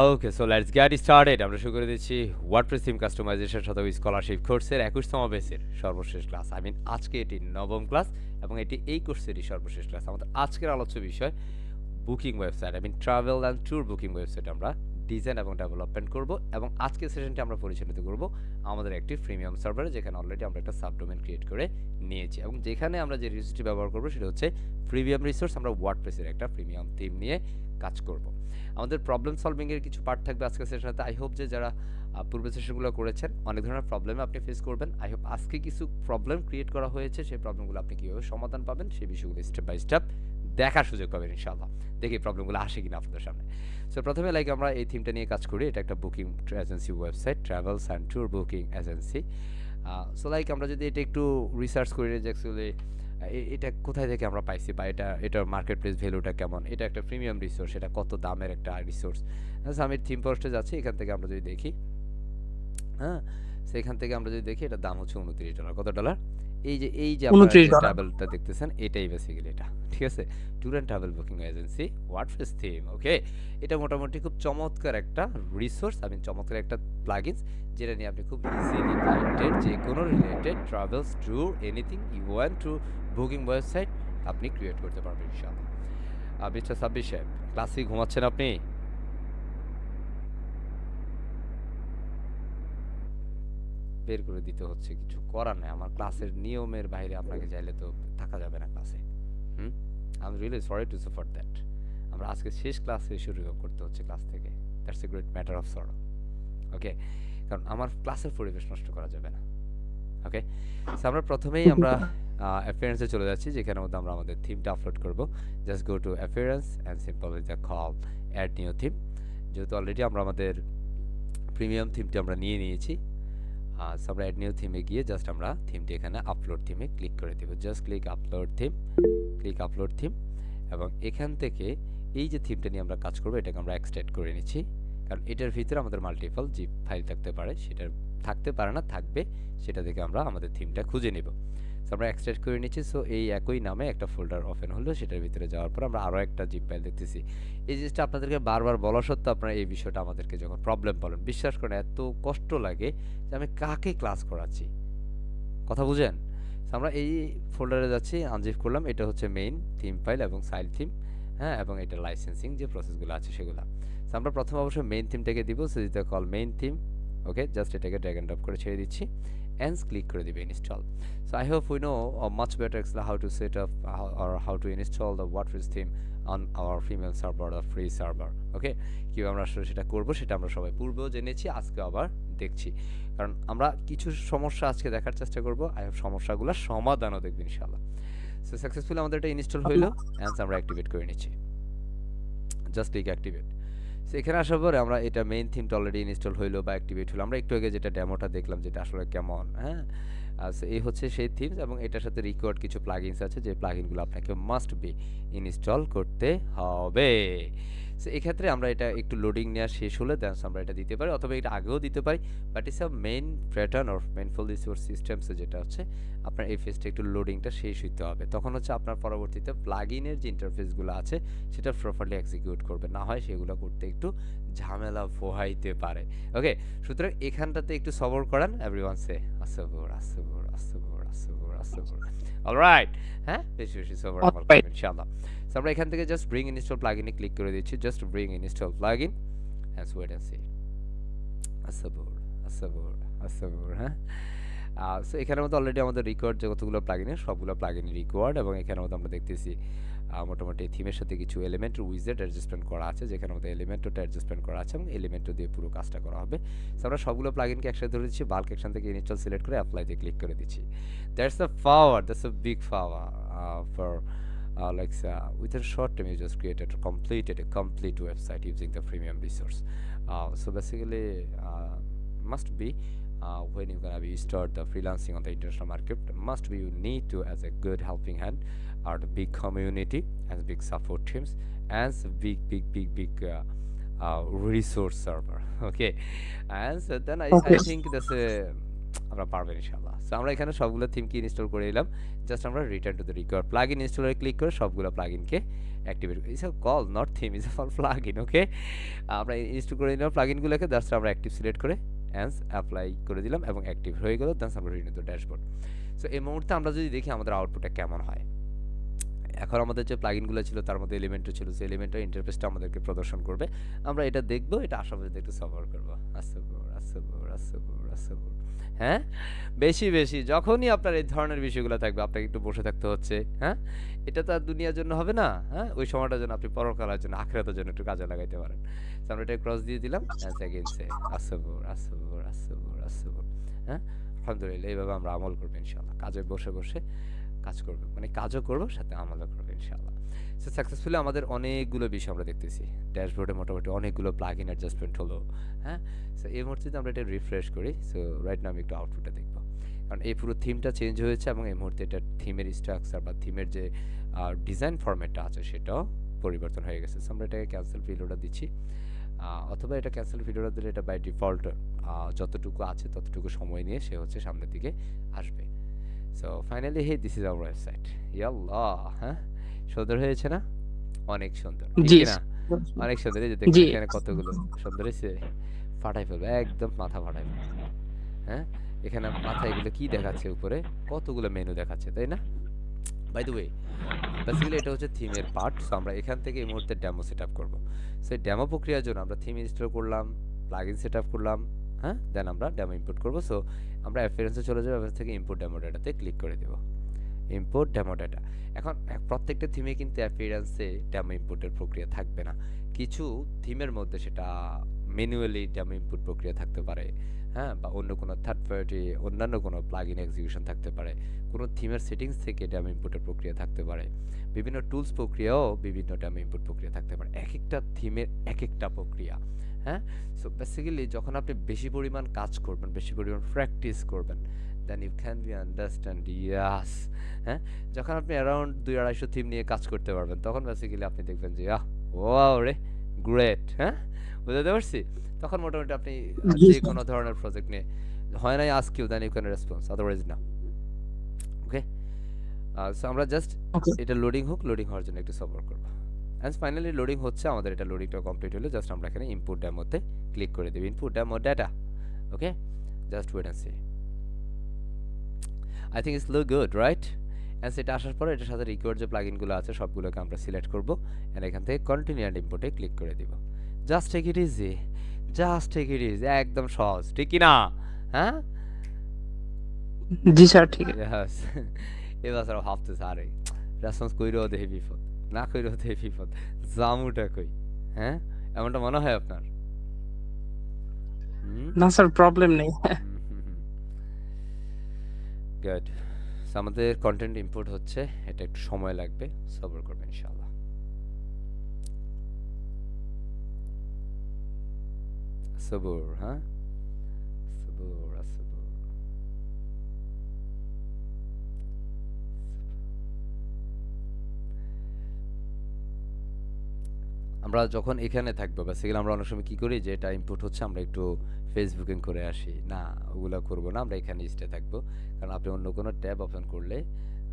Okay, so let's get started. আমরা শুরু করে দিচ্ছি ওয়ার্ডপ্রেস থিম কাস্টমাইজেশন শত স্কলারশিপ কোর্সের 21তম বেসের সর্বশেষ ক্লাস। আজকে এটি নবম ক্লাস এবং এটি এই কোর্সেরই সর্বশেষ ক্লাস। আমাদের আজকের আলোচ্য বিষয় booking website, travel and tour booking website আমরা ডিজাইন এবং ডেভেলপমেন্ট করব এবং আজকের সেশনটি আমরা পরিচালিত করব আমাদের একটি প্রিমিয়াম সার্ভারে, যেখানে অলরেডি আমরা একটা সাবডোমেন ক্রিয়েট করে নিয়েছি এবং যেখানে আমরা যে রিসোর্সটি ব্যবহার করব সেটা হচ্ছে প্রিমিয়াম রিসোর্স। আমরা ওয়ার্ডপ্রেসের একটা প্রিমিয়াম থিম নিয়ে কাজ করব। আমাদের প্রবলেম সলভিংয়ের কিছু পার্ট থাকবে আজকের সেশনে। আই হোপ যে যারা পূর্বের সেশনগুলো করেছেন অনেক ধরনের প্রবলেম আপনি ফেস করবেন। আই হোপ আজকে কিছু প্রবলেম ক্রিয়েট করা হয়েছে, সেই প্রবলেমগুলো আপনি কীভাবে সমাধান পাবেন সেই বিষয়গুলো স্টেপ বাই স্টেপ দেখার সুযোগ পাবেন ইনশাআল্লাহ। দেখি প্রবলেমগুলো আসে কিনা আপনাদের সামনে। সো প্রথমে আমরা এই থিমটা নিয়ে কাজ করি। এটা একটা booking agency website, travels and tour booking agency. So আমরা যদি এটা একটু রিসার্চ করি যে অ্যাকচুয়ালি এটা কোথায় থেকে আমরা পাইছি বা এটার মার্কেট প্লেস ভ্যালুটা কেমন, এটা একটা প্রিমিয়াম রিসোর্স, এটা কত দামের একটা রিসোর্স। আমি থিম পোস্টে যাচ্ছি, এখান থেকে আমরা যদি দেখি, হ্যাঁ, সেখান থেকে আমরা যদি দেখি এটার দাম হচ্ছে $29। কত ডলার? এই যে আপনারা যে $29 ট্রাভেলটা দেখতেছেন এটাই বেসিক্যালি এটা, ঠিক আছে? Tour and travel booking agency WordPress theme. Okay, এটা মোটামুটি খুব চমৎকার একটা রিসোর্স, চমৎকার একটা প্লাগইনস, যেটা নিয়ে আপনি খুব ইজিলি ক্লায়েন্টের যে কোনো related travels, tour, anything you want to booking website আপনি ক্রিয়েট করতে পারবেন ইনশাআল্লাহ। মিস্টার সাব্বির সাহেব, ক্লাসে ঘুমাচ্ছেন আপনি? বের করে দিতে হচ্ছে, কিছু করার নাই। আমার ক্লাসের নিয়মের বাইরে আপনাকে চাইলে তো থাকা যাবে না ক্লাসে। I am really sorry to suffer that. আমরা আজকে শেষ ক্লাসে শুরু করতে হচ্ছে ক্লাস থেকে। That's a great matter of sorrow. Okay, কারণ আমার ক্লাসের পরিবেশ নষ্ট করা যাবে না। ওকে, সো আমরা প্রথমেই আমরা অ্যাপিয়ারেন্সে চলে যাচ্ছি, যেখানে মধ্যে আমরা আমাদের থিমটা আপলোড করব। Just go to appearance and simply the call add new theme. যেহেতু অলরেডি আমরা আমাদের প্রিমিয়াম থিমটি আমরা নিয়ে নিয়েছি, সো আমরা অ্যাড নিউ থিমে গিয়ে জাস্ট আমরা থিমটি এখানে আপলোড থিমে ক্লিক করে দেব। Just click upload theme, click upload theme, এবং এখান থেকে এই যে থিমটা নিয়ে আমরা কাজ করবো এটাকে আমরা এক্সট্রাক্ট করে নিচ্ছি, কারণ এটার ভিতরে আমাদের মাল্টিপল জিপ ফাইল থাকতে পারে, সেটার থাকতে পারে না, থাকবে, সেটা থেকে আমরা আমাদের থিমটা খুঁজে নেব। সো আমরা এক্সট্রাক্ট করে নিচ্ছি। সো এই একই নামে একটা ফোল্ডার ওপেন হলো, সেটার ভিতরে যাওয়ার পর আমরা আরও একটা জিপ ফাইল দেখতেছি। এই জিনিসটা আপনাদেরকে বারবার বলা সত্ত্বেও আপনারা এই বিষয়টা আমাদেরকে যখন প্রবলেম বলেন, বিশ্বাস করেন এত কষ্ট লাগে যে আমি কাকে ক্লাস করাচ্ছি, কথা বুঝেন? আমরা এই ফোল্ডারে যাচ্ছি, আনজিপ করলাম, এটা হচ্ছে মেইন থিম ফাইল এবং সাইড থিম, হ্যাঁ, এবং এটা লাইসেন্সিং যে প্রসেসগুলো আছে সেগুলো। আমরা প্রথমে অবশ্যই মেইন থিমটাকে দিব, সো দিতে কল মেইন থিম। ওকে, জাস্ট এটাকে ড্র্যাগ এন্ড ড্রপ করে ছেড়ে দিচ্ছি, এন্ড ক্লিক করে দিবে install. So I hope we know much better how to set up or how to install the WordPress theme on our female server, the free server. ওকে, কীভাবে আমরা আসলে সেটা করবো সেটা আমরা সবাই পূর্বেও জেনেছি, আজকে আবার দেখছি, কারণ আমরা কিছু সমস্যা আজকে দেখার চেষ্টা করবো। আই হোপ সমস্যাগুলোর সমাধানও দেখবে ইনশাআল্লাহ। সো সাকসেসফুলি আমাদের এটা ইনস্টল হইলো, অ্যান্ড আমরা অ্যাক্টিভেট করে নিচ্ছি। Just click activate. সো এখানে আসার পরে আমরা এটা মেইন থিমটা অলরেডি ইনস্টল হইলো বা অ্যাক্টিভেট হলো। আমরা একটু আগে যেটা ডেমোটা দেখলাম যেটা আসলে কেমন, হ্যাঁ, সো এই হচ্ছে সেই থিমস, এবং এটার সাথে রিকোয়ার্ড কিছু প্লাগইনস আছে, যে প্লাগইনগুলো আপনাকে মাস্ট বি ইনস্টল করতে হবে। সো এক্ষেত্রে আমরা এটা একটু লোডিং নেওয়া শেষ হলে দেন আমরা এটা দিতে পারি, অথবা এটা আগেও দিতে পারি, but it's a main pattern or mainful resource সিস্টেমসে যেটা হচ্ছে আপনার এই ফেজটা একটু লোডিংটা শেষ হইতে হবে, তখন হচ্ছে আপনার পরবর্তীতে প্লাগইনের যে ইন্টারফেসগুলো আছে সেটা প্রপারলি এক্সিকিউট করবে, না হয় সেগুলো করতে একটু ঝামেলা পোহাইতে পারে। ওকে, সুতরাং এখানটাতে একটু সবর করেন, এভরিওয়ান সে আসবর আসবর আসবর আসবর আসবর। অলরাইট, হ্যাঁ, বেশি বেশি সবর আমল করবেন ইনশাআল্লাহ। সো আমরা এখান থেকে জাস্ট ব্রিং ইনস্টল প্লাগইনে ক্লিক করে দিচ্ছি, জাস্ট ব্রিং ইনস্টল প্লাগইন, হ্যাঁ, ওয়েট এন্ড সি। আসবর আসবর আসবর, হ্যাঁ। সো এখানের মধ্যে অলরেডি আমাদের রিকোয়ার্ড যে কতগুলো প্লাগইনের সবগুলো প্লাগইন রিকোয়ার্ড, এবং এখানের মধ্যে আমরা দেখতেছি মোটামুটি থিমের সাথে কিছু এলিমেন্ট উইজেট অ্যাডজাস্টমেন্ট করা আছে, যেখানে আমাদের এলিমেন্টটা অ্যাডজাস্টমেন্ট করা আছে এবং এলিমেন্টও দিয়ে পুরো কাজটা করা হবে। সো আমরা সবগুলো প্লাগইনকে একসাথে ধরে দিচ্ছি, বাল্ক অ্যাকশন থেকে ইনস্টল সিলেক্ট করে অ্যাপ্লাইতে ক্লিক করে দিচ্ছি। That's a power, that's a big power for within a short time you just created or completed a complete website using the premium resource. So basically must be when you're gonna be start the freelancing on the international market, must be you need to as a good helping hand or the big community and big support teams and big resource server. Okay, and so then I think that's a আমরা পারবেন ইনশাআল্লাহ। So আমরা এখানে সবগুলো theme কি install করে নিলাম। Just আমরা return to the required plugin ইনস্টলারে ক্লিক করে সবগুলো প্লাগইনকে অ্যাক্টিভেট করি। It's a call not theme, it's a plugin. Okay, আমরা ইনস্টল করে নিলাম প্লাগইনগুলোকে, জাস্ট আমরা অ্যাক্টিভ সিলেক্ট করে অ্যান্স অ্যাপ্লাই করে দিলাম এবং অ্যাক্টিভ হয়ে গেল। জাস্ট আমরা রিটার্ন টু ড্যাশবোর্ড। সো এই মুহূর্তে আমরা যদি দেখি আমাদের আউটপুটটা কেমন হয়। এখন আমাদের যে প্লাগইনগুলো ছিল তার মধ্যে এলিমেন্টও ছিল, সেই এলিমেন্টের ইন্টারফেসটা আমাদেরকে প্রদর্শন করবে। আমরা এটা দেখবো, এটা আশা পর্যন্ত একটু সফর করবো। আসসাবর আসসাবর আসসাবর আসসাবর। হ্যাঁ, বেশি বেশি যখনই আপনার এই ধরনের বিষয়গুলো থাকবে আপনাকে একটু বসে থাকতে হচ্ছে। হ্যাঁ, এটা তো আর দুনিয়ার জন্য হবে না। হ্যাঁ, ওই সময়টার জন্য আপনি পরকালের জন্য আখিরাতের জন্য একটু কাজে লাগাইতে পারেন। তো আমরা এটা ক্রস দিয়ে দিলাম। সেকেন্ড সে আসসাবর আসসাবর আসসাবর আসসাবর। হ্যাঁ, আলহামদুলিল্লাহ, এইভাবে আমরা আমল করবো ইনশাআল্লাহ। কাজে বসে বসে কাজ করবে, মানে কাজও করবো সাথে আমলও করবো ইনশাআল্লাহ। সো সাকসেসফুলি আমাদের অনেকগুলো বিষয় আমরা দেখতেছি। ড্যাশবোর্ডে মোটামুটি অনেকগুলো প্লাগ ইন অ্যাডজাস্টমেন্ট হলো। হ্যাঁ, সো এই মুহূর্তে যদি আমরা এটা রিফ্রেশ করি, সো রাইট নাও আমি একটু আউটপুটটা দেখবো। কারণ এই পুরো থিমটা চেঞ্জ হয়েছে এবং এই মুহূর্তে এটা থিমের স্ট্রাকচার বা থিমের যে ডিজাইন ফরম্যাটটা আছে সেটাও পরিবর্তন হয়ে গেছে। সো আমরা এটাকে ক্যান্সেল ভিডিওটা দিচ্ছি, অথবা এটা ক্যান্সেল ভিডিওটা দিলে এটা বাই ডিফল্ট যতটুকু আছে ততটুকু সময় নিয়ে সে হচ্ছে সামনের দিকে আসবে। So finally hey this is our website. ইয়াল্লাহ, হ্যাঁ, সুন্দর হয়েছে না? অনেক সুন্দর, ঠিক জি কি না? অনেক সুন্দর। এই যে দেখুন জি এখানে কতগুলো সুন্দর হয়েছে, ফাটাই ফেলবে, একদম মাথা ফাটাই ফেলবে। হ্যাঁ, এখানে মাথা এগুলো কি দেখাচ্ছে উপরে, কতগুলো মেনু দেখাচ্ছে, তাই না? বাই দ্য ওয়ে, বেসিক্যালি এটা হচ্ছে থিমের পার্ট। সো আমরা এখান থেকে এই মুহূর্তে ডেমো সেট আপ করবো। সো এই ডেমো প্রক্রিয়ার জন্য আমরা থিম ইনস্টল করলাম, প্লাগইন সেট আপ করলাম, হ্যাঁ, দেন আমরা ডেমো ইম্পোর্ট করবো। সো আমরা অ্যাপিয়ারেন্সে চলে যাবো, অ্যাপিয়ারেন্স থেকে ইম্পোর্ট ডেমো ডাটাতে ক্লিক করে দেবো। Import demo data. এখন প্রত্যেকটা থিমে কিন্তু অ্যাপিয়ারেন্সে ডেমো ইম্পোর্টের প্রক্রিয়া থাকবে না। কিছু থিমের মধ্যে সেটা ম্যানুয়ালি ডেমো ইনপুট প্রক্রিয়া থাকতে পারে। হ্যাঁ, বা অন্য কোনো থার্ড পার্টি অন্যান্য কোনো প্লাগইন এক্সিকিউশন থাকতে পারে। কোনো থিমের সেটিংস থেকে ডেমো ইনপুটের প্রক্রিয়া থাকতে পারে। বিভিন্ন টুলস প্রক্রিয়াও বিভিন্ন ডেমো ইনপুট প্রক্রিয়া থাকতে পারে। একেকটা থিমের একেকটা প্রক্রিয়া। হ্যাঁ, সো বেসিক্যালি যখন আপনি বেশি পরিমাণ কাজ করবেন, বেশি পরিমাণ প্র্যাকটিস করবেন, then you can be understand, yes. হ্যাঁ, যখন আপনি অ্যারাউন্ড 2-250 থিম নিয়ে কাজ করতে পারবেন তখন বেসিক্যালি আপনি দেখবেন যে ওয়াও রে, গ্রেট। হ্যাঁ, বুঝতে পারছি। তখন মোটামুটি আপনি জি যে স্যার। কোনো ধরনের প্রজেক্ট নিয়ে হয় নাই ask you, then you can response, otherwise না। ওকে, সো আমরা জাস্ট ওকে এটা লোডিং হোক, লোডিং হওয়ার জন্য একটু সফর করবো। অ্যান্ড ফাইনালি লোডিং হচ্ছে, আমাদের এটা লোডিংটা কমপ্লিট হলো। জাস্ট আমরা এখানে ইনপুট ডেমোতে ক্লিক করে দেব, input demo data. Okay, just wait and see. I think it's look good, right? And সেটা আসার পরে এটার সাথে রিকোয়ার্ড যে প্লাগইনগুলো আছে সবগুলোকে আমরা সিলেক্ট করব, অ্যান্ড এখান থেকে কন্টিনিউ অ্যান্ড ইম্পোর্টে ক্লিক করে দিব। Just take it easy, just take it easy, একদম সহজ, ঠিক কি না? হ্যাঁ, জি স্যার, ঠিক আছে। ইয়াস। এবার স্যার ভাবতেছে আরে রেসপন্স কইরও দেহি বিপদ, না কইরও দেহি বিপদ, জামুটা কই? হ্যাঁ, এমনটা মনে হয় আপনার? হুম না স্যার, প্রবলেম নেই। গুড। আমাদের কন্টেন্ট ইম্পোর্ট হচ্ছে, এটা একটু সময় লাগবে, সবর করবেন ইনশাআল্লাহ। সবুর, হ্যাঁ, সবুর সবুর। আমরা যখন এখানে থাকবো বেসিক্যালি আমরা অনেক সময় কি করি যে এটা ইনপুট হচ্ছে আমরা একটু ফেসবুকিং করে আসি, না ওগুলো করবো না, আমরা এখানে স্টে থাকবো। কারণ আপনি অন্য কোনো ট্যাব ওপেন করলে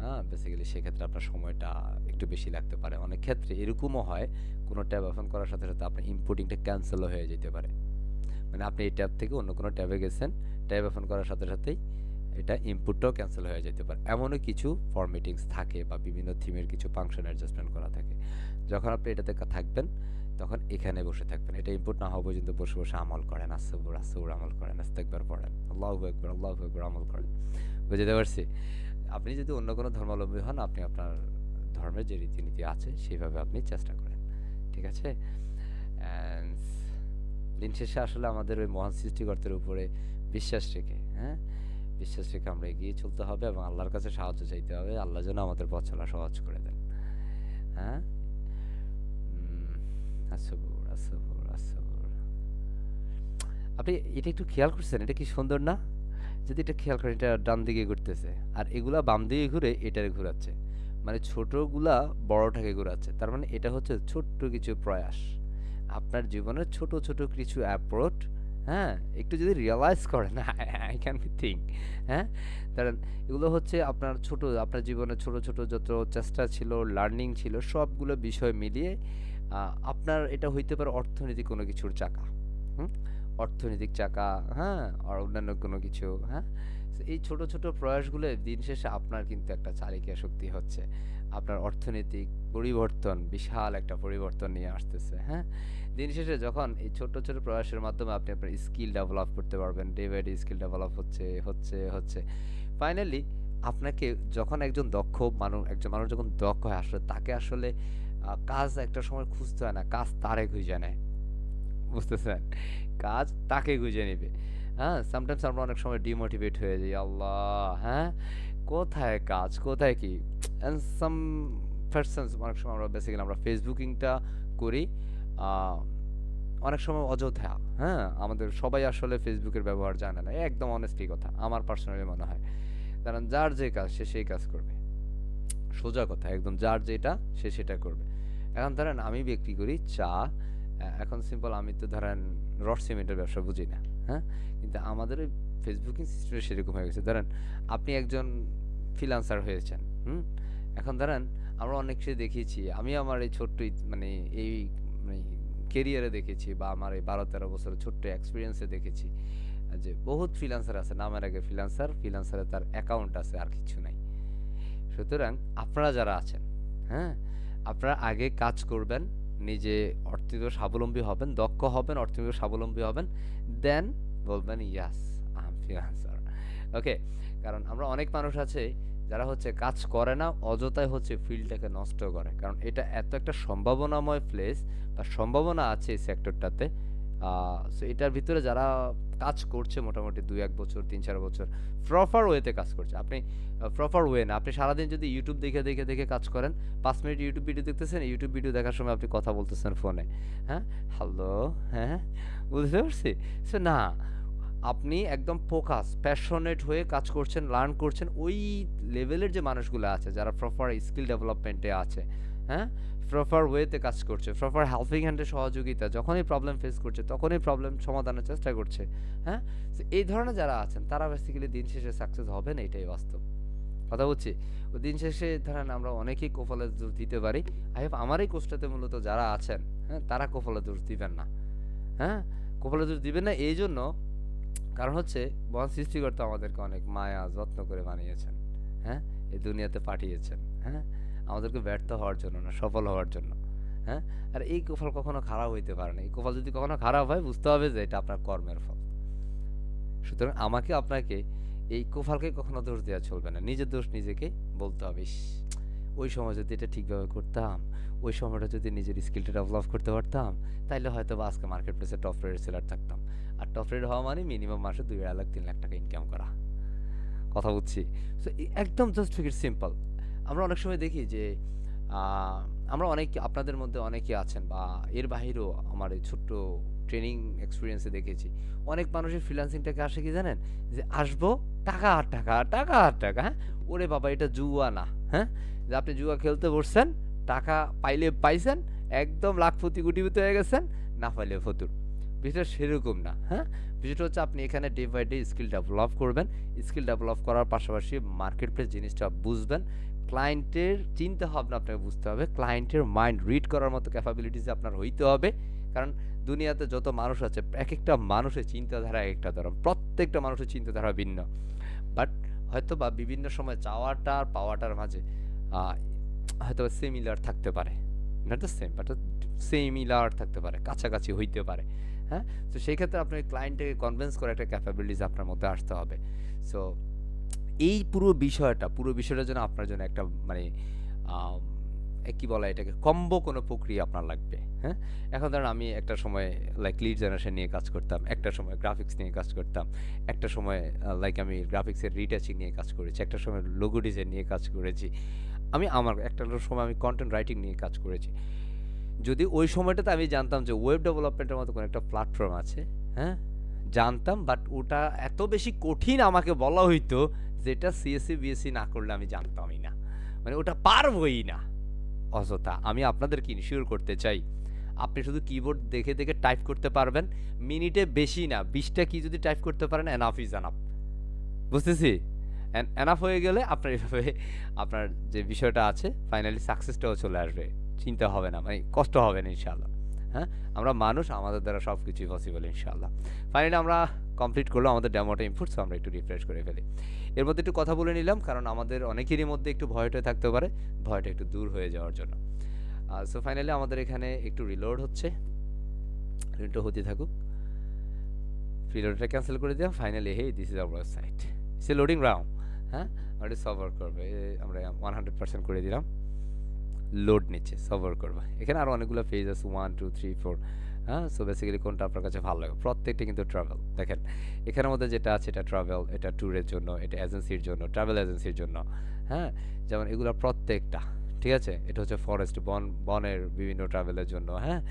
হ্যাঁ বেসিক্যালি সেক্ষেত্রে আপনার সময়টা একটু বেশি লাগতে পারে। অনেক ক্ষেত্রে এরকমও হয় কোনো ট্যাব ওপেন করার সাথে সাথে আপনার ইম্পোর্টিংটা ক্যান্সেলও হয়ে যেতে পারে। মানে আপনি এই ট্যাব থেকে অন্য কোনো ট্যাবে গেছেন, ট্যাব ওপেন করার সাথে সাথেই এটা ইনপুটটাও ক্যান্সেল হয়ে যেতে পারে। এমনও কিছু ফরম্যাটিংস থাকে বা বিভিন্ন থিমের কিছু ফাংশন অ্যাডজাস্টমেন্ট করা থাকে। যখন আপনি এটাতে থাকবেন তখন এখানে বসে থাকবেন, এটা ইনপুট না হওয়া পর্যন্ত বসে বসে আমল করেন, আস্তাগফিরুল্লাহ আস্তাগফিরুল্লাহ আমল করেন, ইস্তেগফার পড়েন, আল্লাহু আকবার আল্লাহু আকবার আমল করেন। বুঝতে পারছি? আপনি যদি অন্য কোনো ধর্মাবলম্বী হন আপনি আপনার ধর্মের যে রীতিনীতি আছে সেইভাবে আপনি চেষ্টা করেন, ঠিক আছে? And দিন শেষে আসলে আমাদের ওই মহান সৃষ্টিকর্তার উপরে বিশ্বাস রেখে, হ্যাঁ, বিশ্বাস রেখে আমরা এগিয়ে চলতে হবে এবং আল্লাহর কাছে সাহায্য চাইতে হবে, আল্লাহ যেন আমাদের পথ চলা সহজ করে দেন। হ্যাঁ, আসবুর আসবুর আসবুর। আপনি এটা একটু খেয়াল করছেন, এটা কি সুন্দর না? যদি এটা খেয়াল করেন, এটা ডান দিকে ঘুরতেছে আর এগুলা বাম দিকে ঘুরে এটারে ঘুরাচ্ছে, মানে ছোটগুলা বড়টাকে ঘুরাচ্ছে। তার মানে এটা হচ্ছে ছোট্ট কিছু প্রয়াস, আপনার জীবনের ছোট ছোট কিছু অ্যাপ্রোচ হ্যাঁ, একটু যদি রিয়ালাইজ করেন আই ক্যান বি থিঙ্ক, হ্যাঁ, কারণ এগুলো হচ্ছে আপনার আপনার জীবনে ছোট ছোট যত চেষ্টা ছিল, লার্নিং ছিল, সবগুলো বিষয় মিলিয়ে আপনার এটা হইতে পারে অর্থনৈতিক কোনো কিছুর চাকা। হুম, অর্থনৈতিক চাকা, হ্যাঁ, আর অন্যান্য কোনো কিছু, হ্যাঁ। So এই ছোট ছোট প্রয়াসগুলো দিন শেষে আপনার কিন্তু একটা চালিকা শক্তি হচ্ছে, আপনার অর্থনৈতিক পরিবর্তন, বিশাল একটা পরিবর্তন নিয়ে আসতেছে, হ্যাঁ। দিন শেষে যখন এই ছোট ছোট প্রয়াসের মাধ্যমে আপনি আপনার স্কিল ডেভেলপ করতে পারবেন, day by day skill develop হচ্ছে হচ্ছে হচ্ছে ফাইনালি আপনাকে যখন একজন মানুষ যখন দক্ষ হয়, আসলে তাকে আসলে কাজ একটা সময় খুঁজতে হয় না, কাজ তারে খুঁজে নেয়, বুঝতেছেন? কাজ তাকে খুঁজে নিবে। হ্যাঁ, সামটাইমস আমরা অনেক সময় ডিমোটিভেট হয়ে যাই, আল্লাহ, হ্যাঁ, কোথায় কাজ, কোথায় কি। অ্যান্ড সাম পারসনস অনেক সময় আমরা বেসিক্যালি আমরা ফেসবুকিংটা করি আহ, অনেক সময় অযথা। হ্যাঁ, আমাদের সবাই আসলে ফেসবুকের ব্যবহার জানে না, একদম অনেস্টলি কথা আমার পার্সোনালি মনে হয়। কারণ যার যে কাজ সে সেই কাজ করবে, সোজা কথা একদম, যার যেটা সে সেটা করবে। এখন ধরেন আমি বিক্রি করি চা, এখন সিম্পল আমি তো ধরেন রড সিমেন্টের ব্যবসা বুঝি না, হ্যাঁ, কিন্তু আমাদের ওই ফেসবুকিং সিস্টেমে সেরকম হয়ে গেছে। ধরেন আপনি একজন ফ্রিল্যান্সার হয়েছেন, হুম, এখন ধরেন আমরা অনেক কিছু দেখিয়েছি, আমি আমার এই ছোট্ট মানে এই মানে কেরিয়ারে দেখেছি, বা আমার এই 12-13 বছরের ছোট্ট এক্সপিরিয়েন্সে দেখেছি যে বহুত ফ্রিল্যান্সার আছে, নামের আগে ফ্রিল্যান্সার, ফ্রিল্যান্সারে তার অ্যাকাউন্ট আছে আর কিছু নাই। সুতরাং আপনারা যারা আছেন, হ্যাঁ, আপনারা আগে কাজ করবেন, নিজে অর্থনৈতিক স্বাবলম্বী হবেন, দক্ষ হবেন, অর্থনৈতিক স্বাবলম্বী হবেন, দেন বলবেন ইয়াস আই এম ফ্রিল্যান্সার। ওকে, কারণ আমরা অনেক মানুষ আছে যারা হচ্ছে কাজ করে না, অযথায় হচ্ছে ফিল্ডটাকে নষ্ট করে, কারণ এটা এত একটা সম্ভাবনাময় প্লেস বা সম্ভাবনা আছে এই সেক্টরটাতে। সো এটার ভিতরে যারা কাজ করছে মোটামুটি 2-1 বছর, 3-4 বছর প্রপার ওয়েতে কাজ করছে, আপনি প্রপার ওয়ে না, আপনি সারাদিন যদি ইউটিউব দেখে দেখে দেখে কাজ করেন, 5 মিনিট ইউটিউব ভিডিও দেখতেছেন, ইউটিউব ভিডিও দেখার সময় আপনি কথা বলতেছেন ফোনে, হ্যাঁ, হ্যালো, হ্যাঁ, বুঝতে পারছি। সো না, আপনি একদম ফোকাস প্যাশনেট হয়ে কাজ করছেন, লার্ন করছেন, ওই লেভেলের যে মানুষগুলো আছে যারা প্রপার স্কিল ডেভেলপমেন্টে আছে, হ্যাঁ, প্রপার ওয়েতে কাজ করছে, প্রপার হেল্পিং হ্যান্ডের সহযোগিতা, যখনই প্রবলেম ফেস করছে তখনই প্রবলেম সমাধানের চেষ্টা করছে, হ্যাঁ। তো এই ধরনের যারা আছেন তারা বেসিক্যালি দিন শেষে সাকসেস হবেন, এটাই বাস্তব কথা বলছি। ও দিন শেষে ধরেন আমরা অনেকেই কপালের দোষ দিতে পারি, আই হোপ আমার এই কোর্সটাতে মূলত যারা আছেন, হ্যাঁ, তারা কপালের দোষ দিবেন না, হ্যাঁ, কপালের দোষ দিবেন না এই জন্য কারণ হচ্ছে মহান সৃষ্টিকর্তা আমাদেরকে অনেক মায়া যত্ন করে বানিয়েছেন, হ্যাঁ, এই দুনিয়াতে পাঠিয়েছেন, হ্যাঁ, আমাদেরকে ব্যর্থ হওয়ার জন্য না, সফল হওয়ার জন্য, হ্যাঁ। আর এই কপাল কখনো খারাপ হইতে পারে না, এই কপাল যদি কখনো খারাপ হয় বুঝতে হবে যে এটা আপনার কর্মের ফল। সুতরাং আমাকে আপনাকে এই কপালকে কখনো দোষ দেওয়া চলবে না, নিজের দোষ নিজেকে বলতে হবে, ইস, ওই সময় যদি এটা ঠিকভাবে করতাম, ওই সময়টা যদি নিজের স্কিলটা ডেভেলপ করতে পারতাম, তাইলে হয়তো বা আজকে মার্কেট প্লেসে টপ রেটের সেলার থাকতাম। আর টপ রেট হওয়া মানে মিনিমাম মাসে 2-2.5 লাখ 3 লাখ টাকা ইনকাম করা, কথা বুঝছি। সো একদম জাস্ট ফিগার সিম্পল। আমরা অনেক সময় দেখি যে আহ, আমরা অনেক, আপনাদের মধ্যে অনেকে আছেন বা এর বাহিরেও আমার এই ছোট্ট ট্রেনিং এক্সপিরিয়েন্সে দেখেছি অনেক মানুষের ফ্রিল্যান্সিংটাকে আসে কি জানেন, যে আসবো, টাকা আর টাকা, টাকা আর টাকা, হ্যাঁ, ওরে বাবা এটা জুয়া না, হ্যাঁ, যে আপনি জুয়া খেলতে বসছেন, টাকা পাইলে পাইছেন, একদম লাখপতি কোটিপতি হয়ে গেছেন, না পাইলে ফতুর। বিষয়টা সেরকম না, হ্যাঁ, বিষয়টা হচ্ছে আপনি এখানে day by day skill develop করবেন, স্কিল ডেভেলপ করার পাশাপাশি মার্কেট প্লেস জিনিসটা বুঝবেন, ক্লায়েন্টের চিন্তা ভাবনা আপনাকে বুঝতে হবে, ক্লায়েন্টের মাইন্ড রিড করার মতো ক্যাপাবিলিটিস আপনার হইতে হবে। কারণ দুনিয়াতে যত মানুষ আছে এক একটা মানুষের চিন্তাধারা এক একটা ধরন, প্রত্যেকটা মানুষের চিন্তাধারা ভিন্ন, বাট হয়তো বা বিভিন্ন সময় চাওয়াটা আর পাওয়াটার মাঝে আহ, হয়তো সিমিলার থাকতে পারে, not the same but similar থাকতে পারে, কাছাকাছি হইতে পারে, হ্যাঁ। তো সেই ক্ষেত্রে আপনার ক্লায়েন্টকে কনভিন্স করার একটা ক্যাপাবিলিটিস আপনার মধ্যে আসতে হবে। সো এই পুরো বিষয়টার জন্য আপনার জন্য একটা মানে আম, কি বলা এটাকে, কম্বো কোনো প্রক্রিয়া আপনার লাগবে, হ্যাঁ। এখন ধরেন আমি একটা সময় লাইক লিড জেনারেশন নিয়ে কাজ করতাম, একটা সময় গ্রাফিক্স নিয়ে কাজ করতাম, একটা সময় লাইক আমি গ্রাফিক্সের রিটাচিং নিয়ে কাজ করেছি, একটা সময় লোগো ডিজাইন নিয়ে কাজ করেছি, আমি আমার একটা সময় আমি কন্টেন্ট রাইটিং নিয়ে কাজ করেছি। যদি ওই সময়টাতে আমি জানতাম যে ওয়েব ডেভেলপমেন্টের মতো কোনো একটা প্ল্যাটফর্ম আছে, হ্যাঁ, জানতাম, বাট ওটা এত বেশি কঠিন আমাকে বলা হইতো যেটা সিএসসি বিএসসি না করলে আমি জানতামই না, মানে ওটা পারবই না। অযথা আমি আপনাদেরকে ইনশিওর করতে চাই আপনি শুধু কিবোর্ড দেখে দেখে টাইপ করতে পারবেন, মিনিটে বেশি না 20টা কি যদি টাইপ করতে পারেন এনাফ ইজ এনাফ। বুঝতেছি? এনাফ হয়ে গেলে আপনার এভাবে আপনার যে বিষয়টা আছে ফাইনালি সাকসেসটাও চলে আসবে, চিন্তা হবে না, মানে কষ্ট হবে না ইনশাআল্লাহ। হ্যাঁ, আমরা মানুষ, আমাদের দ্বারা সব কিছুই পসিবল ইনশাআল্লাহ। ফাইনালি আমরা কমপ্লিট করলো আমাদের ডেমোটা ইনপুটস, আমরা একটু রিফ্রেশ করে ফেলি। এর মধ্যে একটু কথা বলে নিলাম কারণ আমাদের অনেকেরই মধ্যে একটু ভয়টা থাকতে পারে, ভয়টা একটু দূর হয়ে যাওয়ার জন্য। সো ফাইনালি আমাদের এখানে একটু রিলোড হচ্ছে, একটু হতে থাকুক। রিলোডটা ক্যান্সেল করে দিলাম। Finally hey this is our website, it's loading round. হ্যাঁ, ওটা সফর করবে, আমরা 100% করে দিলাম, লোড নিচ্ছে, সফর করবে। এখানে আরও অনেকগুলো পেজ আছে, 1 2 3 4। হ্যাঁ, সো বেসিক্যালি কোনটা আপনার কাছে ভালো লাগে, প্রত্যেকটা কিন্তু ট্রাভেল। দেখেন এখানের মধ্যে যেটা আছে এটা ট্রাভেল, এটা ট্যুরের জন্য, এটা এজেন্সির জন্য, ট্রাভেল এজেন্সির জন্য। হ্যাঁ, যেমন এগুলো প্রত্যেকটা, ঠিক আছে। এটা হচ্ছে ফরেস্ট বনের বিভিন্ন ট্রাভেলের জন্য। হ্যাঁ,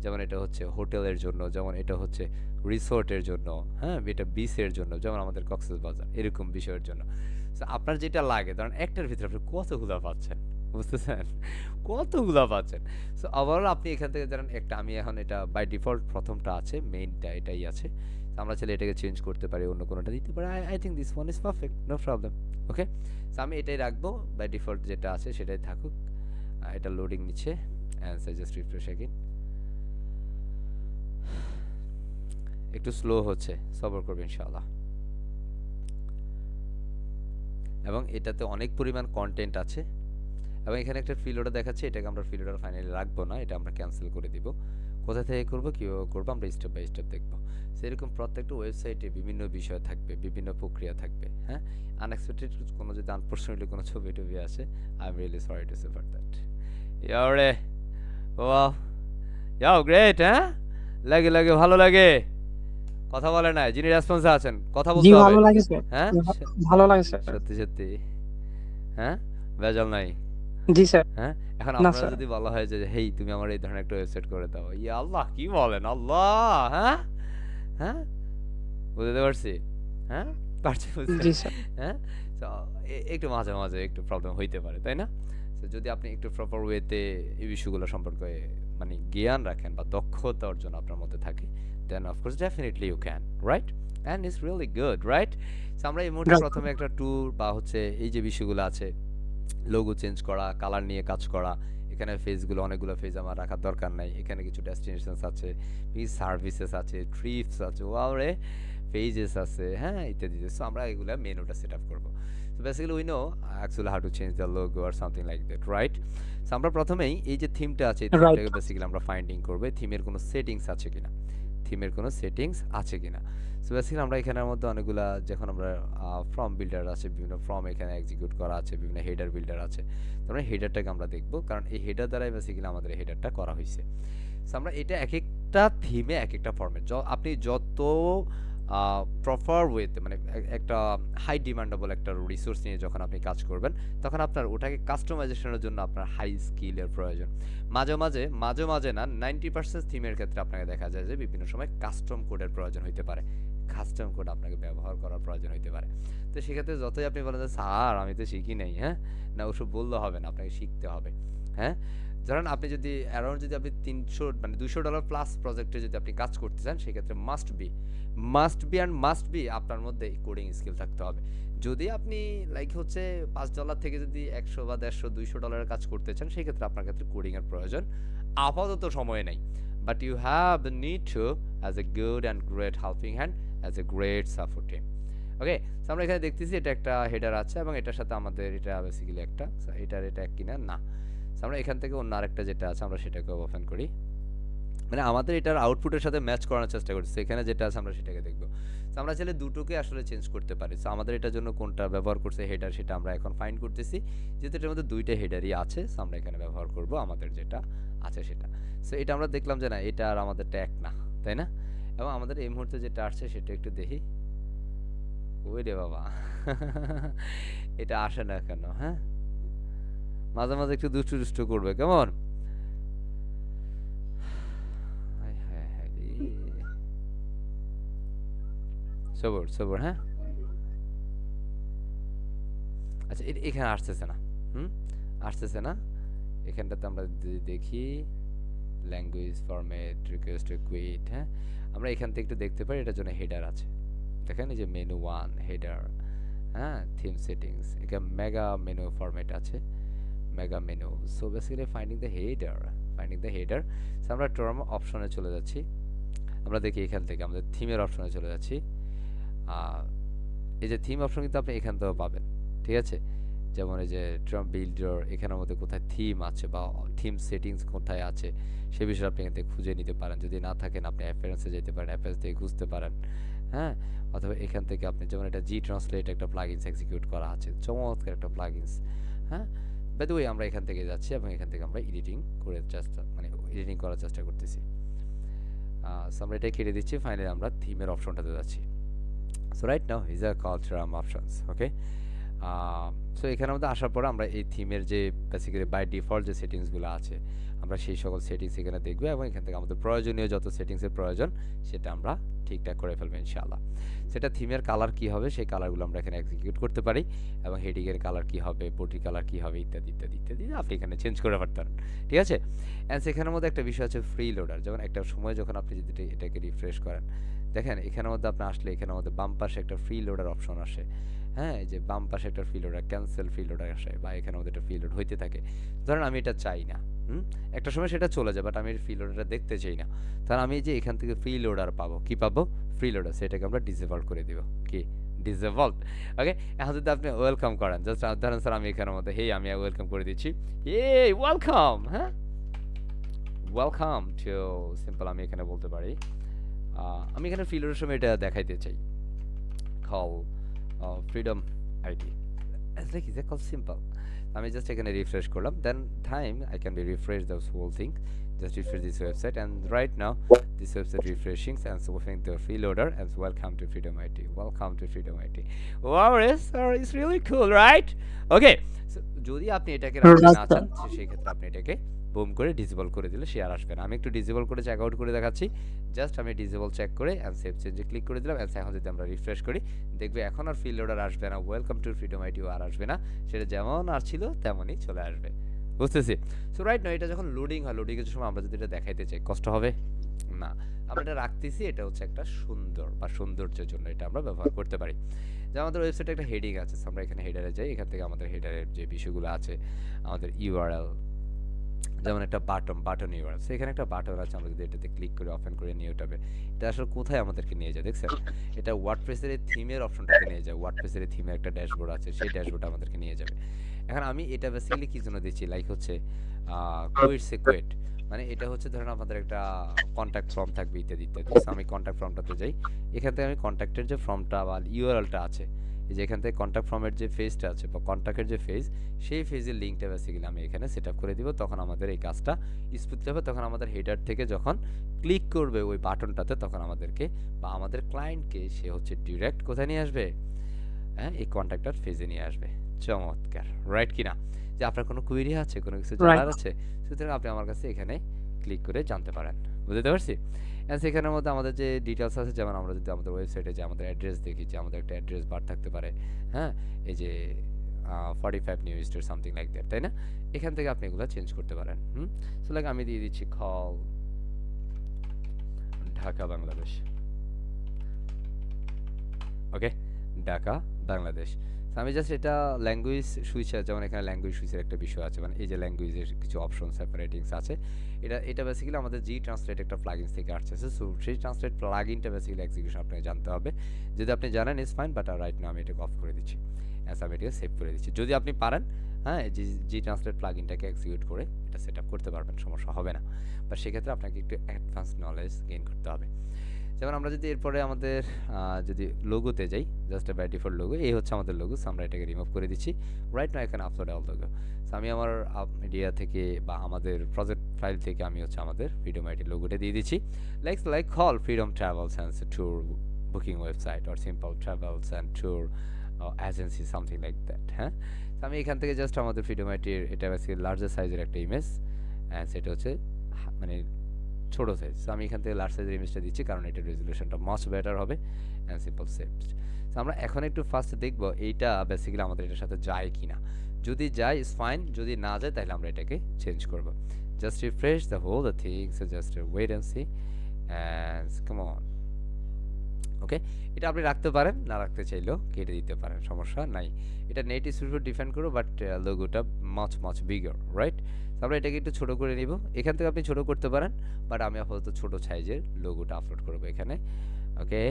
যেমন এটা হচ্ছে হোটেলের জন্য, যেমন এটা হচ্ছে রিসোর্টের জন্য। হ্যাঁ, এটা বিচের জন্য, যেমন আমাদের কক্সবাজার, এরকম বিষয়ের জন্য। সো আপনার যেটা লাগে, ধরেন একটার ভিতরে আপনি কতগুলো পাচ্ছেন, বুঝতেছেন? কতগুলা পাচ্ছেন। সো ওভারঅল আপনি এখান থেকে ধরেন একটা, আমি এখন এটা বাই ডিফল্ট প্রথমটা আছে, মেইনটা এটাই আছে। তো আমরা চাইলে এটাকে চেঞ্জ করতে পারি, অন্য কোনোটা দিতে পারি। I think this one is perfect, no problem. Okay, so আমি এটাই রাখবো, বাই ডিফল্ট যেটা আছে সেটাই থাকুক। এটা লোডিং নিচ্ছে, অ্যান্সার জাস্ট রিফ্রেশ এগেইন। একটু স্লো হচ্ছে, সবর করবে ইনশাআল্লাহ। এবং এটাতে অনেক পরিমাণ কন্টেন্ট আছে, এবং এখানে একটা ফিলোডার দেখাচ্ছে, এটাকে আমরা ফিলোডার ফাইনালি রাখবো না, এটা আমরা ক্যান্সেল করে দিব। কোথা থেকে করবো, কীভাবে করবো, আমরা স্টেপ বাই স্টেপ দেখবো। সেরকম প্রত্যেকটা ওয়েবসাইটে বিভিন্ন বিষয় থাকবে, বিভিন্ন প্রক্রিয়া থাকবে। হ্যাঁ, আনএক্সপেক্টেড কোনো যদি আনপার্সোনালি কোনো ছবি টবি আসে, I am really sorry to say for that. ইয়ারে ওয়াও, ইয়াও গ্রেট। হ্যাঁ, লাগে লাগে, ভালো লাগে। কথা বলে না, যিনি রেসপন্সে আছেন কথা জি বলতে হবে। ভালো লাগে স্যার, হ্যাঁ, ভালো লাগে স্যার। সত্যি সত্যি। হ্যাঁ, ভেজাল নাই। জি স্যার। হ্যাঁ, এখন না আমরা স্যার। যদি বলা হয় যে হেই তুমি আমার এই ধরনের একটা ওয়েবসাইট করে দাও, ইয়া আল্লাহ কি বলেন, আল্লাহ। হ্যাঁ, হ্যাঁ, বুঝতে পারছি। হ্যাঁ, পারছি বুঝতে। জি স্যার। হ্যাঁ, তো একটু মাঝে মাঝে একটু প্রবলেম হইতে পারে, তাই না? তো যদি আপনি একটু প্রপার ওয়েতে এই বিষয়গুলো সম্পর্কে মানে জ্ঞান রাখেন বা দক্ষতা অর্জন আপনার মধ্যে থাকে, then of course definitely you can, right? And it's really good, right? So আমরা এই মুহূর্তে রাইট। প্রথমে একটা ট্যুর বা হচ্ছে এই যে বিষয়গুলো আছে, লোগো চেঞ্জ করা, কালার নিয়ে কাজ করা। এখানে ফেজগুলো, অনেকগুলো ফেজ আমার রাখার দরকার নাই। এখানে কিছু ডেস্টিনেশনস আছে, সার্ভিসেস আছে, ট্রিপস আছে, ওয়াও রে, পেজেস আছে, হ্যাঁ, ইত্যাদি। সো আমরা এগুলা মেনুটা সেট আপ করবো। So basically we know actually how to change the logo আর something like that, right? So আমরা প্রথমেই এই যে থিমটা আছে, এই রাইট। থিমটাকে বেসিক্যালি আমরা ফাইন্ডিং করবো, থিমের কোনো সেটিংস আছে কিনা, থিমের কোনো সেটিংস আছে কিনা। সো বেসিক্যালি আমরা এখানের মধ্যে অনেকগুলা, যখন আমরা ফর্ম বিল্ডার আছে, বিভিন্ন ফর্ম এখানে এক্সিকিউট করা আছে, বিভিন্ন হেডার বিল্ডার আছে। তারপরে হেডারটাকে আমরা দেখবো, কারণ এই হেডার দ্বারাই বেসিক্যালি আমাদের হেডারটা করা হয়েছে। সো আমরা এটা এক একটা থিমে এক একটা ফর্মেট, আপনি যত প্রপার ওয়েতে, মানে একটা হাই ডিমান্ডেবল একটা রিসোর্স নিয়ে যখন আপনি কাজ করবেন, তখন আপনার ওটাকে কাস্টমাইজেশনের জন্য আপনার হাই স্কিলের প্রয়োজন। মাঝে মাঝে, মাঝে মাঝে না, 90% থিমের ক্ষেত্রে আপনাকে দেখা যায় যে বিভিন্ন সময় কাস্টম কোডের প্রয়োজন হইতে পারে, কাস্টম কোড আপনাকে ব্যবহার করার প্রয়োজন হইতে পারে। তো সেক্ষেত্রে যতই আপনি বলেন যে স্যার আমি তো শিখি নাই, হ্যাঁ, না ওসব বললে হবে না, আপনাকে শিখতে হবে। হ্যাঁ, ধরেন আপনি যদি অ্যারাউন্ড যদি আপনি 300 মানে $200 প্লাস প্রজেক্টে যদি আপনি কাজ করতে চান, সেক্ষেত্রে মাস্ট বি আপনার মধ্যে কোডিং স্কিল থাকতে হবে। যদি আপনি লাইক হচ্ছে $5 থেকে যদি 100 বা 150 $200 কাজ করতে চান, সেক্ষেত্রে আপনার ক্ষেত্রে কোডিং এর প্রয়োজন আপাতত সময়ে নেই। But you have the need to as a good and great helping hand, as a great support team. Okay, so আমরা এখানে দেখতেছি এটা একটা হেডার আছে, এবং এটার সাথে আমাদের এটা বেসিক্যালি একটা, এটা কিনা না। আমরা এখান থেকে অন্য আরেকটা যেটা আছে আমরা সেটাকে ওপেন করি, মানে আমাদের এটার আউটপুটের সাথে ম্যাচ করানোর চেষ্টা করছি। এখানে যেটা আছে আমরা সেটাকে দেখব। সো আমরা চাইলে দুটোকে আসলে চেঞ্জ করতে পারি। সো আমাদের এটার জন্য কোনটা ব্যবহার করছে হেডার, সেটা আমরা এখন ফাইন্ড করতেছি। যেহেতু এটার মধ্যে দুইটা হেডারই আছে, সো আমরা এখানে ব্যবহার করব আমাদের যেটা আছে সেটা। সো এটা আমরা দেখলাম যে না, এটা আর আমাদের ট্যাগ না, তাই না? এবং আমাদের এই মুহূর্তে যেটা আসছে সেটা একটু দেখি। ওই রে বাবা, এটা আসে না কেন? হ্যাঁ, মাঝে মাঝে একটু দুষ্টু দুষ্টু করবে, কেমন? সবর সবর, হ্যাঁ। আচ্ছা, এখানে আসতেছে না, আসতেছে না। এখানটাতে আমরা যদি দেখি, language format request to quit, হ্যাঁ আমরা এখান থেকে একটু দেখতে পারি এটার জন্য হেডার আছে, দেখেন এই যে মেনু 1 হেডার, হ্যাঁ থিম সেটিংস, এখানে মেগা মেনু ফরম্যাট আছে, mega menu. So basically finding the header. So আমরা টার্ম অপশনে চলে যাচ্ছি, আমরা দেখি এখান থেকে আমাদের থিমের অপশনে চলে যাচ্ছি। এই যে থিম অপশন কিন্তু আপনি এখান থেকেও পাবেন, ঠিক আছে, যেমন এই যে টার্ম বিল্ডার, এখানের মধ্যে কোথায় থিম আছে বা থিম সেটিংস কোথায় আছে সে বিষয়ে আপনি এখান থেকে খুঁজে নিতে পারেন। যদি না থাকেন আপনি অ্যাপিয়ারেন্সে যেতে পারেন, অ্যাপিয়ারেন্স থেকে খুঁজতে পারেন, হ্যাঁ অথবা এখান থেকে আপনি যেমন এটা জি ট্রান্সলেট একটা প্লাগইনস এক্সিকিউট করা আছে, চমৎকার একটা প্লাগইনস, হ্যাঁ বাই দ্য ওয়ে আমরা এখান থেকে যাচ্ছি এবং এখান থেকে আমরা এডিটিং করে এডিটিং করার চেষ্টা করতেছি। সো আমরা এটা কেটে দিচ্ছি, ফাইনালি আমরা থিমের অপশনটাতে যাচ্ছি। So right now is a কালচারাম অপশনস, ওকে। সো এখানে আমাদের আসার পর আমরা এই থিমের যে বেসিক্যালি বাই ডিফল্ট যে সেটিংসগুলো আছে আমরা সেই সকল সেটিংস এখানে দেখবো এবং এখান থেকে আমাদের প্রয়োজনীয় যত সেটিংসের প্রয়োজন সেটা আমরা ঠিকঠাক করে ফেলবো ইনশাআল্লাহ। সেটা থিমের কালার কি হবে সেই কালারগুলো আমরা এখানে এক্সিকিউট করতে পারি এবং হেডিংয়ের কালার কি হবে, বডি কালার কি হবে ইত্যাদি ইত্যাদি ইত্যাদি আপনি এখানে চেঞ্জ করে পারতেন, ঠিক আছে। অ্যান্ড সেখানের মধ্যে একটা বিষয় আছে ফ্রি লোডার, যেমন একটা সময় যখন আপনি যদি এটাকে রিফ্রেশ করেন দেখেন এখানের মধ্যে আপনি আসলে এখানের মধ্যে বাম পাশে একটা ফ্রি লোডার অপশন আসে, হ্যাঁ এই যে বাম পাশে একটা free loader cancel free loader আসে বা এখানের মধ্যে একটা ফ্রি লোড হইতে থাকে। ধরেন আমি এটা চাই না, একটা সময় সেটা চলে যায় বাট আমি ফ্রি লোডারটা দেখতে চাই না, তাহলে আমি যে এখান থেকে ফ্রি লোডার পাবো, কি পাবো, ফ্রি লোডার, সেটাকে আমরা ডিসেবল করে দিব, কি ডিসেবল, ওকে। এখন যদি আপনি ওয়েলকাম করেন, জাস্ট ধরেন স্যার আমি এখানের মধ্যে হেই আমি ওয়েলকাম করে দিচ্ছি, ওয়েলকাম, হ্যাঁ ওয়েলকাম টু সিম্পল আমি এখানে বলতে পারি আমি এখানে ফ্রি লোডের সময় এটা দেখাইতে চাই, call Freedom ID, like is that called simple? আমি জাস্ট এখানে রিফ্রেশ করলাম, then time I can be refresh this whole thing, just refresh this website and right now this website refreshing and so opening the freeloader and welcome to Freedom IT, welcome to Freedom IT. Wow, it's really cool, right? Okay, so যদি আপনি এটাকে রাখতে না চান সেই ক্ষেত্রে আপনি এটাকে বুম করে ডিসেবল করে দিলে সে আর আসবে না। আমি একটু ডিসেবল করে চেক আউট করে দেখাচ্ছি, জাস্ট আমি ডিসেবল চেক করে এন্ড সেভ চেঞ্জে ক্লিক করে দিলাম। এখন যদি আমরা রিফ্রেশ করি দেখবে এখন আর ফ্রি লোডার আসবে না, ওয়েলকাম টু ফ্রিডম আইটি আর আসবে না, সেটা যেমন আর ছিল তেমনই চলে আসবে, বুঝতেছি। সো রাইট না এটা যখন লোডিং হয়, লোডিং এর সময় আমরা যদি এটা দেখাইতে চাই কষ্ট হবে না, আমরা এটা রাখতেছি, এটা হচ্ছে একটা সুন্দর বা সৌন্দর্যের জন্য এটা আমরা ব্যবহার করতে পারি। যে আমাদের ওয়েবসাইটে একটা হেডিং আছে, আমরা এখানে হেডারে যাই, এখান থেকে আমাদের হেডারের যে বিষয়গুলো আছে আমাদের ইউআরএল, যেমন একটা বাটন ইউআরএল, সেখানে একটা বাটন আছে, আমরা যদি এটাতে ক্লিক করে ওপেন করে নিউ ট্যাবে, এটা আসলে কোথায় আমাদেরকে নিয়ে যায় দেখছেন, এটা ওয়ার্ডপ্রেসের থিমের অপশনটাতে নিয়ে যায়, ওয়ার্ডপ্রেসের থিমের একটা ড্যাশবোর্ড আছে সেই ড্যাশবোর্ডে আমাদেরকে নিয়ে যাবে। এখন আমি এটা বেসিক্যালি কি জন্য দিচ্ছি, লাইক হচ্ছে কুইট মানে এটা হচ্ছে ধরেন আমাদের একটা কন্ট্যাক্ট ফর্ম থাকবে ইত্যাদি ইত্যাদি। আমি কন্ট্যাক্ট ফর্মটাতে যাই, এখান থেকে আমি কন্ট্যাক্টের যে ফর্মটা বা ইউআরএলটা আছে, এই যে এখান থেকে কন্ট্যাক্ট ফর্মের যে ফেজটা আছে বা কন্ট্যাক্টের যে ফেজ, সেই ফেজের লিঙ্কটা বেসিক্যালি আমি এখানে সেট আপ করে দিব, তখন আমাদের এই কাজটা স্মুথলি হবে। তখন আমাদের হেডার থেকে যখন ক্লিক করবে ওই বাটনটাতে তখন আমাদেরকে বা আমাদের ক্লায়েন্টকে সে হচ্ছে ডিরেক্ট কোথায় নিয়ে আসবে, হ্যাঁ এই কন্ট্যাক্টার ফেজে নিয়ে আসবে। চমৎকার, রাইট কিনা? যে আপনার কোনো কুয়েরি আছে, কোনো কিছু জানার আছে, সুতরাং আপনি আমার কাছে এখানে ক্লিক করে জানতে পারেন, বুঝতে পারছি। অ্যান্ড সেখানের মধ্যে আমাদের যে ডিটেলস আছে, যেমন আমরা যদি আমাদের ওয়েবসাইটে যে আমাদের অ্যাড্রেস দেখি, যে আমাদের একটা অ্যাড্রেস বার থাকতে পারে, হ্যাঁ এই যে 45 new street something like that, তাই না? এখান থেকে আপনি এগুলো চেঞ্জ করতে পারেন। সো লাইক আমি দিয়ে দিচ্ছি কল ঢাকা বাংলাদেশ, ওকে ঢাকা বাংলাদেশ। আমি জাস্ট এটা ল্যাঙ্গুয়েজ সুইচ, যেমন এখানে ল্যাঙ্গুয়েজ সুইচের একটা বিষয় আছে, মানে এই যে ল্যাঙ্গুয়েজের কিছু অপশন সেপারেটিংস আছে, এটা বেসিক্যালি আমাদের জি ট্রান্সলেট একটা প্লাগইনস থেকে আসছে। সো সেই ট্রান্সলেট প্লাগইনটা বেসিক্যালি এক্সিকিউশন আপনাকে জানতে হবে, যদি আপনি জানেন is fine, but right now আমি এটাকে অফ করে দিচ্ছি, আমি এটাকে সেভ করে দিচ্ছি। যদি আপনি পারেন, হ্যাঁ জি ট্রান্সলেট প্লাগইনটাকে এক্সিকিউট করে এটা সেট আপ করতে পারবেন, সমস্যা হবে না, বাট সেক্ষেত্রে আপনাকে একটু অ্যাডভান্স নলেজ গেইন করতে হবে। যেমন আমরা যদি এরপরে আমাদের যদি লোগোতে যাই, জাস্ট বাই ডিফল্ট লোগো, এই হচ্ছে আমাদের লোগো, সো আমরা এটাকে রিমুভ করে দিচ্ছি। রাইট নাও এখানে আপলোড অল লোগো, সো আমি আমার মিডিয়া থেকে বা আমাদের প্রজেক্ট ফাইল থেকে আমি হচ্ছে আমাদের ফ্রিডম আইটি লোগোটা দিয়ে দিচ্ছি, like call freedom travels and tour booking website or simple travels and tour agency something like that, হ্যাঁ। তো আমি এখান থেকে জাস্ট আমাদের ফ্রিডম আইটির এটা বেসিক্যালি লার্জার সাইজের একটা ইমেজ, অ্যান্ড সেটা হচ্ছে মানে ছোট সাইজ। সো আমি এখান থেকে লার্জ সাইজের ইমেজটা দিচ্ছি কারণ এটার রেজুলেশনটা মাচ বেটার হবে, অ্যান্ড সিম্পল সেভড। সো আমরা এখন একটু ফার্স্ট দেখব এইটা বেসিক্যালি আমাদের এটার সাথে যায় কিনা, যদি যায় ইজ ফাইন, যদি না যায় তাহলে আমরা এটাকে চেঞ্জ করব। just refresh the whole the thing, so just wait and see, and come on. ওকে, এটা আপনি রাখতে পারেন, না রাখতে চাইলেও কেটে দিতে পারেন, সমস্যা নাই। এটা নেট স্পিড উপর ডিপেন্ড করো, বাট লোগোটা মাচ বিগার, রাইট? আমরা এটাকে একটু ছোট করে নিব। এখান থেকে আপনি ছোট করতে পারেন, বাট আমি আপাতত ছোট সাইজের লোগোটা আপলোড করব এখানে। ওকে,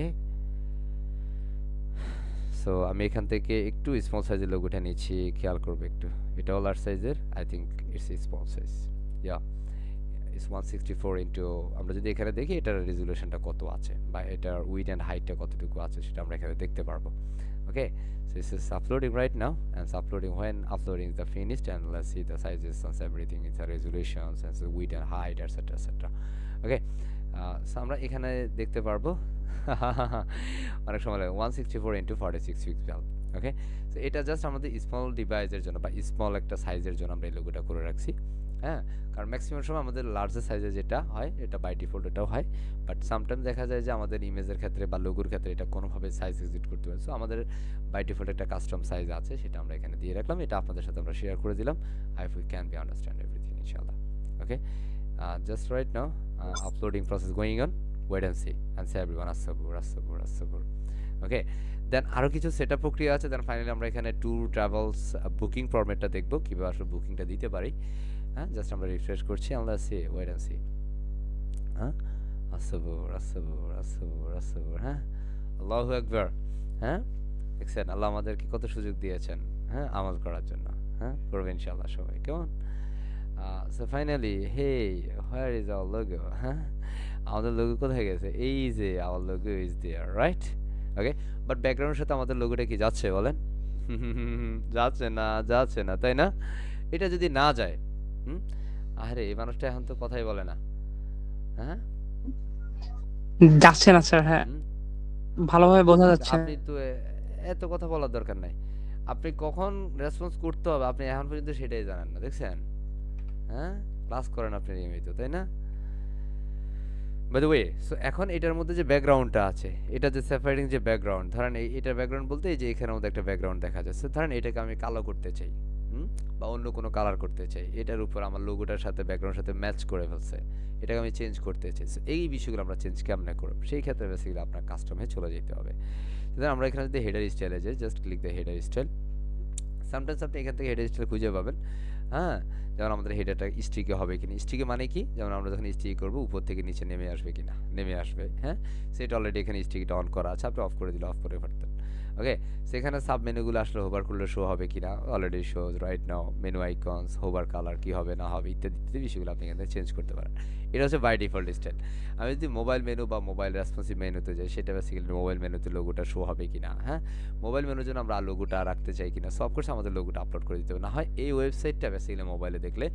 সো আমি এখান থেকে একটু স্মল সাইজের লোগোটা নিচ্ছি, খেয়াল করবো একটু। এটাও লার্জ সাইজের, I think it's small size, yeah it's 164 into, আমরা যদি এখানে দেখি এটার রেজুলেশনটা কত আছে বা এটার উইডথ অ্যান্ড হাইটটা কতটুকু আছে সেটা আমরা এখানে দেখতে পারবো। ওকে, so this is uploading right now, and it's uploading. When uploading is the finished, and let's see the sizes and everything, it's the resolutions and the width and height, etc, etc. Okay, so আমরা এখানে দেখতে পারবো অনেক সময় লাগে 164 into 46 pixel. ওকে, so এটা just আমাদের small ডিভাইসের জন্য বা স্মল একটা সাইজের জন্য আমরা এই লোগোটা করে রাখছি। হ্যাঁ, কারণ ম্যাক্সিমাম সময় আমাদের লার্জের সাইজে যেটা হয় এটা বাই ডিফল্ট এটাও হয়, বাট সামটাইম দেখা যায় যে আমাদের ইমেজের ক্ষেত্রে বা লোগোর ক্ষেত্রে এটা কোনোভাবে সাইজ এক্সিট করতে পারে। সো আমাদের বাই ডিফল্ট একটা কাস্টম সাইজ আছে, সেটা আমরা এখানে দিয়ে রাখলাম। এটা আপনাদের সাথে আমরা শেয়ার করে দিলাম। I hope you can be understand everything ইনশাআল্লাহ। Okay, just right now uploading process going on, wait and see and say everyone আসসাবুর। ওকে, দেন আরও কিছু সেটআপ প্রক্রিয়া আছে। দেন ফাইনালি আমরা এখানে ট্যুর ট্রাভেলস বুকিং ফরম্যাটটা দেখবো, কীভাবে আসলে বুকিংটা দিতে পারি। হ্যাঁ, জাস্ট আমরা রিফ্রেশ করছি, আমরা সি ওয়েট অ্যান্ড সি। হ্যাঁ, আসসাবুর, হ্যাঁ, আল্লাহু আকবার। হ্যাঁ, দেখছেন আল্লাহ আমাদেরকে কত সুযোগ দিয়েছেন, হ্যাঁ, আমল করার জন্য। হ্যাঁ, করবে ইনশাআল্লাহ সবাই, কেমন? So finally, hey where is our logo? হ্যাঁ, আমাদের লোগো কোথায় গেছে? এই যে our logo is there, right? Okay, but ব্যাকগ্রাউন্ডের সাথে আমাদের লোগোটা কি যাচ্ছে বলেন? যাচ্ছে না, তাই না? এটা যদি না যায়, আরে এই মানুষটা এখন তো কথাই বলে না। হ্যাঁ, যাচ্ছে না স্যার, হ্যাঁ ভালোভাবে বোঝা যাচ্ছে। আপনি তো এত কথা বলার দরকার নাই। আপনি কখন রেসপন্স করতে হবে আপনি এখন পর্যন্ত সেটাই জানেন না, দেখছেন? হ্যাঁ, ক্লাস করেন আপনি নিয়মিত, তাই না? বাই দ্য ওয়ে, সো এখন এটার মধ্যে যে ব্যাকগ্রাউন্ডটা আছে, এটা যে সেপারেটিং যে ব্যাকগ্রাউন্ড, ধরেন এটার ব্যাকগ্রাউন্ড বলতে এই যে এখানের মধ্যে একটা ব্যাকগ্রাউন্ড দেখা যাচ্ছে, ধরেন এটাকে আমি কালো করতে চাই, বা অন্য কোনো কালার করতে চাই, এটার উপর আমার লোগোটার সাথে ব্যাকগ্রাউন্ডের সাথে ম্যাচ করে ফেলছে, এটাকে আমি চেঞ্জ করতে চাই। সো এই বিষয়গুলো আমরা চেঞ্জ কেমনে করব, সেই ক্ষেত্রে বেসিক্যালি আপনার কাস্টমে চলে যেতে হবে। আমরা এখানে যদি হেডার স্টাইলে যাই, just click the header style. Sometimes আপনি এখান থেকে হেডার স্টাইল খুঁজে পাবেন। হ্যাঁ, যেমন আমাদের হেডারটা স্টিকে হবে কিনা, স্টিকে মানে কি, যেমন আমরা যখন স্টিক করবো উপর থেকে নিচে নেমে আসবে কিনা, নেমে আসবে। হ্যাঁ, সেটা অলরেডি এখানে স্টিকটা অন করা আছে, আপনি অফ করে দিলে অফ করে পারতেন। ওকে, সেখানে সাব মেনুগুলো আসলে হোভার করলে শো হবে কিনা, already shows right now. Menu icons, hover colour কি হবে না হবে ইত্যাদি ইত্যাদি বিষয়গুলো আপনি এখানে চেঞ্জ করতে পারেন। এটা হচ্ছে বাই ডিফল্ট স্টাইল। আমি যদি মোবাইল মেনু বা মোবাইল রেসপন্সিভ মেনুতে যাই, সেটা বেসিক্যালি মোবাইল মেনুতে লোগোটা শো হবে কিনা। হ্যাঁ, মোবাইল মেনুর জন্য আমরা লোগোটা রাখতে চাই কিনা, সব কোর্স আমাদের লোগোটা আপলোড করে দিতে হবে। না হয় এই ওয়েবসাইটটা বেসিক্যালি মোবাইলে দেখলে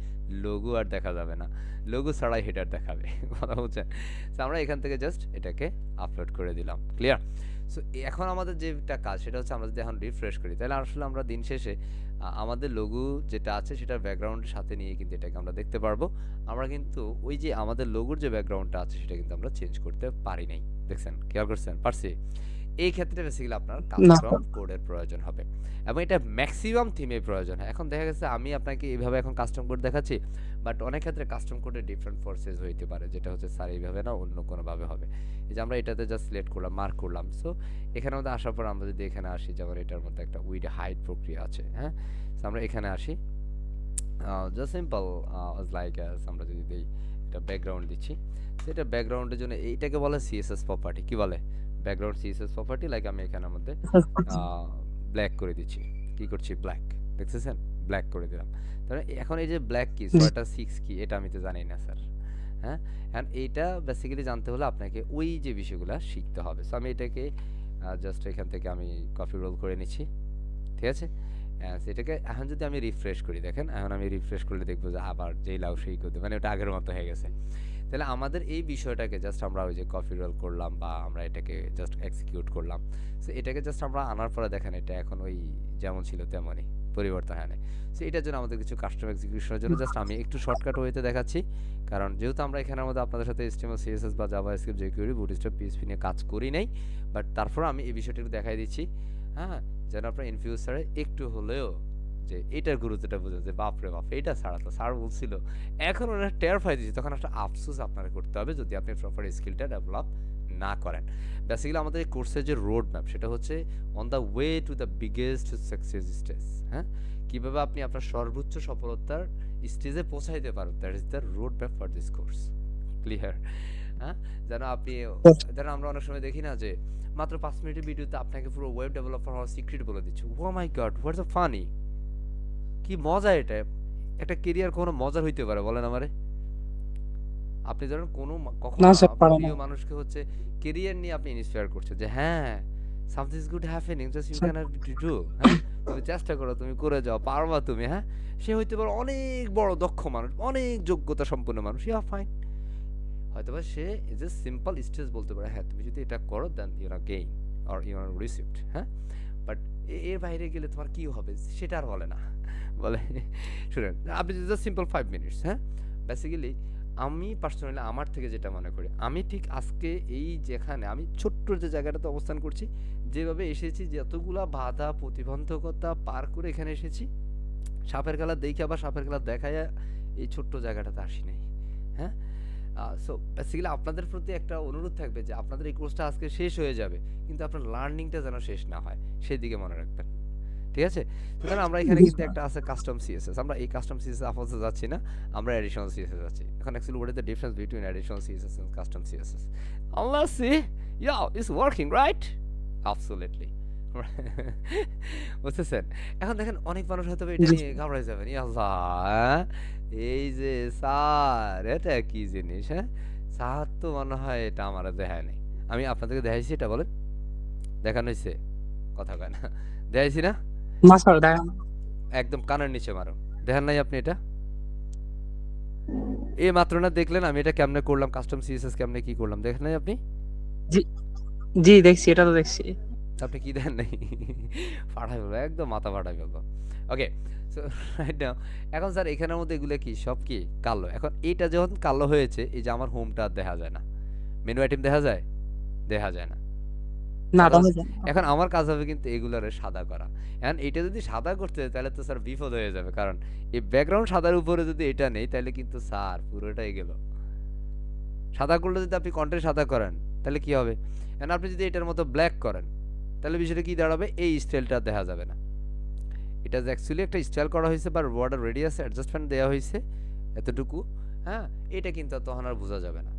লোগো আর দেখা যাবে না, লোগো ছাড়াই হেডার দেখাবে, কথা বুঝছেন? তো আমরা এখান থেকে জাস্ট এটাকে আপলোড করে দিলাম, ক্লিয়ার? সো এখন আমাদের যেটা কাজ সেটা হচ্ছে আমরা যদি এখন রিফ্রেশ করি, তাহলে আসলে আমরা দিন শেষে আমাদের লোগো যেটা আছে সেটার ব্যাকগ্রাউন্ডের সাথে নিয়ে কিন্তু এটাকে আমরা দেখতে পারবো। আমরা কিন্তু ওই যে আমাদের লোগোর যে ব্যাকগ্রাউন্ডটা আছে সেটা কিন্তু আমরা চেঞ্জ করতে পারি নাই, দেখছেন? খেয়াল করছেন? পারছি? এই ক্ষেত্রে বেসিক্যালি আপনার কাস্টম কোডের প্রয়োজন হবে, এবং এটা ম্যাক্সিমাম থিমে প্রয়োজন হয়। এখন দেখা গেছে আমি আপনাকে এইভাবে এখন কাস্টম কোড দেখাচ্ছি, বাট অনেক ক্ষেত্রে কাস্টম কোডের ডিফারেন্ট ফোর্সেস হইতে পারে, যেটা হচ্ছে স্যার এইভাবে না অন্য কোনোভাবে হবে। এই যে আমরা এটাতে জাস্ট সিলেক্ট করলাম, মার্ক করলাম। সো এখানে মধ্যে আসার পর আমরা যদি এখানে আসি, যেমন এটার মধ্যে একটা উইড হাইট প্রক্রিয়া আছে। হ্যাঁ, সো আমরা এখানে আসি, জাস্ট সিম্পল লাইক আমরা যদি দিই এটা ব্যাকগ্রাউন্ড দিচ্ছি, সেটা ব্যাকগ্রাউন্ডের জন্য এইটাকে বলে সিএসএস প্রপার্টি। কি বলে? Background CSS property. লাইক আমি এখানের মধ্যে ব্ল্যাক করে দিচ্ছি। কি করছি? ব্ল্যাক, দেখতেছেন? ব্ল্যাক করে দিলাম। তাহলে এখন এই যে ব্ল্যাক কি, সোয়াটা 6 কি, এটা আমি তো জানি না স্যার। হ্যাঁ, এখন এইটা বেসিক্যালি জানতে হলে আপনাকে ওই যে বিষয়গুলো শিখতে হবে। সো আমি এটাকে জাস্ট এখান থেকে আমি কপি রোল করে নিচ্ছি, ঠিক আছে? সেটাকে এখন যদি আমি রিফ্রেশ করি, দেখেন এখন আমি রিফ্রেশ করলে দেখবো যে আবার যেই লাউ সেই করতে, মানে ওটা আগের মতো হয়ে গেছে। তাহলে আমাদের এই বিষয়টাকে জাস্ট আমরা ওই যে কপি রোল করলাম বা আমরা এটাকে জাস্ট এক্সিকিউট করলাম। সো এটাকে জাস্ট আমরা আনার পরে দেখেন এটা এখন ওই যেমন ছিল তেমনই, পরিবর্তন হয় না। সো এটার জন্য আমাদের কিছু কাস্টম এক্সিকিউশনের জন্য জাস্ট আমি একটু শর্টকাট ওয়েতে দেখাচ্ছি, কারণ যেহেতু আমরা এখানের মধ্যে আপনাদের সাথে HTML CSS বা জাভাস্ক্রিপ্ট jQuery বুটস্ট্র্যাপ PHP নিয়ে কাজ করি নাই, বাট তারপর আমি এই বিষয়টা একটু দেখাই দিচ্ছি। হ্যাঁ, যেন আপনার ইন ফিউচারে একটু হলেও যে এটার গুরুত্বটা বুঝো যে বাপরে বাপ এটা ছাড়া তো স্যার বলছিল, এখন ওরা টের পাই দিচ্ছে, তখন একটা আফসোস আপনার করতে হবে যদি আপনি প্রপার স্কিলটা ডেভেলপ না করেন। বেসিক্যালি আমাদের এই কোর্সের যে রোড ম্যাপ সেটা হচ্ছে on the way to the biggest success stage. হ্যাঁ, কীভাবে আপনি আপনার সর্বোচ্চ সফলতার স্টেজে পৌঁছাইতে পারেন, that is the road map for this course. Clear? হ্যাঁ, যেন আপনি, যেন আমরা অনেক সময় দেখি না যে মাত্র 5 মিনিটের ভিডিওতে আপনাকে পুরো ওয়েব ডেভেলপার হওয়ার সিক্রেট বলে দিচ্ছে। ও মাই গড, হোয়াটস দ্য ফানি! কি মজা এটা! একটা কেরিয়ার কোনো মজার হইতে পারে বলেন আমারে? আপনি ধরেন কোনো কখনো না স্যার, আপনার পারে না। প্রিয় মানুষকে হচ্ছে কেরিয়ার নিয়ে আপনি ইন্সপায়ার করছেন যে হ্যাঁ, something is good happening, just you sir, can have to do. হ্যাঁ, তুমি চেষ্টা করো, তুমি করে যাও, পারবা তুমি। হ্যাঁ, সে হইতে পারে অনেক বড় দক্ষ মানুষ, অনেক যোগ্যতা সম্পন্ন মানুষ, ইয়া ফাইন। হয়তোবা সে ইজ এ সিম্পল স্টেজ বলতে পারে হ্যাঁ তুমি যদি এটা করো then you are gain or you are received. হ্যাঁ, বাট এর বাইরে গেলে তোমার কি হবে সেটা আর বলে না। বলে শুনেন, আপনি জাস্ট সিম্পল 5 মিনিটস। হ্যাঁ, বেসিক্যালি আমি পার্সোনালি আমার থেকে যেটা মনে করি, আমি ঠিক আজকে এই যেখানে আমি ছোট্ট যে জায়গাটাতে অবস্থান করছি, যেভাবে এসেছি, যতগুলা বাধা প্রতিবন্ধকতা পার করে এখানে এসেছি, সাপের খেলা দেখে আবার সাপের খেলা দেখায় এই ছোট্ট জায়গাটাতে আসি নাই। হ্যাঁ, সো বেসিক্যালি আপনাদের প্রতি একটা অনুরোধ থাকবে যে আপনাদের এই কোর্সটা আজকে শেষ হয়ে যাবে, কিন্তু আপনার লার্নিংটা যেন শেষ না হয় সেই দিকে মনে রাখবেন। ঠিক আছে? সুতরাং আমরা এখানে জি কিন্তু স্যার। একটা আছে কাস্টম সিএসএস, আমরা এই কাস্টম সিএসএস আপাতত যাচ্ছি না, আমরা অ্যাডিশনাল সিএসএস যাচ্ছি এখন। Actually what is the difference between additional CSS and custom CSS? আল্লাহ see, yeah it's working right, absolutely. বুঝতেছেন? এখন দেখেন অনেক মানুষ হয়তো এটা জি নিয়ে ঘাবড়ায় যাবেন, ইয়া আল্লাহ, হ্যাঁ? এই যে স্যার এটা কি জিনিস? হ্যাঁ, স্যার তো মনে হয় এটা আমার দেখায় নাই। আমি আপনাদেরকে দেখাইছি এটা বলেন? দেখানো হয়েছে? কথা কয় না। দেখাইছি না? না স্যার, দেখান। একদম কানের নিচে মারো। দেখেন নাই আপনি এটা? এই মাত্র না দেখলেন আমি এটা কেমনে করলাম, কাস্টম সিএসএস কেমনে কি করলাম, দেখেন নাই আপনি? জি, জি দেখছি, এটা তো দেখছি। আপনি কি দেখেন নাই? ফাটাই বলবো, একদম মাথা ফাটাই বলবো। ওকে, সো রাইট নাও এখন স্যার এখানের মধ্যে এগুলো কি সব কি কালো? এখন এইটা যখন কালো হয়েছে, এই যে আমার হোমটা আর দেখা যায় না, মেনু আইটেম দেখা যায়? দেখা যায় না। না, কথা দেখা বুঝ- যায় না। এখন আমার কাজ হবে কিন্তু এগুলারে সাদা করা। এখন এটা যদি সাদা করতে হয়, তাহলে তো স্যার বিপদ হয়ে যাবে, কারণ এই ব্যাকগ্রাউন্ড সাদার উপরে যদি এটা নেই তাহলে কিন্তু স্যার পুরোটাই গেল। সাদা করলে যদি আপনি কন্টেন্ট সাদা করেন তাহলে কি হবে? এখন আপনি যদি এটার মতো ব্ল্যাক করেন তাহলে বিষয়টা কি দাঁড়াবে? এই স্টাইলটা দেখা যাবে না। এটা যে অ্যাকচুয়ালি একটা স্টাইল করা হয়েছে বা বর্ডার রেডিয়াস অ্যাডজাস্টমেন্ট দেওয়া হয়েছে এতটুকু। হ্যাঁ, এটা কিন্তু তখন আর বোঝা যাবে না।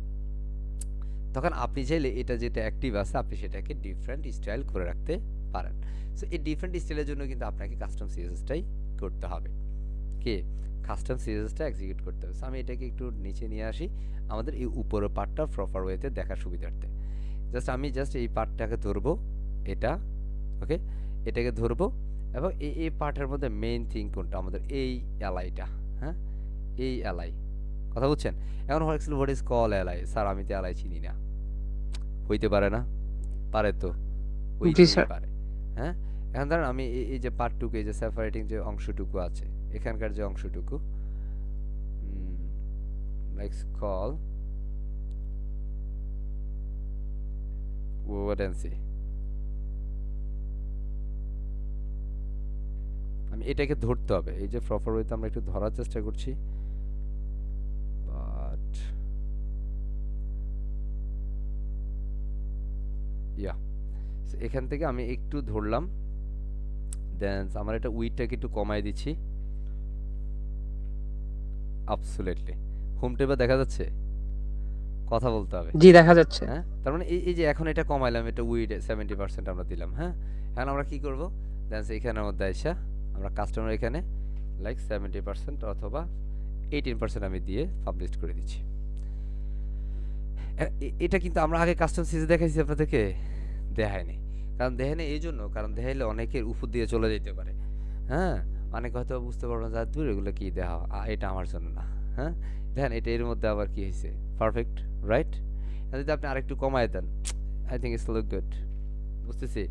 তখন আপনি চাইলে এটা যেটা অ্যাক্টিভ আছে আপনি সেটাকে ডিফারেন্ট স্টাইল করে রাখতে পারেন। সো এই ডিফারেন্ট স্টাইলের জন্য কিন্তু আপনাকে কাস্টম সিএসএসটাই করতে হবে। কি কাস্টম সিএসএসটা এক্সিকিউট করতে হবে। So আমি এটাকে একটু নিচে নিয়ে আসি আমাদের এই উপরের পার্টটা প্রপার ওয়েতে দেখার সুবিধার্থে। আমি জাস্ট এই পার্টটাকে ধরবো, এটা ওকে, এটাকে ধরবো এবং এই পার্টের মধ্যে মেইন থিং কোনটা আমাদের এই এলআইটা। হ্যাঁ, এই এলআই, কথা বুঝছেন? এখন what is call LI? Sir আমি তো এলআই চিনি না। হইতে পারে না? পারে তো, জি হইতেই স্যার। পারে। হ্যাঁ, এখন ধরেন আমি এই যে পার্টটুকু, এই যে সেপারেটিং যে অংশটুকু আছে, এখানকার যে অংশটুকু, let's call wait and see. আমি এটাকে ধরতে হবে, এই যে প্রপার ওয়েতে আমরা একটু ধরার চেষ্টা করছি, বাট ইয়া এখান থেকে আমি একটু ধরলাম, দেন আমার এটা উইডটাকে একটু কমাই দিচ্ছি। অ্যাবসলিউটলি হোম টেবে দেখা যাচ্ছে, কথা বলতে হবে। জি, দেখা যাচ্ছে। হ্যাঁ, তার মানে এই যে এখন এটা কমাইলাম, এটা উইড 70% আমরা দিলাম। হ্যাঁ, এখন আমরা কি করব? দেন এখানের মধ্যে আইসা আমরা কাস্টমার এখানে লাইক 70% অথবা 18% আমি দিয়ে পাবলিশ করে দিচ্ছি। এটা কিন্তু আমরা আগে কাস্টম সিজে দেখাইছি আপনাদেরকে, দেখায়নি। কারণ দেখায়নি এই জন্য, কারণ দেখাইলে অনেকের উপর দিয়ে চলে যেতে পারে। হ্যাঁ, অনেকে হয়তো বুঝতে পারবো না, দূর এগুলো কি দেখা, এটা আমার জন্য না। হ্যাঁ, দেখেন এটা এর মধ্যে আবার কি হয়েছে, পারফেক্ট রাইট? যদি আপনি আরেকটু কমায় দেন, I think it's look good. বুঝতেছি?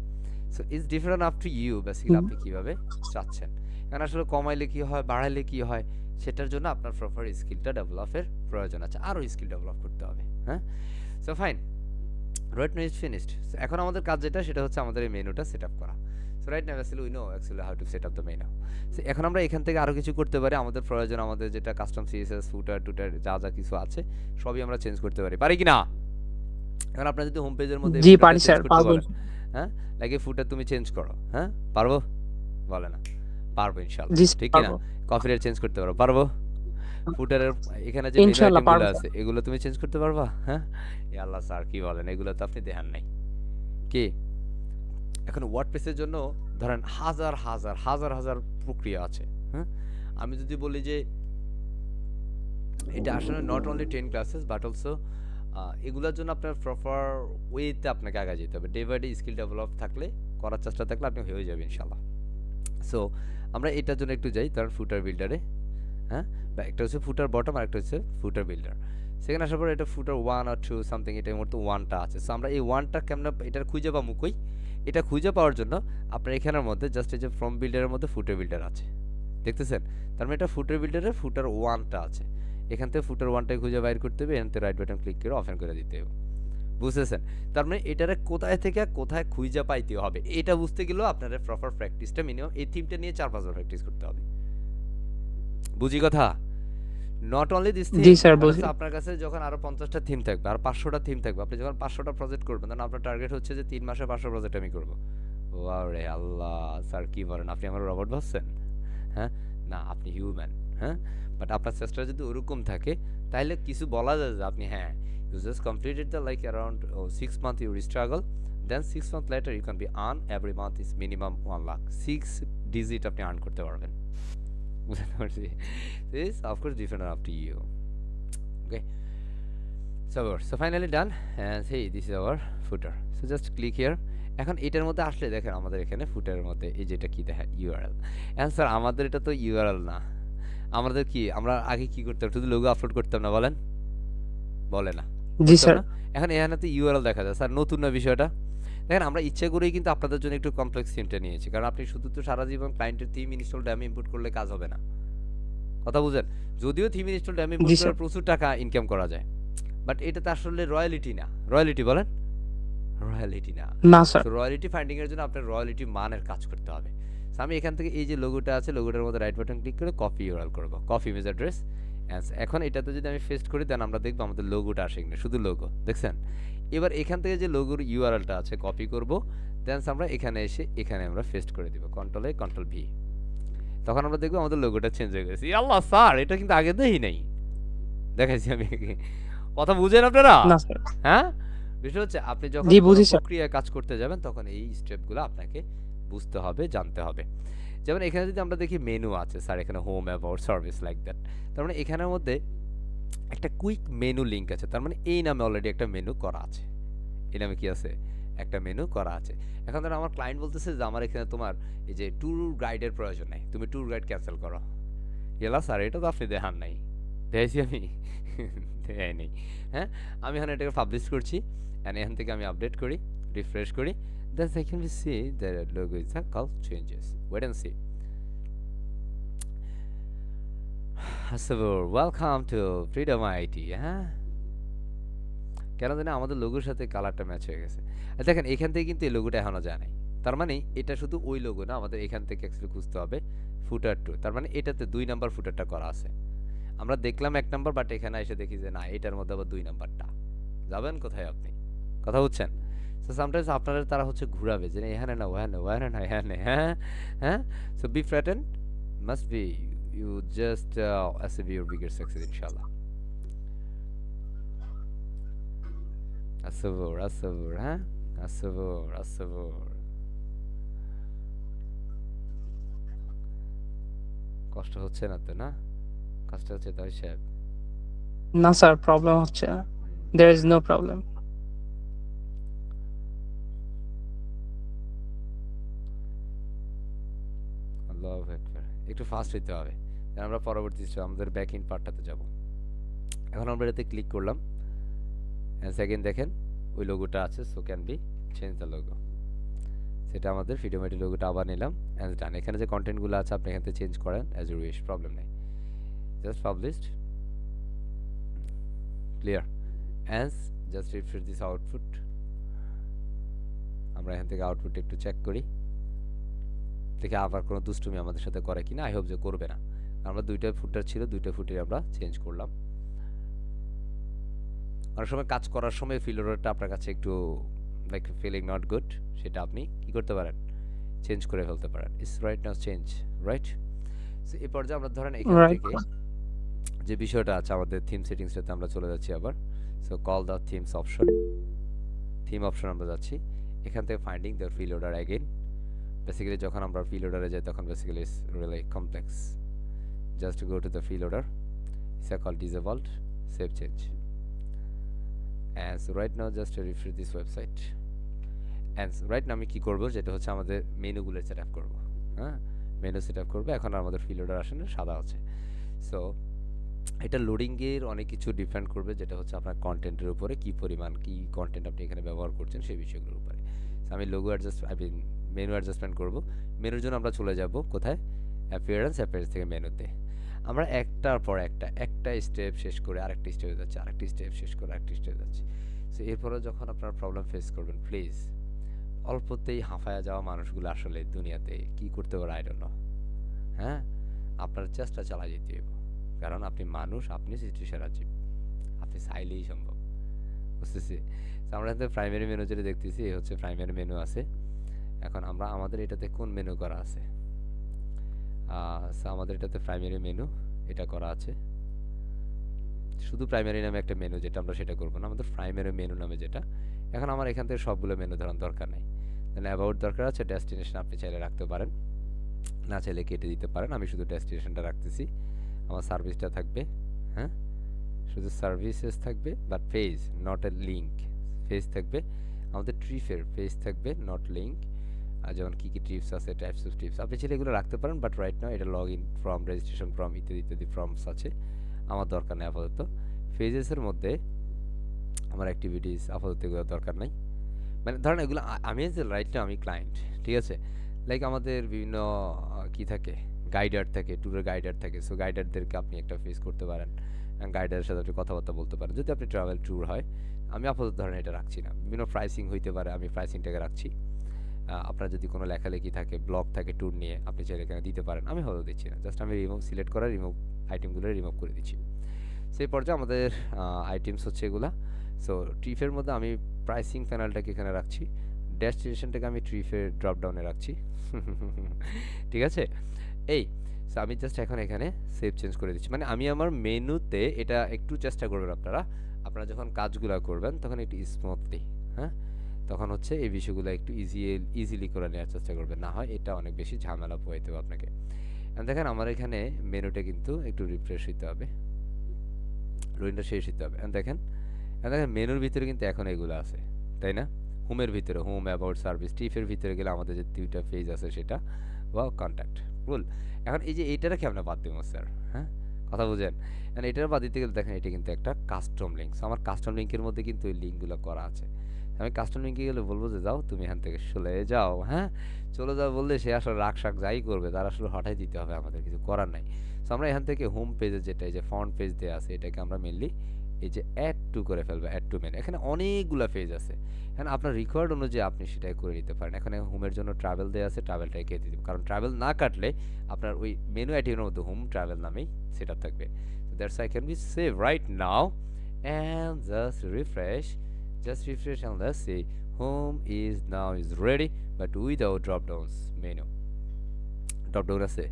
So it's different up to you, basically আপনি কিভাবে চাচ্ছেন। কারণ আসলে কমাইলে কি হয়, বাড়াইলে কি হয়, সেটার জন্য আপনার প্রপার স্কিলটা ডেভেলপের প্রয়োজন আছে, আরও স্কিল ডেভেলপ করতে হবে। হ্যাঁ, so fine, right now is finished. এখন আমাদের কাজ যেটা, সেটা হচ্ছে আমাদের এই মেনুটা সেট আপ করা। So right now actually we know actually how two set up the menu. So এখন আমরা এখান থেকে আরো কিছু করতে পারি, আমাদের প্রয়োজন আমাদের যেটা কাস্টম সিএসএস ফুটার টুটার যা যা কিছু আছে সবই আমরা চেঞ্জ করতে পারি কি না? এখন আপনার যদি হোম পেজের মধ্যে জি ফুটারটা পারি চেঞ্জ স্যার, করতে পারবো। বলেন, হ্যাঁ, লাগে ফুটার তুমি চেঞ্জ করো, হ্যাঁ পারবো? বলে না। পারবো ইনশাআল্লাহ, জি স্যার, ঠিক কি না? পারবো। কফি রেট চেঞ্জ করতে পারবো? ফুটারের এখানে যে মেনু ইনশাআল্লাহ আইটেমগুলো পারবো। আছে এগুলো তুমি চেঞ্জ করতে পারবা? হ্যাঁ, ইয়া আল্লাহ স্যার কি বলেন, এগুলো তো আপনি দেখান নাই কি? এখন ওয়ার্ডপ্রেসের জন্য ধরেন হাজার হাজার হাজার হাজার প্রক্রিয়া আছে, হ্যাঁ। আমি যদি বলি যে এটা আসলে not only 10 classes but also এগুলোর জন্য আপনার প্রপার ওয়েতে আপনাকে আগে যেতে হবে, day by day skill develop থাকলে, করার চেষ্টা থাকলে আপনি হয়ে যাবে ইনশাল্লাহ। সো আমরা এটার জন্য একটু যাই, ধরেন ফুটার বিল্ডারে, হ্যাঁ, বা একটা হচ্ছে ফুটার বটম আর একটা হচ্ছে ফুটার বিল্ডার। সেখানে আসার পর এটা ফুটার 1 আর 2 সামথিং, এটার মধ্যে 1টা আছে। সো আমরা এই 1টা কেমনে এটার খুঁজে পাবো কই? এটা খুঁজে পাওয়ার জন্য আপনার এখানের মধ্যে জাস্ট এই যে ফ্রম বিল্ডারের মধ্যে ফুটার বিল্ডার আছে, দেখতেছেন? তার মানে এটা ফুটার বিল্ডারে ফুটার 1টা আছে, এখান থেকে ফুটার 1টাই খুঁজে বাইর করতে হবে, এখান থেকে রাইট বাটন ক্লিক করে ওপেন করে দিতে হবে, বুঝতেছেন? তার মানে এটারে কোথায় থেকে কোথায় খুঁজে পাইতে হবে এটা বুঝতে গেলেও আপনার প্রপার প্র্যাকটিসটা মিনিমাম এই থিমটা নিয়ে 4-5 বার প্র্যাকটিস করতে হবে, বুঝি কথা? Not only this G thing, sir, but বুঝি। হচ্ছে আপনার কাছে যখন আরো 50টা থিম থাকবে আর 500টা থিম থাকবে, আপনি যখন 500টা প্রজেক্ট করবেন তখন আপনার টার্গেট হচ্ছে যে 3 মাসে 500 প্রজেক্ট আমি করব। ওয়াও রে আল্লাহ, স্যার কি বলেন, আপনি আমার রবট ভাবছেন? হ্যাঁ, না আপনি হিউম্যান, হ্যাঁ, বাট আপনার চেষ্টা যদি ওরকম থাকে তাহলে কিছু বলা যায় যে আপনি, হ্যাঁ, you just completed the like around 6 month you struggle, then 6 month later you can be earn every month is minimum 1 lakh, 6 digit আপনি earn করতে পারবেন, বুঝতে পারছি? This of course different up to you. Okay, so finally done and hey this is our footer, so just click here. এখন এটার মধ্যে আসলে দেখেন আমাদের এখানে ফুটারের মধ্যে এই যেটা কি দেখায় ইউআরএল, অ্যান্সার আমাদের এটা তো ইউআরএল না, আমাদের কি আমরা আগে কি করতাম, শুধু লোগো আপলোড করতাম না, বলেন? বলে না, জি করতাম স্যার। না? এখন এখানে তো ইউআরএল দেখা যায়, স্যার নতুন না বিষয়টা? দেখেন আমরা ইচ্ছা করেই কিন্তু আপনাদের জন্য একটু কমপ্লেক্স থিমটা নিয়েছি, কারণ আপনি শুধু তো সারা জীবন ক্লায়েন্টের থিম ইনস্টল ড্যাম ইম্পোর্ট করলে কাজ হবে না, কথা বুঝেন? যদিও থিম ইনস্টল ড্যাম ইম্পোর্ট জি করে স্যার। প্রচুর টাকা ইনকাম করা যায়, বাট এটা তো আসলে রয়্যালিটি না, রয়্যালিটি বলেন? রয়্যালিটি না। না স্যার। সো রয়্যালিটি ফাইন্ডিং এর জন্য আপনার রয়্যালিটি মানের কাজ করতে হবে। সো আমি এখান থেকে এই যে লোগোটা আছে, লোগোটার মধ্যে রাইট বাটন ক্লিক করে কপি ইউআরএল করব, কপি ইমেজ অ্যাড্রেস। এখন এটাতে যদি আমি পেস্ট করি দেন আমরা দেখব আমাদের লোগোটা আসে কিনা, শুধু লোগো, দেখছেন? এবার এখান থেকে যে লোগোর ইউআরএলটা আছে কপি করব, দেন আমরা এখানে এসে এখানে আমরা পেস্ট করে দিব, কন্ট্রোল এ কন্ট্রোল ভি। তখন আমরা দেখব আমাদের লোগোটা চেঞ্জ হয়ে গেছে। আল্লাহ স্যার, এটা কিন্তু আগে দেই নাই, দেখাইছি আমি। কথা বুঝেন আপনারা? না স্যার। হ্যাঁ, বিষয় হচ্ছে আপনি যখন জি কোনো বুঝি স্যার। প্রক্রিয়ায় কাজ করতে যাবেন তখন এই স্টেপগুলো আপনাকে বুঝতে হবে, জানতে হবে। যেমন এখানে যদি আমরা দেখি মেনু আছে, স্যার এখানে home, about, service like that, তার মানে এখানের মধ্যে একটা কুইক মেনু লিঙ্ক আছে, তার মানে এই নামে অলরেডি একটা মেনু করা আছে, এই নামে কি আছে, একটা মেনু করা আছে। এখন ধরো আমার ক্লায়েন্ট বলতেছে যে আমার এখানে তোমার এই যে ট্যুর গাইডের প্রয়োজন নাই, তুমি ট্যুর গাইড ক্যান্সেল করো। এলা স্যার এটা তো আপনি দেখান নাই, দেখেছি আমি? দেখাই নেই, হ্যাঁ। আমি এখানে এটাকে পাবলিশ করছি অ্যান্ড এখান থেকে আমি আপডেট করি, রিফ্রেশ করি, then I can see the logo is a call changes. Wait and see. So welcome to Freedom IT, হ্যাঁ। কেন জানি আমাদের লোগোর সাথে কালারটা ম্যাচ হয়ে গেছে। আর দেখেন এখান থেকে কিন্তু এই লোগোটা এখনো যায় নাই, তার মানে এটা শুধু ওই লোগো না, আমাদের এখান থেকে অ্যাকচুয়ালি খুঁজতে হবে ফুটার 2, তার মানে এটাতে 2 নাম্বার ফুটারটা করা আছে। আমরা দেখলাম 1 নাম্বার, বাট এখানে এসে দেখি যে না, এটার মধ্যে আবার 2 নাম্বারটা। যাবেন কোথায় আপনি, কথা বুঝছেন? সো সামটাইমস আপনারা তারা হচ্ছে ঘুরাবে যে এখানে না ওখানে, ওখানে না এখানে, হ্যাঁ হ্যাঁ। So be frightened, must be, you just achieve your bigger success ইনশাআল্লাহ। আসবর আসবর, হ্যাঁ, আসবর আসবর। কষ্ট হচ্ছে না তো, না? কষ্ট হচ্ছে তাই সাহেব? না স্যার, প্রবলেম হচ্ছে না। There is no problem. আল্লাহু আকবার, একটু ফাস্ট হইতে হবে, কারণ আমরা পরবর্তী আমাদের ব্যাক এন্ড পার্টটাতে যাব। এখন আমরা এটাতে ক্লিক করলাম, এন্ড সেকেন্ড দেখেন ওই লোগোটা আছে, so can be change the logo. সেটা আমাদের ফিডোমেটি লোগোটা আবার নিলাম অ্যান্ড ডান। এখানে যে কন্টেন্টগুলো আছে আপনি এখান থেকে চেঞ্জ করেন অ্যাজ ইউ উইশ, প্রবলেম নেই। Just published, clear, as just refresh this output. আমরা এখান থেকে আউটপুট একটু চেক করি, দেখে আবার কোনো দুষ্টুমি আমাদের সাথে করে কিনা, আই হোপ যে করবে না। আমরা 2টা ফুটার ছিল, 2টা ফুটে আমরা চেঞ্জ করলাম। অনেক সময় কাজ করার সময় ফিলোডারটা আপনার কাছে একটু লাইক ফিলিং নট গুড, সেটা আপনি কি করতে পারেন, চেঞ্জ করে ফেলতে পারেন। It's right now change, right? So এই পর্যায়ে আমরা ধরেন এখান রাইট থেকে যে বিষয়টা আছে আমাদের থিম সেটিংসটাতে আমরা চলে যাচ্ছি আবার। So call the themes option, theme option আমরা যাচ্ছি। এখান থেকে finding the preloader again. Basically যখন আমরা ফিলোডারে যাই তখন basically it's really complex. Just go to the preloader, it's call disabled, save change. And so right now just refresh this website. And so right now আমি কি করব, যেটা হচ্ছে আমাদের মেনুগুলো সেট আপ করব। হ্যাঁ, মেনু সেট আপ করবো। এখন আমাদের ফিলোডার আসলে সাদা আছে। সো এটা লোডিংয়ের অনেক কিছু ডিপেন্ড করবে, যেটা হচ্ছে আপনার কন্টেন্টের উপরে, কি পরিমাণ কি কন্টেন্ট আপনি এখানে ব্যবহার করছেন সেই বিষয়গুলোর উপরে। আমি লোগো অ্যাডজাস্ট মেনু অ্যাডজাস্টমেন্ট করব। মেনুর জন্য আমরা চলে যাব কোথায়, অ্যাপিয়ারেন্স থেকে মেনুতে। আমরা একটার পর একটা স্টেপ শেষ করে আরেকটা স্টেপে যাচ্ছি, আরেকটা স্টেপ শেষ করে আরেকটা স্টেপে যাচ্ছি। সো এরপরে যখন আপনার প্রবলেম ফেস করবেন, প্লিজ অল্পতেই হাঁফায়া যাওয়া মানুষগুলো আসলে দুনিয়াতে কি করতে পারে আই ডোন্ট নো। হ্যাঁ, আপনার চেষ্টা চালিয়ে যেতে হবে, কারণ আপনি মানুষ, আপনি সৃষ্টিশীল জীব, আপনি চাইলেই সম্ভব, বুঝতেছি। আমরা এখানে প্রাইমারি মেনু যেটা দেখতেছি, এই হচ্ছে প্রাইমারি মেনু আছে। এখন আমরা আমাদের এটাতে কোন মেনু করা আছে, আমাদের এটাতে প্রাইমারি মেনু এটা করা আছে। শুধু প্রাইমারি নামে একটা মেনু, যেটা আমরা সেটা করবো না, আমাদের প্রাইমারি মেনু নামে যেটা। এখন আমার এখান থেকে সবগুলো মেনু ধরার দরকার নেই। তাহলে অ্যাবাউট দরকার আছে, ডেস্টিনেশন আপনি চাইলে রাখতে পারেন, না চাইলে কেটে দিতে পারেন। আমি শুধু ডেস্টিনেশনটা রাখতেছি। আমার সার্ভিসটা থাকবে, হ্যাঁ, শুধু সার্ভিসেস থাকবে, but page not a link. Page থাকবে আমাদের ট্রিপের, পেজ থাকবে নট লিঙ্ক। আর যেমন কী কী টিপস আছে, টাইপস অফ টিপস আপনি চাইলে এগুলো রাখতে পারেন, বাট রাইট নাও এটা log in form, registration form ইত্যাদি ইত্যাদি ফর্মস আছে, আমার দরকার নেই আপাতত। পেজেসের মধ্যে আমার অ্যাক্টিভিটিস আপাতত এগুলো দরকার নাই। মানে ধরেন এগুলো আমি যে রাইট নাও আমি ক্লায়েন্ট, ঠিক আছে। লাইক আমাদের বিভিন্ন কি থাকে, গাইডার থাকে, ট্যুরের গাইডার থাকে। সো গাইডারদেরকে আপনি একটা ফেস করতে পারেন, গাইডারের সাথে আপনি কথাবার্তা বলতে পারেন যদি আপনি ট্রাভেল ট্যুর হয়। আমি আপাতত ধরেন এটা রাখছি না, বিভিন্ন প্রাইসিং হইতে পারে, আমি প্রাইসিংটাকে রাখছি। আপনার যদি কোনো লেখালেখি থাকে, ব্লগ থাকে ট্যুর নিয়ে, আপনি চাইলে এখানে দিতে পারেন, আমি হয়তো দিচ্ছি না, জাস্ট আমি সিলেক্ট করা রিমুভ আইটেমগুলো রিমুভ করে দিচ্ছি। সেই পর্যায়ে আমাদের আইটেমস হচ্ছে এগুলা। সো ট্রিপের মধ্যে আমি প্রাইসিং প্যানেলটাকে এখানে রাখছি, ডেস্টিনেশনটাকে আমি ট্রিপের ড্রপডাউনে রাখছি। ঠিক আছে, এই সো আমি জাস্ট এখন এখানে সেভ চেঞ্জ করে দিচ্ছি। মানে আমি আমার মেনুতে এটা একটু চেষ্টা করবেন আপনারা যখন কাজগুলো করবেন তখন একটু স্মুথলি, হ্যাঁ, তখন হচ্ছে এই বিষয়গুলো একটু ইজিলি করে নেওয়ার চেষ্টা করবেন, না হয় এটা অনেক বেশি ঝামেলা পোহাইতে হবে আপনাকে। দেখেন আমার এখানে মেনুটা কিন্তু একটু রিফ্রেশ হইতে হবে, লোডিংটা শেষ হতে হবে। দেখেন মেনুর ভিতরে কিন্তু এখন এগুলো আছে, তাই না? হোমের ভিতরে, হোম, অ্যাবাউট, সার্ভিস, টিপের ভিতরে গেলে আমাদের যে 2টা পেজ আছে সেটা বা কন্ট্যাক্ট রুল। এখন এই যে এইটারে কি আমরা বাদ দেবো স্যার, হ্যাঁ, কথা বুঝেন। এখন এটার বাদ দিতে গেলে দেখেন এটা কিন্তু একটা কাস্টম লিঙ্ক। আমার কাস্টম লিঙ্কের মধ্যে কিন্তু ওই লিঙ্কগুলো করা আছে। আমি কাস্টম লিঙ্কে গেলে বলবো যে যাও তুমি এখান থেকে চলে যাও, হ্যাঁ, চলে যাও বললে সে আসলে রাগ শাক যাই করবে, তার আসলে হঠাৎ দিতে হবে, আমাদের কিছু করার নাই। সো আমরা এখান থেকে হোম পেজে যেটা এই যে ফ্রন্ট পেজ দেওয়া আছে, এটাকে আমরা মেনলি এই যে অ্যাড টু করে ফেলবো, অ্যাড টু মেনু। এখানে অনেকগুলো পেজ আছে, এখানে আপনার রিকোয়ার্ড অনুযায়ী আপনি সেটাই করে নিতে পারেন। এখানে হোমের জন্য ট্রাভেল দেওয়া আছে, ট্রাভেলটাই কেটে দিব, কারণ ট্রাভেল না কাটলে আপনার ওই মেনু আইটেমের মধ্যে হোম ট্রাভেল নামেই সেট আপ থাকবে। So that's I can B save right now and just refresh and let's see home is now is ready but without drop downs menu. Drop down আছে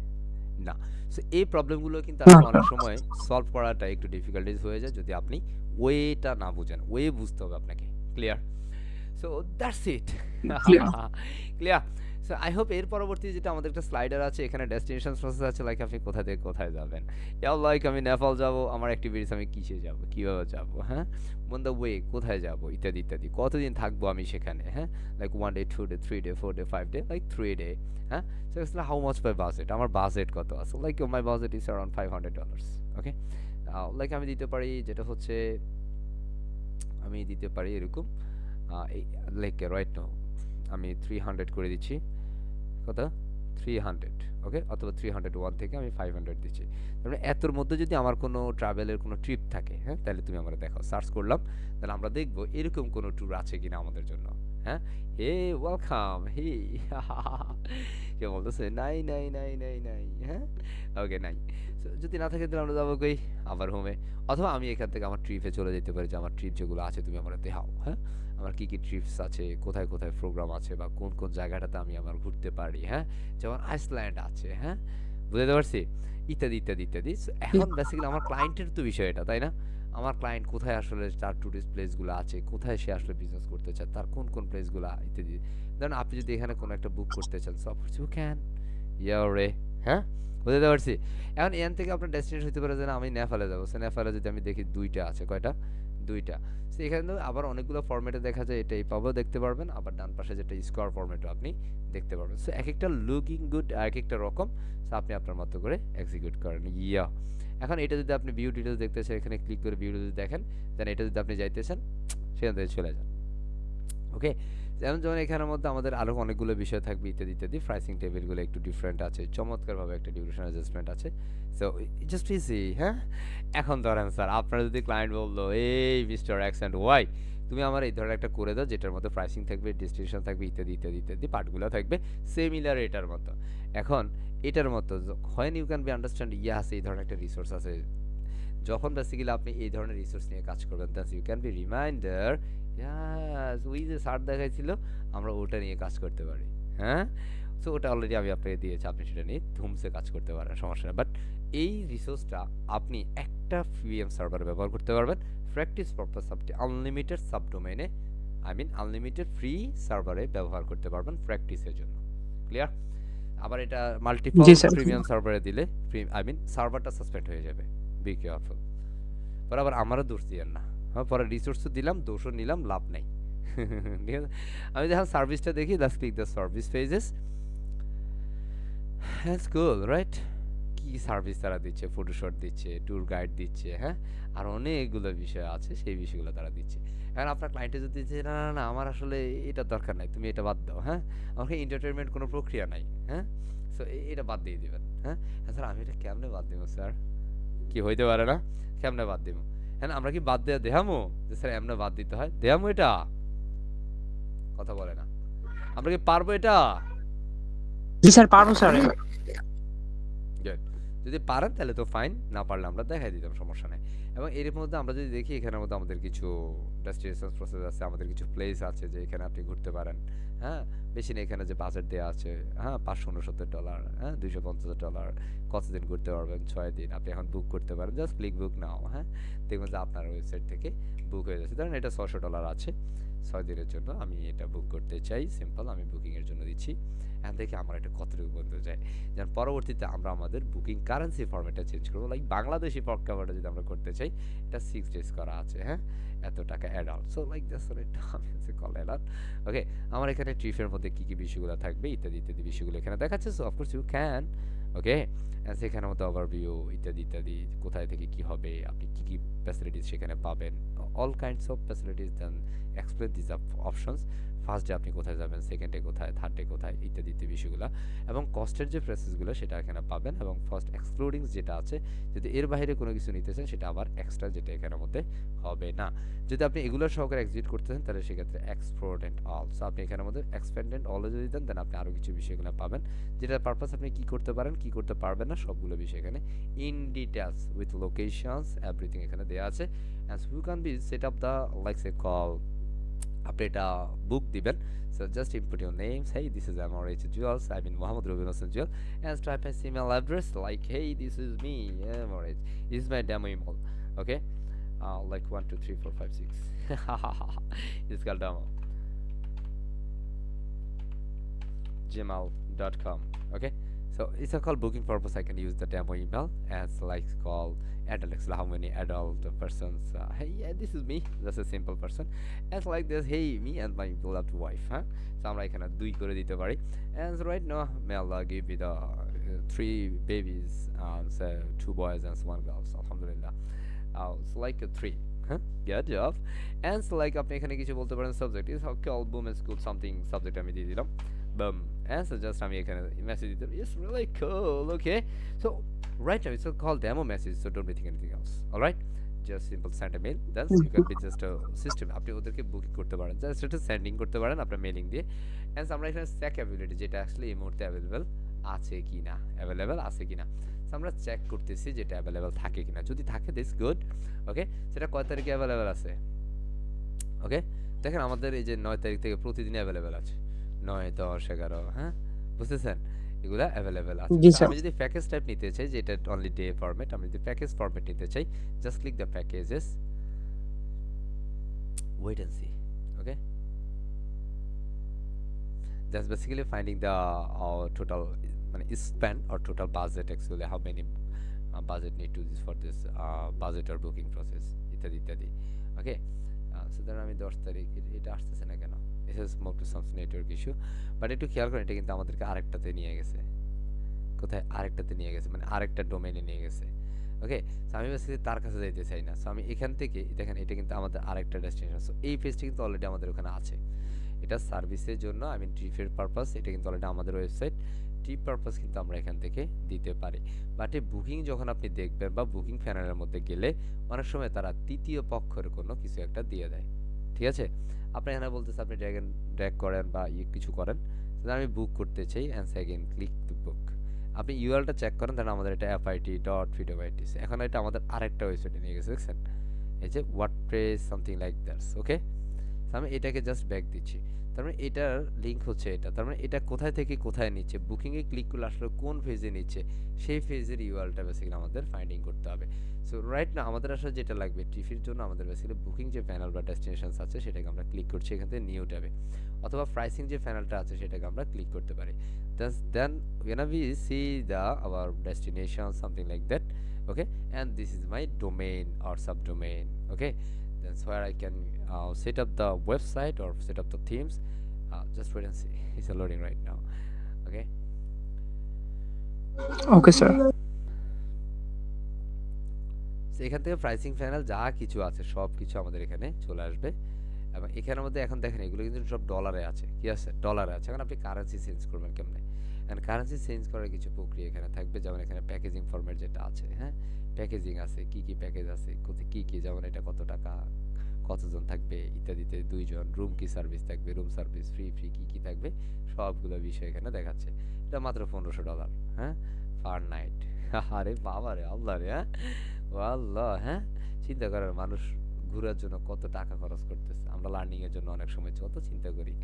না। So এই প্রবলেমগুলো কিন্তু আসলে অনেক সময় সলভ করাটা একটু ডিফিকাল্টিস হয়ে যায় যদি আপনি ওয়েটা না বুঝেন। ওয়ে বুঝতে হবে আপনাকে, clear? So that's it, clear? So I hope এর পরবর্তী যেটা আমাদের একটা স্লাইডার আছে, এখানে ডেস্টিনেশন প্রসেস আছে, লাইক আপনি কোথা থেকে কোথায় যাবেন, লাইক আমি নেপাল যাব, আমার অ্যাক্টিভিটিস আমি কিসে যাব, কীভাবে যাব, হ্যাঁ, অন দ্য ওয়ে কোথায় যাব, ইত্যাদি ইত্যাদি, কতদিন থাকবো আমি সেখানে, হ্যাঁ, like 1 day 2 day 3 day 4 day 5 day, like 3 day, হ্যাঁ। So it's how much my budget, আমার বাজেট কত আছে, like my budget is around $500, okay. Like আমি দিতে পারি যেটা হচ্ছে আমি দিতে পারি এরকম লাইক রাইট নাও আমি 300 করে দিচ্ছি, কত 300, ওকে, অথবা 301 থেকে আমি 500 দিচ্ছি। তাহলে এতর মধ্যে যদি আমার কোনো ট্রাভেলের কোনো ট্রিপ থাকে, হ্যাঁ, তাহলে তুমি আমরা দেখাও, সার্চ করলাম, তাহলে আমরা দেখবো এরকম কোনো ট্যুর আছে কিনা আমাদের জন্য, হ্যাঁ, হে ওয়েলকাম, হে কেউ বলতেছে নাই নাই নাই নাই নাই, হ্যাঁ, ওকে নাই। So, যদি না থাকে তাহলে আমরা যাবো কই, আবার হোমে, অথবা আমি এখান থেকে আমার ট্রিপে চলে যেতে পারি, যে আমার ট্রিপ যেগুলো আছে তুমি আমার দেখাও, হ্যাঁ, আমার কি কি ট্রিপস আছে, কোথায় কোথায় প্রোগ্রাম আছে, বা কোন কোন জায়গাটাতে আমি আমার ঘুরতে পারি, হ্যাঁ, যেমন আইসল্যান্ড আছে, হ্যাঁ, বুঝতে পারছি, ইত্যাদি ইত্যাদি ইত্যাদি। So, এখন বেসিক্যালি আমার ক্লায়েন্টের তো বিষয় এটা, তাই না? আমার ক্লায়েন্ট কোথায় আসলে তার টুরিস্ট প্লেসগুলো আছে, কোথায় সে আসলে বিজনেস করতে চায়, তার কোন কোন প্লেসগুলো ইত্যাদি। ধরুন আপনি যদি এখানে কোনো একটা বুক করতে চান, সো অফকোর্স ইউ ক্যান, ইয়ারে, হ্যাঁ, বুঝতে পারছি। এখন এখান থেকে আপনার ডেস্টিনেশন হতে পারে যে না, আমি নেপালে যাবো, সো নেপালে যদি আমি দেখি দুইটা আছে, কয়টা, দুইটা। সো এখানে আবার অনেকগুলো ফরম্যাটে দেখা যায়, এটা এইভাবেও দেখতে পারবেন, আবার ডান পাশে যেটা স্কোয়ার ফরম্যাটও আপনি দেখতে পারবেন। সো এক একটা লুকিং গুড, এক একটা রকম। সো আপনি আপনার মতো করে এক্সিকিউট করেন, ইয়া। এখন এটা যদি আপনি ভিউ ডিটেলস দেখতে চান, এখানে ক্লিক করে ভিউ ডিটেলস দেখেন, দেন এটা যদি আপনি যাইতে চান, সেখান থেকে চলে যান, ওকে। যেমন যেমন এখানের মধ্যে আমাদের আরও অনেকগুলো বিষয় থাকবে, ইত্যাদি ইত্যাদি। প্রাইসিং টেবিলগুলো একটু ডিফারেন্ট আছে, চমৎকারভাবে একটা ডিউরেশন অ্যাডজাস্টমেন্ট আছে। সো জাস্ট ইজি, হ্যাঁ। এখন ধরেন স্যার, আপনার যদি ক্লায়েন্ট বললো, এই মিস্টার এক্স অ্যান্ড ওয়াই, তুমি আমার এই ধরনের একটা করে দাও, যেটার মধ্যে প্রাইসিং থাকবে, ডেস্টিনেশন থাকবে, ইত্যাদি ইত্যাদি ইত্যাদি, পার্টগুলো থাকবে সিমিলার এটার মতো। এখন এটার মতো হয় ইউ ক্যান বি আন্ডারস্ট্যান্ড, ইয়াস, এই ধরনের একটা রিসোর্স আছে। যখন বেসিক্যালি আপনি এই ধরনের রিসোর্স নিয়ে কাজ করবেন, that's you can be reminder, yes, ওই যে সার দেখাইছিল, আমরা ওটা নিয়ে কাজ করতে পারি, হ্যাঁ। সো ওটা অলরেডি আমি আপনাকে দিয়েছি, আপনি সেটা নিয়ে ধুমসে কাজ করতে পারেন, সমস্যা নেই। বাট এই রিসোর্সটা আপনি একটা ভিএম সার্ভার ব্যবহার করতে পারবেন, প্র্যাকটিস পারপাস আপনি আনলিমিটেড সাবডোমেইনে, আই মিন আনলিমিটেড ফ্রি সার্ভারে ব্যবহার করতে পারবেন প্র্যাকটিসের জন্য, ক্লিয়ার। আবার এটা মাল্টিপল জি স্যার। প্রিমিয়াম সার্ভারে দিলে আই মিন সার্ভারটা সাসপেন্ড হয়ে যাবে, বি কেয়ারফুল। পরে আবার আমারও দোষ দিয়েন না, হ্যাঁ, পরে রিসোর্সও দিলাম, দোষও নিলাম, লাভ নেই, ঠিক আছে। আমি যখন সার্ভিসটা দেখি, let's click the service pages, that's cool, right. কি সার্ভিস তারা দিচ্ছে, ফটোশট দিচ্ছে, ট্যুর গাইড দিচ্ছে, হ্যাঁ, আর অনেকগুলো বিষয় আছে, সেই বিষয়গুলো তারা দিচ্ছে। এখন আপনার ক্লায়েন্টে যদি দিচ্ছে, না না না, আমার আসলে এটা দরকার নাই, তুমি এটা বাদ দাও, হ্যাঁ, আমাকে এন্টারটেনমেন্ট কোনো প্রক্রিয়া নাই, হ্যাঁ, সো এটা বাদ দিয়ে দিবেন, হ্যাঁ। স্যার আমি এটা কেমনে বাদ দিব স্যার, কি হইতে পারে না, কেমনে বাদ দিব, হ্যাঁ, আমরা কি বাদ দেয়া দেহামো, যে স্যার এমনে বাদ দিতে হয়, দেহামো এটা, কথা বলে না, আমরা কি পারবো এটা? জি স্যার, পারবো স্যার। Good. যদি পারেন তাহলে তো ফাইন, না পারলে আমরা দেখাই দিতাম, সমস্যা নেই। এবং এর মধ্যে আমরা যদি দেখি, এখানের মধ্যে আমাদের কিছু ডেস্টিনেশন প্রসেস আছে, আমাদের কিছু প্লেস আছে যে এখানে আপনি ঘুরতে পারেন, হ্যাঁ, বেশি না, এখানে যে বাজেট দেওয়া আছে, হ্যাঁ, $569, হ্যাঁ, $250, কতদিন ঘুরতে পারবেন, 6 দিন, আপনি এখন বুক করতে পারেন, জাস্ট ক্লিক বুক নাও, হ্যাঁ, দেখবেন যে আপনার ওয়েবসাইট থেকে বুক হয়ে যাচ্ছে। ধরেন এটা $600 আছে 6 দিনের জন্য, আমি এটা বুক করতে চাই, সিম্পল, আমি বুকিংয়ের জন্য দিচ্ছি। এখান থেকে আমার এটা কতটুকু বন্ধু যায়, যেন পরবর্তীতে আমরা আমাদের বুকিং কারেন্সি ফরম্যাটটা চেঞ্জ করবো, লাইক বাংলাদেশি প্রেক্ষাপটে যদি আমরা করতে চাই, এটা 6 days করা আছে, হ্যাঁ, এত টাকা adult, so like that's what আমি কল অ্যাডাল্ট, ওকে। আমার এখানে ট্রিপের মধ্যে কী কী বিষয়গুলো থাকবে, ইত্যাদি ইত্যাদি বিষয়গুলো এখানে দেখাচ্ছে, সো অফকোর্স ইউ ক্যান, ওকে। সেখানের মধ্যে ওভারভিউ, ইত্যাদি ইত্যাদি, কোথায় থেকে কি হবে, আপনি কি কি ফ্যাসিলিটিস সেখানে পাবেন, all kinds of facilities, then explain this options, first day আপনি কোথায় যাবেন, সেকেন্ড ডে কোথায়, থার্ড ডে কোথায়, ইত্যাদি ইত্যাদি বিষয়গুলো, এবং কস্টের যে প্রেসেসগুলো সেটা এখানে পাবেন, এবং ফার্স্ট এক্সক্লুডিংস যেটা আছে, যদি এর বাইরে কোনো কিছু নিতে চান সেটা আবার এক্সট্রা, যেটা এখানের মধ্যে হবে না। যদি আপনি এগুলোর সহকারে এক্সিট করতে চান, তাহলে সেক্ষেত্রে এক্সপোর্ট অ্যান্ড অল, সো আপনি এখানের মধ্যে এক্সপেন্ড অ্যান্ড অলে যদি দেন, দেন আপনি আরও কিছু বিষয়গুলো পাবেন, যেটার পারপাস আপনি কী করতে পারেন, কী করতে পারবেন না, সবগুলো বিষয় এখানে in details with locations everything এখানে দেওয়া আছে। And you can be set up the like a call, আপনি এটা বুক দিবেন, so just input your names, hey this is MRH Jewels, I mean Mohammed Rubin Hossain Jewel, and type an email address like hey this is me MRH, this is my demo email, okay, like 1 2 3 4 5 6 it's called demo gmail.com, okay. So it's a call booking purpose, I can use the demo email as like call adult, how many adult persons, hey yeah this is me, that's a simple person, as like this hey me and my beloved wife, huh, so আমরা এখানে 2 করে দিতে পারি, and so right now may Allah give me the 3 babies, so 2 boys and 1 girl, so alhamdulillah, so like a 3, huh, good job. And so like আপনি এখানে কিছু বলতে পারেন, subject is how call boom and school something, subject আমি দিয়ে দিলাম, boom, and so just আমি এখানে মেসেজ দিতে, it's really cool, okay. So right now it's called demo message, so don't be thinking anything else, all right. just simple send a mail, thus you can be just a system, আপনি ওদেরকে booking করতে পারেন, just এটা sending করতে পারেন আপনার mailing দিয়ে। Hence আমরা এখানে চেক অ্যাভেলেবিলিটি, যেটা অ্যাকচুয়ালি এই মুহূর্তে অ্যাভেলেবেল আছে কিনা, অ্যাভেলেবেল আছে কিনা, আমরা চেক করতেছি যেটা অ্যাভেলেবেল থাকে কিনা, যদি থাকে দিস গুড। ওকে, সেটা কয় তারিখে অ্যাভেলেবেল আছে? ওকে, দেখেন আমাদের এই যে 9 তারিখ থেকে প্রতিদিন অ্যাভেলেবেল আছে, 9, 10, 11, হ্যাঁ বুঝতেছেন, এগুলা অ্যাভেলেবেল আছে। জি তো স্যার। আমি যদি প্যাকেজ টাইপ নিতে চাই, যেটা অনলি ডে ফরম্যাট, আমি যদি প্যাকেজ ফরম্যাট নিতে চাই, just click the packages, wait and see. Okay, that's basically finding the total মানে spend or total budget, actually how many budget need to use for this budget or booking process ইত্যাদি ইত্যাদি। ওকে, so ধরুন আমি 10 তারিখ, এটা আসতেছে না কেন? it has moved to some network issue, but একটু খেয়াল করেন, এটা কিন্তু আমাদেরকে আরেকটাতে নিয়ে গেছে। কোথায়? আরেকটাতে নিয়ে গেছে, মানে আরেকটা ডোমেইনে নিয়ে গেছে। ওকে, সো আমি বেসিক্যালি তার কাছে যাইতে চাই না, সো আমি এখান থেকে দেখেন এটা কিন্তু আমাদের আরেকটা ডেস্টিনেশন, সো এই পেজটা কিন্তু অলরেডি আমাদের ওখানে আছে। এটা সার্ভিসের জন্য, আই মিন ট্রিপের পারপাস, এটা কিন্তু অলরেডি আমাদের ওয়েবসাইট, ট্রিপ পারপাস কিন্তু আমরা এখান থেকে দিতে পারি। বাট এই বুকিং যখন আপনি দেখবেন বা বুকিং প্যানেলের মধ্যে গেলে অনেক সময় তারা তৃতীয় পক্ষের কোনো কিছু একটা দিয়ে দেয়, ঠিক আছে? আপনি এখানে বলতেছে আপনি ড্র্যাগ করেন বা কিছু করেন, আমি বুক করতে চাই, and second click to book, আপনি ইউআরএলটা চেক করেন, তাহলে আমাদের এটা fit.fit, এখন এটা আমাদের আরেকটা ওয়েবসাইটে নিয়ে গেছে, দেখছেন এই যে ওয়ার্ডপ্রেস সামথিং লাইক দ্যাট। ওকে, আমি এটাকে জাস্ট ব্যাক দিচ্ছি, তার মানে এটার লিঙ্ক হচ্ছে এটা, তার মানে এটা কোথায় থেকে কোথায় নিচ্ছে, বুকিংয়ে ক্লিক করলে আসলে কোন ফেজে নিচ্ছে, সেই ফেজের ইউআরএলটা বেসিক্যালি আমাদের ফাইন্ডিং করতে হবে। সো রাইট না আমাদের আসলে যেটা লাগবে ট্রিপের জন্য, আমাদের বেসিক্যালি বুকিং যে প্যানেল বা ডেস্টিনেশনস আছে সেটাকে আমরা ক্লিক করছি এখান থেকে নিউ ট্যাবে, অথবা প্রাইসিং যে প্যানেলটা আছে সেটাকে আমরা ক্লিক করতে পারি। দেন when we see our destination something like that, okay, and this is my domain or subdomain. Okay, that's where I can set up the website or set up the themes. Just wait and see, it's loading right now. Okay, okay sir. so এখান থেকে pricing panel যা কিছু আছে সব কিছু আমাদের এখানে চলে আসবে, এবং এখানের মধ্যে এখন দেখেন এগুলো কিন্তু সব ডলারে আছে, কি আছে? ডলারে আছে। এখন আপনি কারেন্সি চেঞ্জ করবেন কেমনে? এন্ড কারেন্সি চেঞ্জ করার কিছু প্রক্রিয়া এখানে থাকবে, যেমন এখানে প্যাকেজিং ফরম্যাট যেটা আছে, হ্যাঁ প্যাকেজিং আছে, কি কি প্যাকেজ আছে, কোথায় কি কি, যেমন এটা কত টাকা, কতজন থাকবে ইত্যাদিতে, 2 জন, রুম কি সার্ভিস থাকবে, রুম সার্ভিস ফ্রি কি কি থাকবে, সবগুলো বিষয় এখানে দেখাচ্ছে। এটা মাত্র $1500, হ্যাঁ পার নাইট। আরে বাবা রে, আল্লাহ রে, হ্যাঁ আল্লাহ, হ্যাঁ চিন্তা করার, মানুষ ঘোরার জন্য কত টাকা খরচ করতেছে, আমরা লার্নিং এর জন্য অনেক সময় কত চিন্তা করি,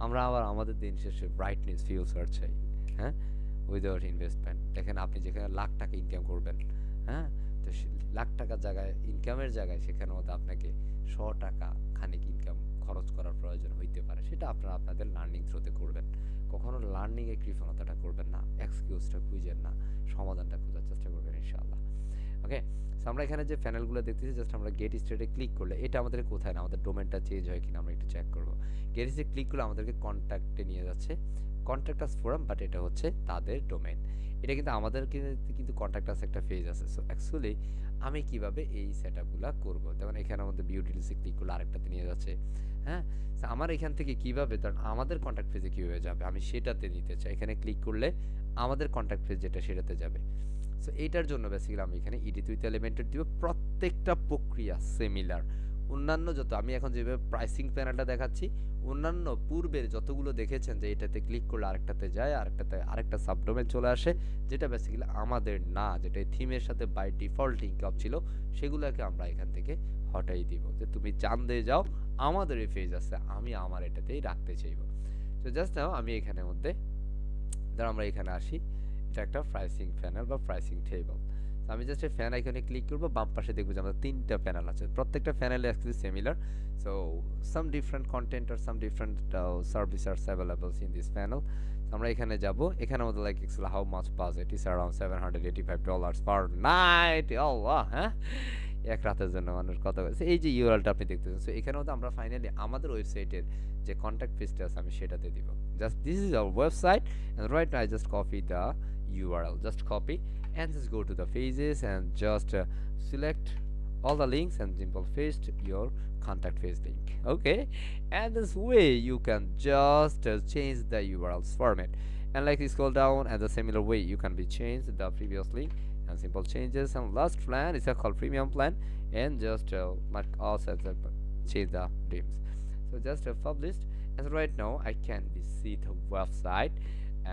আমরা আবার আমাদের দিন শেষে ব্রাইটনেস ফিউচার চাই, হ্যাঁ উইদাউট ইনভেস্টমেন্ট। দেখেন আপনি যেখানে লাখ টাকা ইনকাম করবেন, হ্যাঁ তো লাখ টাকার জায়গায়, ইনকামের জায়গায়, সেখানে মধ্যে আপনাকে 100 টাকা খানিক ইনকাম খরচ করার প্রয়োজন হইতে পারে, সেটা আপনারা আপনাদের লার্নিং থ্রুতে করবেন। কখনো লার্নিং এ কৃপণতাটা করবেন না, এক্সকিউজটা খুঁজেন না, সমাধানটা খোঁজার চেষ্টা করবেন ইনশাআল্লাহ। ওকে, সো আমরা এখানে যে প্যানেলগুলো দেখতেছি, জাস্ট আমরা গেট স্টার্টে ক্লিক করলে এটা আমাদের কোথায় না, আমাদের ডোমেনটা চেঞ্জ হয় কিনা আমরা একটু চেক করব। গেট স্টার্টে ক্লিক করলে আমাদেরকে কন্ট্যাক্টে নিয়ে যাচ্ছে, কন্ট্যাক্ট আস ফোরাম, বাট এটা হচ্ছে তাদের ডোমেন। এটা কিন্তু আমাদের কিন্তু কন্ট্যাক্ট আস একটা ফেজ আছে। সো অ্যাকচুয়ালি আমি কিভাবে এই সেটআপগুলো করব, যেমন এখানে আমাদের ভিউ ডিটেইলসে ক্লিক করলে আরেকটাতে নিয়ে যাচ্ছে, হ্যাঁ সো আমার এখান থেকে কিভাবে, ধরুন আমাদের কন্ট্যাক্ট পেজে কিভাবে যাবে, আমি সেটাতে নিতে চাই, এখানে ক্লিক করলে আমাদের কন্ট্যাক্ট পেজ যেটা সেটাতে যাবে। সো এইটার জন্য বেসিক্যালি আমি এখানে এডিট উইথ এলিমেন্টেড দিব, প্রত্যেকটা প্রক্রিয়া সিমিলার। অন্যান্য যত, আমি এখন যেভাবে প্রাইসিং প্যানেলটা দেখাচ্ছি, অন্যান্য পূর্বের যতগুলো দেখেছেন যে এটাতে ক্লিক করলে আরেকটাতে যায়, আরেকটাতে আরেকটা সাবডোমেন চলে আসে, যেটা বেসিক্যালি আমাদের না, যেটা থিমের সাথে বাই ডিফল্ট লিঙ্ক আপ ছিল, সেগুলোকে আমরা এখান থেকে হটাই দিব, যে তুমি জানতে যাও আমাদের এই পেজ আছে, আমি আমার এটাতেই রাখতে চাইব। তো জাস্ট নাও আমি এখানের মধ্যে, ধর আমরা এখানে আসি, এটা একটা প্রাইসিং প্যানেল বা প্রাইসিং টেবল। আমি জাস্ট এই ফ্যান আইকনে ক্লিক করব, বাম পাশে দেখব যে আমাদের 3টা প্যানেল আছে, প্রত্যেকটা প্যানেলে actually similar. So some different content আর some different service are available in this panel. আমরা এখানে যাব, এখানে আমাদের like excel how much budget is around $785 per night. আল্লাহ, হ্যাঁ এক রাতের জন্য মানুষ কত করেছে, এই যে ইউআরএলটা আপনি দেখতেছেন। সো এখানে মধ্যে আমরা ফাইনালি আমাদের ওয়েবসাইটের যে কন্ট্যাক্ট পেজটা আছে আমি সেটাতে দিব, just this is our website and right now I just copy the URL, just copy and just go to the pages and just select all the links and simple paste your contact page link. Okay, and this way you can just change the URL's format, and like you scroll down and the similar way you can be changed the previous link, and and simple changes. And last plan is a called premium plan, and just mark all sets up, change the names. So just published, and right now I can see the website,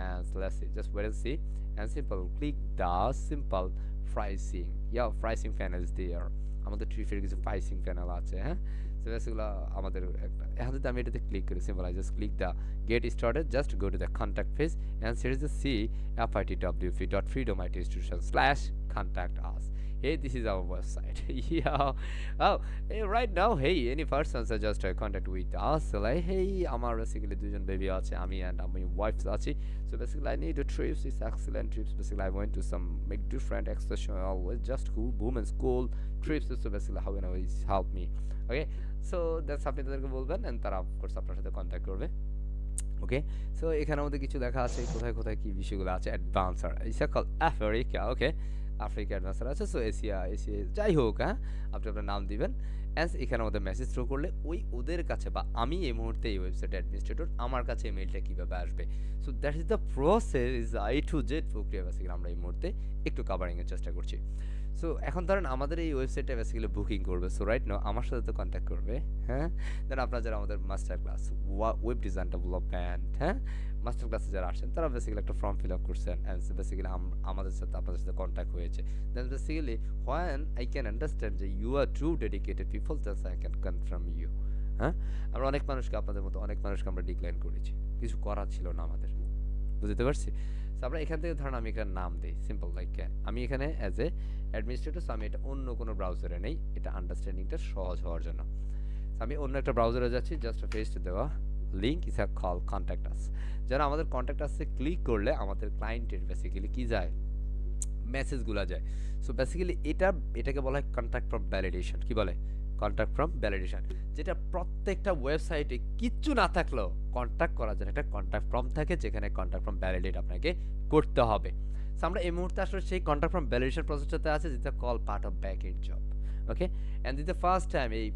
and so let's see, just wait and see, and simple click the simple pricing. Yeah, pricing panel is there. আমাদের ট্রিফের কিছু pricing panel আছে, হ্যাঁ। So এগুলো আমাদের এখন যদি আমি এটাতে ক্লিক করি, simple I just click the get started, just go to the contact page and here is the cfitwp.freedomitinstitution/contact us. Hey, this is our website. Yeah. Oh, hey, right now, hey, any persons are just contact with us. So like, hey, আমার basically দুজন baby আছে, আমি and আমি wife আছি. So basically I need a trips, it's excellent trips. Basically I went to some make different excursion, always just cool women's school trips. So basically how can I help me? Okay, so that's আপনি তাদেরকে বলবেন and তারা of course আপনার সাথে contact করবে। ওকে, so এখানে আমাদের কিছু দেখা আছে কোথায় কোথায় কি বিষয়গুলো আছে। Adventure it's call Africa. Okay, Africa adventure আছে। সো এশিয়া যাই হোক, হ্যাঁ, আপনি আপনার নাম দিবেন। অ্যান্ড এখানে আমাদের মেসেজ থ্রো করলে ওদের কাছে, বা আমি এই মুহূর্তে এই ওয়েবসাইট অ্যাডমিনিস্ট্রেটর, আমার কাছে এই মেইলটা কীভাবে আসবে। So that is the process, is I to Z প্রক্রিয়া বেসিক্যালি আমরা এই মুহূর্তে একটু কাভারিংয়ের চেষ্টা করছি। সো এখন ধরেন আমাদের এই ওয়েবসাইটটা বেসিক্যালি বুকিং করবে। সো রাইট নাও আমার সাথে তো কন্ট্যাক্ট করবে, হ্যাঁ। দেন আপনারা যারা আমাদের master class web design development, হ্যাঁ, মাস্টার ক্লাসে যারা আসছেন তারা বেসিক্যালি একটা ফর্ম ফিল আপ করছেন, অ্যান্ড বেসিক্যালি আমাদের সাথে আপনাদের সাথে কন্ট্যাক্ট হয়েছে। Then basically when I can understand যে you are true dedicated people, that's I can confirm you. হ্যাঁ, আমরা অনেক মানুষকে, আপনাদের মতো অনেক মানুষকে আমরা ডিক্লাইন করেছি, কিছু করার ছিল না আমাদের, বুঝতে পারছি। সো আমরা এখান থেকে ধরেন আমি এখানে নাম দিই সিম্পল লাইক, আমি এখানে অ্যাজ এ অ্যাডমিনিস্ট্রেটর, আমি এটা অন্য কোনো ব্রাউজারে নেই, এটা আন্ডারস্ট্যান্ডিংটা সহজ হওয়ার জন্য। আমি অন্য একটা ব্রাউজারে যাচ্ছি, জাস্ট পেস্ট দেওয়া link is a call contact us. যারা আমাদের কন্ট্যাক্ট আসে ক্লিক করলে আমাদের ক্লায়েন্টের বেসিক্যালি কি যায়, মেসেজগুলো যায়। সো বেসিক্যালি এটাকে বলা হয় কন্ট্যাক্ট ফ্রম ভ্যালিডেশন। কি বলে? কন্ট্যাক্ট ফ্রম ভ্যালিডেশন, যেটা প্রত্যেকটা ওয়েবসাইটে কিচ্ছু না থাকলেও কন্ট্যাক্ট করার জন্য একটা কন্ট্যাক্ট ফর্ম থাকে, যেখানে কন্ট্যাক্ট ফর্ম ভ্যালিডেট আপনাকে করতে হবে। সো আমরা এই মুহূর্তে আসলে সেই কন্ট্যাক্ট ফর্ম ভ্যালিডেশন প্রসেসটাতে আছে, যেটা call part of back end job. Okay, and this the first time এই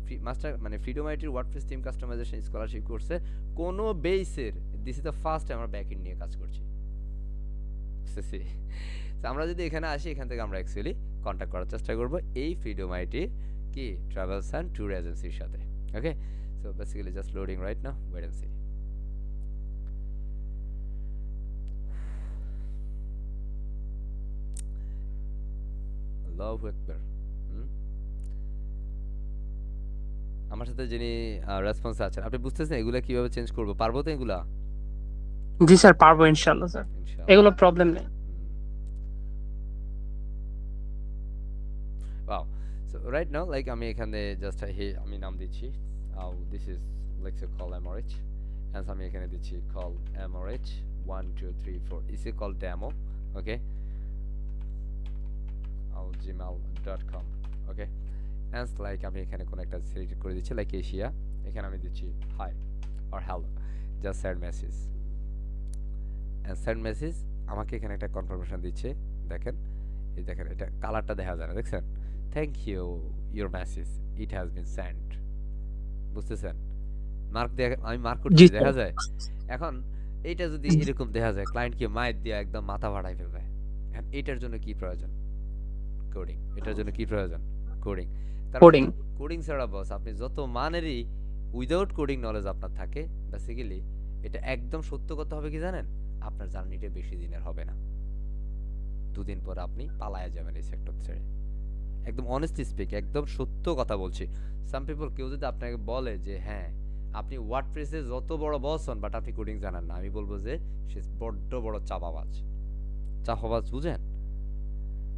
ফ্রিডম আইটির ওয়ার্ডপ্রেস থিম কাস্টমাইজেশন স্কলারশিপ কোর্সে কোনো বেসের, this is the first time আমরা ব্যাক এন্ড নিয়ে কাজ করছি। আমরা যদি এখানে আসি, এখান থেকে আমরা অ্যাকচুয়ালি কন্ট্যাক্ট করার চেষ্টা করবো এই ফ্রিডম আইটির কি ট্রাভেলস অ্যান্ড ট্যুর এজেন্সির সাথে। Okay, so basically just loading right now, wait and see. আল্লাহু আকবার। আমার সাথে যিনি রেসপন্স আছেন, আপনি বুঝতেছেন এগুলা কিভাবে চেঞ্জ করবো? পারবো তো এগুলা? জি স্যার, পারবো ইনশাআল্লাহ স্যার, এগুলো প্রবলেম নেই। Wow. So right now, like আমি এখানে জাস্ট আমি নাম দিচ্ছি, this is let's say call MRH, and আমি এখানে দিচ্ছি call MRH 1 2 3 4 is it called demo, okay, gmail.com, okay, and like আমি এখানে কোন একটা সিলেক্ট করে দিচ্ছি লাইক এশিয়া, এখানে আমি দিচ্ছি hi or hello, just send message, and send message আমাকে এখানে একটা কনফার্মেশন দিচ্ছে। দেখেন, এই দেখেন এটা কালারটা দেখা যায় না, দেখছেন? Thank you your message it has been sent. বুঝতেছেন? মার্ক দিয়ে আমি মার্ক করছি, দেখা যায়। এখন এইটা যদি এরকম দেখা যায়, ক্লায়েন্টকে মাইট দিয়ে একদম মাথা ফাটাই ফেলবে। এখন এটার জন্য কি প্রয়োজন? কোডিং। এটার জন্য কি প্রয়োজন? কোডিং। কোডিং। কোডিং ছাড়া বস আপনি যত মানেরই উইদাউট কোডিং নলেজ আপনার থাকে, বেসিক্যালি এটা একদম সত্য কথা হবে কি জানেন? আপনার জার্নিটা বেশি দিনের হবে না, 2 দিন পর আপনি পালায়া যাবেন এই সেক্টর ছেড়ে। একদম অনেস্টলি স্পিক, একদম সত্য কথা বলছি। সাম পিপল, কেউ যদি আপনাকে বলে যে হ্যাঁ আপনি ওয়ার্ডপ্রেসে যত বড় বস হন বাট আপনি কোডিং জানেন না, আমি বলবো যে সে বড্ড বড় চাপাবাজ। চাপাবাজ বুঝেন?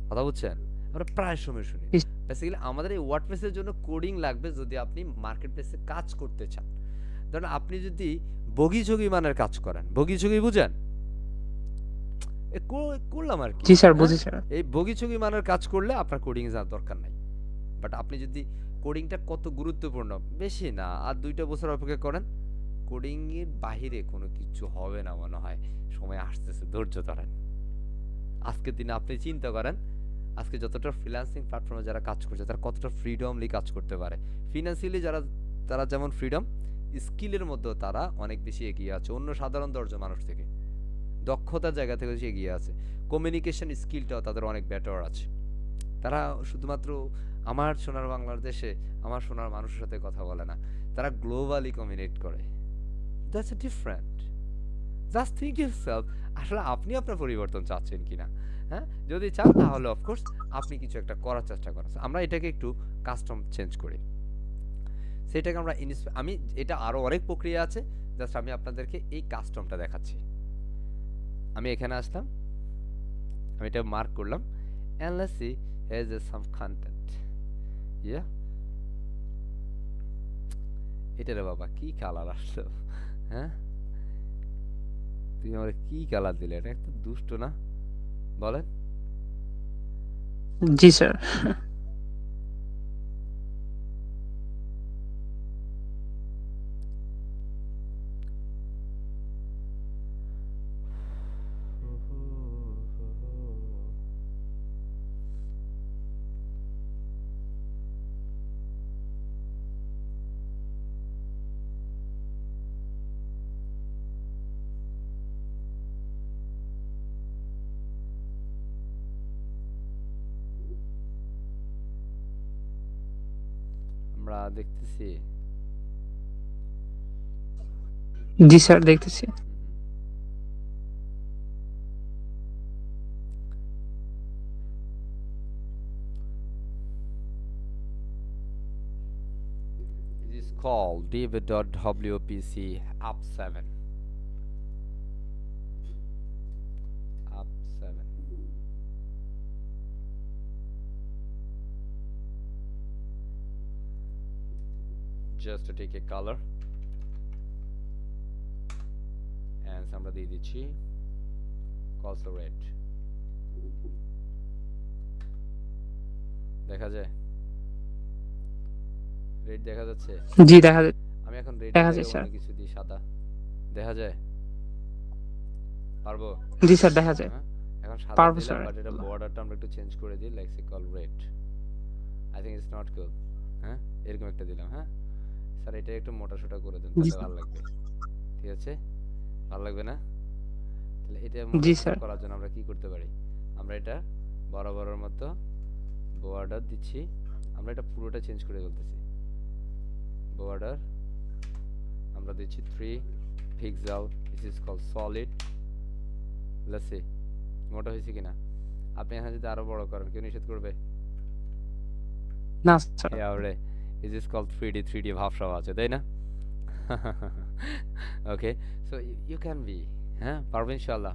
কথা বুঝছেন? আমরা প্রায় সময় শুনি। বেসিক্যালি আমাদের এই ওয়ার্ডপ্রেসের জন্য কোডিং লাগবে যদি আপনি মার্কেট প্লেসে কাজ করতে চান। ধরুন আপনি যদি বগিঝগি মানের কাজ করেন, বগিঝগি বুঝেন? করলাম আর কি। জি স্যার, বুঝি স্যার। এই বগিছগি মানের কাজ করলে আপনার কোডিং জানার দরকার নাই। বাট আপনি যদি কোডিংটা কত গুরুত্বপূর্ণ, বেশি না আর 2টা বছর অপেক্ষা করেন, কোডিং এর বাহিরে কোনো কিছু হবে না মনে হয়। সময় আসতেছে, ধৈর্য ধরেন। আজকের দিনে আপনি চিন্তা করেন, আজকে যতটা ফ্রিল্যান্সিং প্ল্যাটফর্মে যারা কাজ করছে তারা কতটা ফ্রিডমলি কাজ করতে পারে। ফিনান্সিয়ালি তারা যেমন ফ্রিডম, স্কিলের মধ্যেও তারা অনেক বেশি এগিয়ে আছে অন্য সাধারণ দর্জন মানুষ থেকে। দক্ষতার জায়গা থেকে এগিয়ে আছে, কমিউনিকেশন স্কিলটাও তাদের অনেক বেটার আছে। তারা শুধুমাত্র আমার সোনার বাংলাদেশে আমার সোনার মানুষের সাথে কথা বলে না, তারা গ্লোবালি কমিউনিকেট করে। That's a different. Just think yourself, আসলে আপনি আপনার পরিবর্তন চাচ্ছেন কিনা। হ্যাঁ, যদি চান তাহলে অফকোর্স আপনি কিছু একটা করার চেষ্টা করেন। আমরা এটাকে একটু কাস্টম চেঞ্জ করি, সেটাকে আমরা আমি এটা আরও অনেক প্রক্রিয়া আছে, জাস্ট আমি আপনাদেরকে এই কাস্টমটা দেখাচ্ছি। আমি এখানে আসলাম, আমি এটা মার্ক করলাম, and let's see here's some content. Yeah, এটা রে বাবা কি কালার আসলো, হ্যাঁ তুমি আমার কি কালার দিলে, এটা একটা দুষ্ট না বলেন? জি স্যার। আমরা দেখতেছি। জি স্যার দেখতেছি। It is called David.wpc up 7. Up 7. Just to take a color and আমরা দিয়ে দিচ্ছি also red. দেখা যায় রেড দেখা যাচ্ছে? জি দেখা যায়। আমি এখন রেড দেখা যায় স্যার। অন্য কিছু দিই, সাদা দেখা যায়? পারবো? জি স্যার দেখা যায়। হ্যাঁ, এখন সাদা পারবো দিলাম, স্যার। বাট এটা বর্ডারটা আমরা একটু চেঞ্জ করে দিই, like call red. I think it's not good. হ্যাঁ, এরকম একটা দিলাম। হ্যাঁ স্যার, এটা একটু মোটা সোটা করে দেন, জি তাহলে স্যার। ভালো লাগবে। ঠিক আছে, ভালো লাগবে না? তাহলে এটা জি মোটা সোটা স্যার। করার জন্য আমরা কি করতে পারি, আমরা এটা বরাবরের মতো বর্ডার দিচ্ছি, আমরা এটা পুরোটা চেঞ্জ করে ফেলতেছি। বর্ডার আমরা দিচ্ছি 3 pixel, this is call solid. Let's see মোটা হয়েছে কিনা। আপনি এখানে যদি আরো বড় করেন কেউ নিষেধ করবে? না স্যার। রে ইজ ইজ কল 3D ভাবসাব আছে, তাই না? Okay, so you can B, হ্যাঁ পারবেন ইনশাআল্লাহ।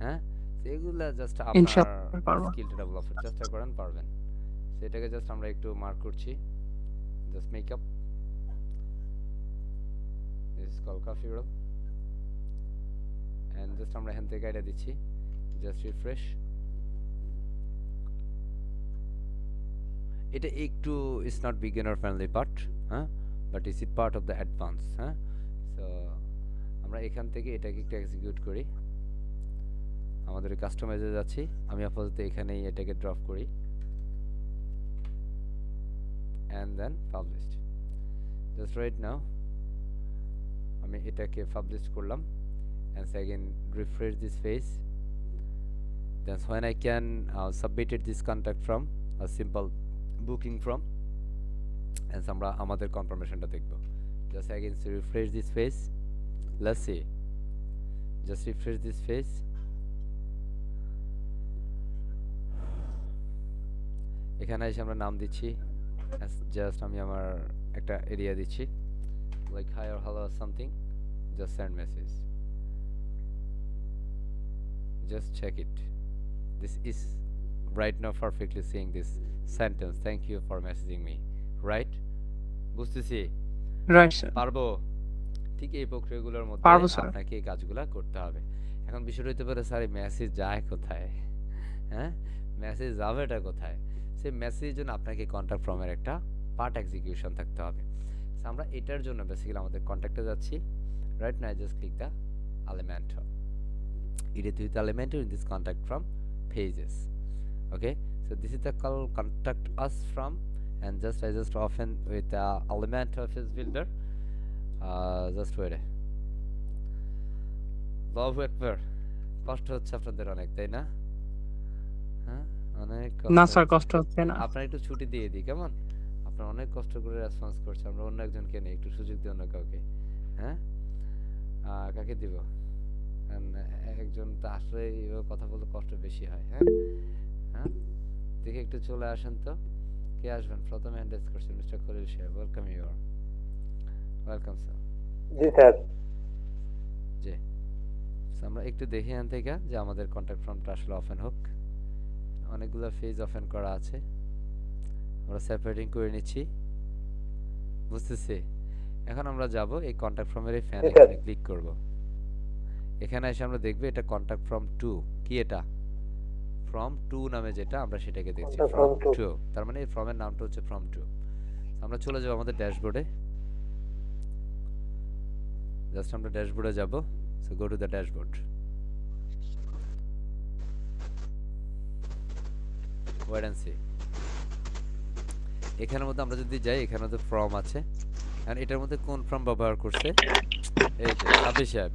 হ্যাঁ, এগুলা জাস্ট আপনার ইনশাআল্লাহ পারবো। স্কিলটা ডেভেলপ করার চেষ্টা করেন, পারবেন। সেটাকে জাস্ট আমরা একটু মার্ক করছি, just makeup, this is call configure, and just আমরা এখান থেকে এটা দিচ্ছি, জাস্ট রিফ্রেশ। এটা একটু is not beginner friendly part, হ্যাঁ, but is it part of the advance. হ্যাঁ, সো আমরা এখান থেকে এটাকে একটু এক্সিকিউট করি, আমাদের কাস্টমাইজে যাচ্ছি। আমি আপাতত এখানেই এটাকে ড্রপ করি, and then published. Just right now আমি এটাকে পাবলিশ করলাম, and again refresh this page. That's when I can submitted this contact from a simple booking from, and আমরা আমাদের কনফার্মেশনটা দেখব। Just again refresh this page. Let's see, just refresh this page. এখানে এসে আমরা নাম দিচ্ছি, জাস্ট আমি আমার একটা এরিয়া দিচ্ছি, like hi or hello something, just send message, just check it. This is right now perfectly seeing this sentence, thank you for messaging me, right? বুঝতেছি, রাইট স্যার। পারবো। ঠিক এই প্রক্রিয়াগুলোর মধ্যে পারবো স্যার। আপনাকে এই কাজগুলো করতে হবে। এখন বিষয় হইতে পারে স্যার মেসেজ যায় কোথায়, হ্যাঁ মেসেজ যাবেটা কোথায়? সেই মেসেজের জন্য আপনাকে কন্ট্যাক্ট ফর্মের একটা পার্ট এক্সিকিউশন থাকতে হবে। সো আমরা এটার জন্য বেসিক্যালি আমাদের কন্ট্যাক্টে যাচ্ছি, right now just click the Elementor, edit with Elementor in this contact from pages. Okay, so this is the call contact us from, and just I just open with the Elementor Page Builder. Just wait, Allahu Akbar, কষ্ট হচ্ছে আপনাদের অনেক, তাই না? হ্যাঁ, অনেক না কষ্ট স্যার হচ্ছে। কষ্ট হচ্ছে না। আপনার একটু ছুটি দিয়ে দিই কেমন? আপনার অনেক কষ্ট করে রেসপন্স করছে, আমরা অন্য একজনকে নেই, একটু সুযোগ দিই অন্য কাউকে। হ্যাঁ, কাকে দিব? কারণ একজন তো আসলে এইভাবে কথা বলতে কষ্ট বেশি হয়। হ্যাঁ, হ্যাঁ, দেখি একটু চলে আসেন তো। কে আসবেন? প্রথমে হ্যান্ড রেজ করছেন মিস্টার খলিল সাহেব। Welcome you are. Welcome sir. জি স্যার। জি। So, আমরা একটু দেখি এখান থেকে যে আমাদের কন্ট্যাক্ট ফর্মটা আসলে ওপেন হোক। অনেকগুলো পেজ ওপেন করা আছে, আমরা সেপারেটিং করে নিচ্ছি। বুঝতেছি। এখন আমরা যাব এই কন্ট্যাক্ট ফর্মের এই ফ্যান জি স্যার। এখানে ক্লিক করব। এখানে এসে আমরা দেখব এটা কন্ট্যাক্ট ফর্ম 2। কি এটা? ফর্ম 2 নামে যেটা আমরা সেটাকে দেখছি, Contact ফর্ম form 2 2। তার মানে এই ফর্মের নামটা হচ্ছে ফর্ম 2। আমরা চলে যাব আমাদের ড্যাশবোর্ডে। জাস্ট আমরা ড্যাশবোর্ডে যাব। So go to the dashboard. Wait and see. এখানের মধ্যে আমরা যদি যাই, এখানে তো ফর্ম আছে। আর এটার মধ্যে কোন ফর্ম ব্যবহার করছে? এই যে সাব্বির সাহেব,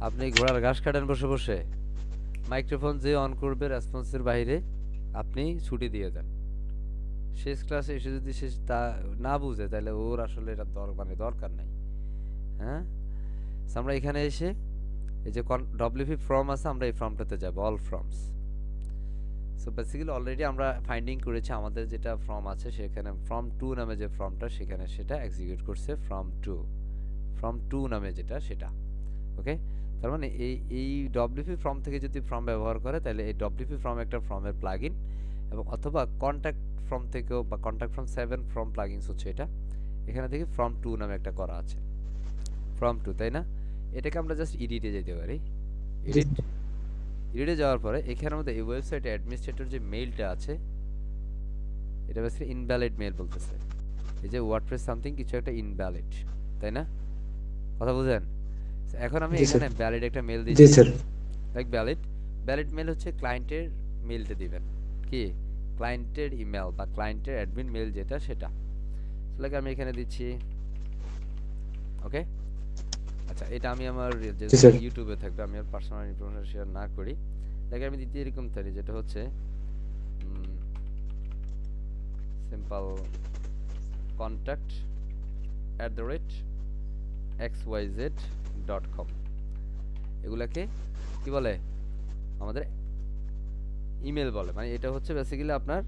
আপনি ঘোড়ার ঘাস কাটেন বসে বসে। মাইক্রোফোন যে অন করবে রেসপন্সের বাইরে আপনি ছুটি দিয়ে দেন। শেষ ক্লাসে এসে যদি সে তা না বুঝে তাহলে ওর আসলে এটা দরকার নাই। হ্যাঁ, So, আমরা এখানে এসে এই যে ডব্লিউপি ফর্ম আছে, আমরা এই ফর্মটাতে যাব, all forms. So basically already আমরা ফাইন্ডিং করেছি আমাদের যেটা ফর্ম আছে সেখানে ফর্ম 2 নামে যে ফর্মটা, সেখানে সেটা এক্সিকিউট করছে ফর্ম 2 নামে যেটা সেটা। ওকে, তার মানে এই ডব্লিউপি ফর্ম থেকে যদি ফর্ম ব্যবহার করে তাহলে এই ডব্লিউপি ফর্ম একটা ফর্মের প্লাগইন, এবং অথবা কন্ট্যাক্ট ফর্ম থেকেও, বা কন্ট্যাক্ট ফর্ম 7 ফর্ম প্লাগইনস হচ্ছে এটা। এখানে থেকে ফর্ম 2 নামে একটা করা আছে, ফর্ম 2, তাই না? এটাকে আমরা জাস্ট এডিটে যেতে পারি। এডিটে যাওয়ার পরে এখানের মধ্যে এই ওয়েবসাইটে অ্যাডমিনিস্ট্রেটর যে মেইলটা আছে, এটা বেসিক্যালি ইনভ্যালিড মেইল বলতেছে। এই যে ওয়ার্ডপ্রেস সামথিং কিছু একটা ইনভ্যালিড, তাই না? কথা বুঝেন? এখন আমি এখানে ভ্যালিড একটা মেল দিচ্ছি। জি স্যার। লাইক ভ্যালিড মেল হচ্ছে ক্লায়েন্টের মেলটা দিবেন, কি ক্লায়েন্টের ইমেল বা ক্লায়েন্টের অ্যাডমিন মেল যেটা সেটা। লাইক আমি এখানে দিচ্ছি। ওকে, আচ্ছা, এটা আমি আমার যে ইউটিউবে থাকবে, আমি আর পার্সোনাল ইনফরমেশন শেয়ার না করি। লাইক আমি দিতে এরকম তারি, যেটা হচ্ছে সিম্পল কন্ট্যাক্ট @xyz.com। এগুলাকে কি বলে? আমাদের ইমেল বলে। মানে এটা হচ্ছে বেসিক্যালি আপনার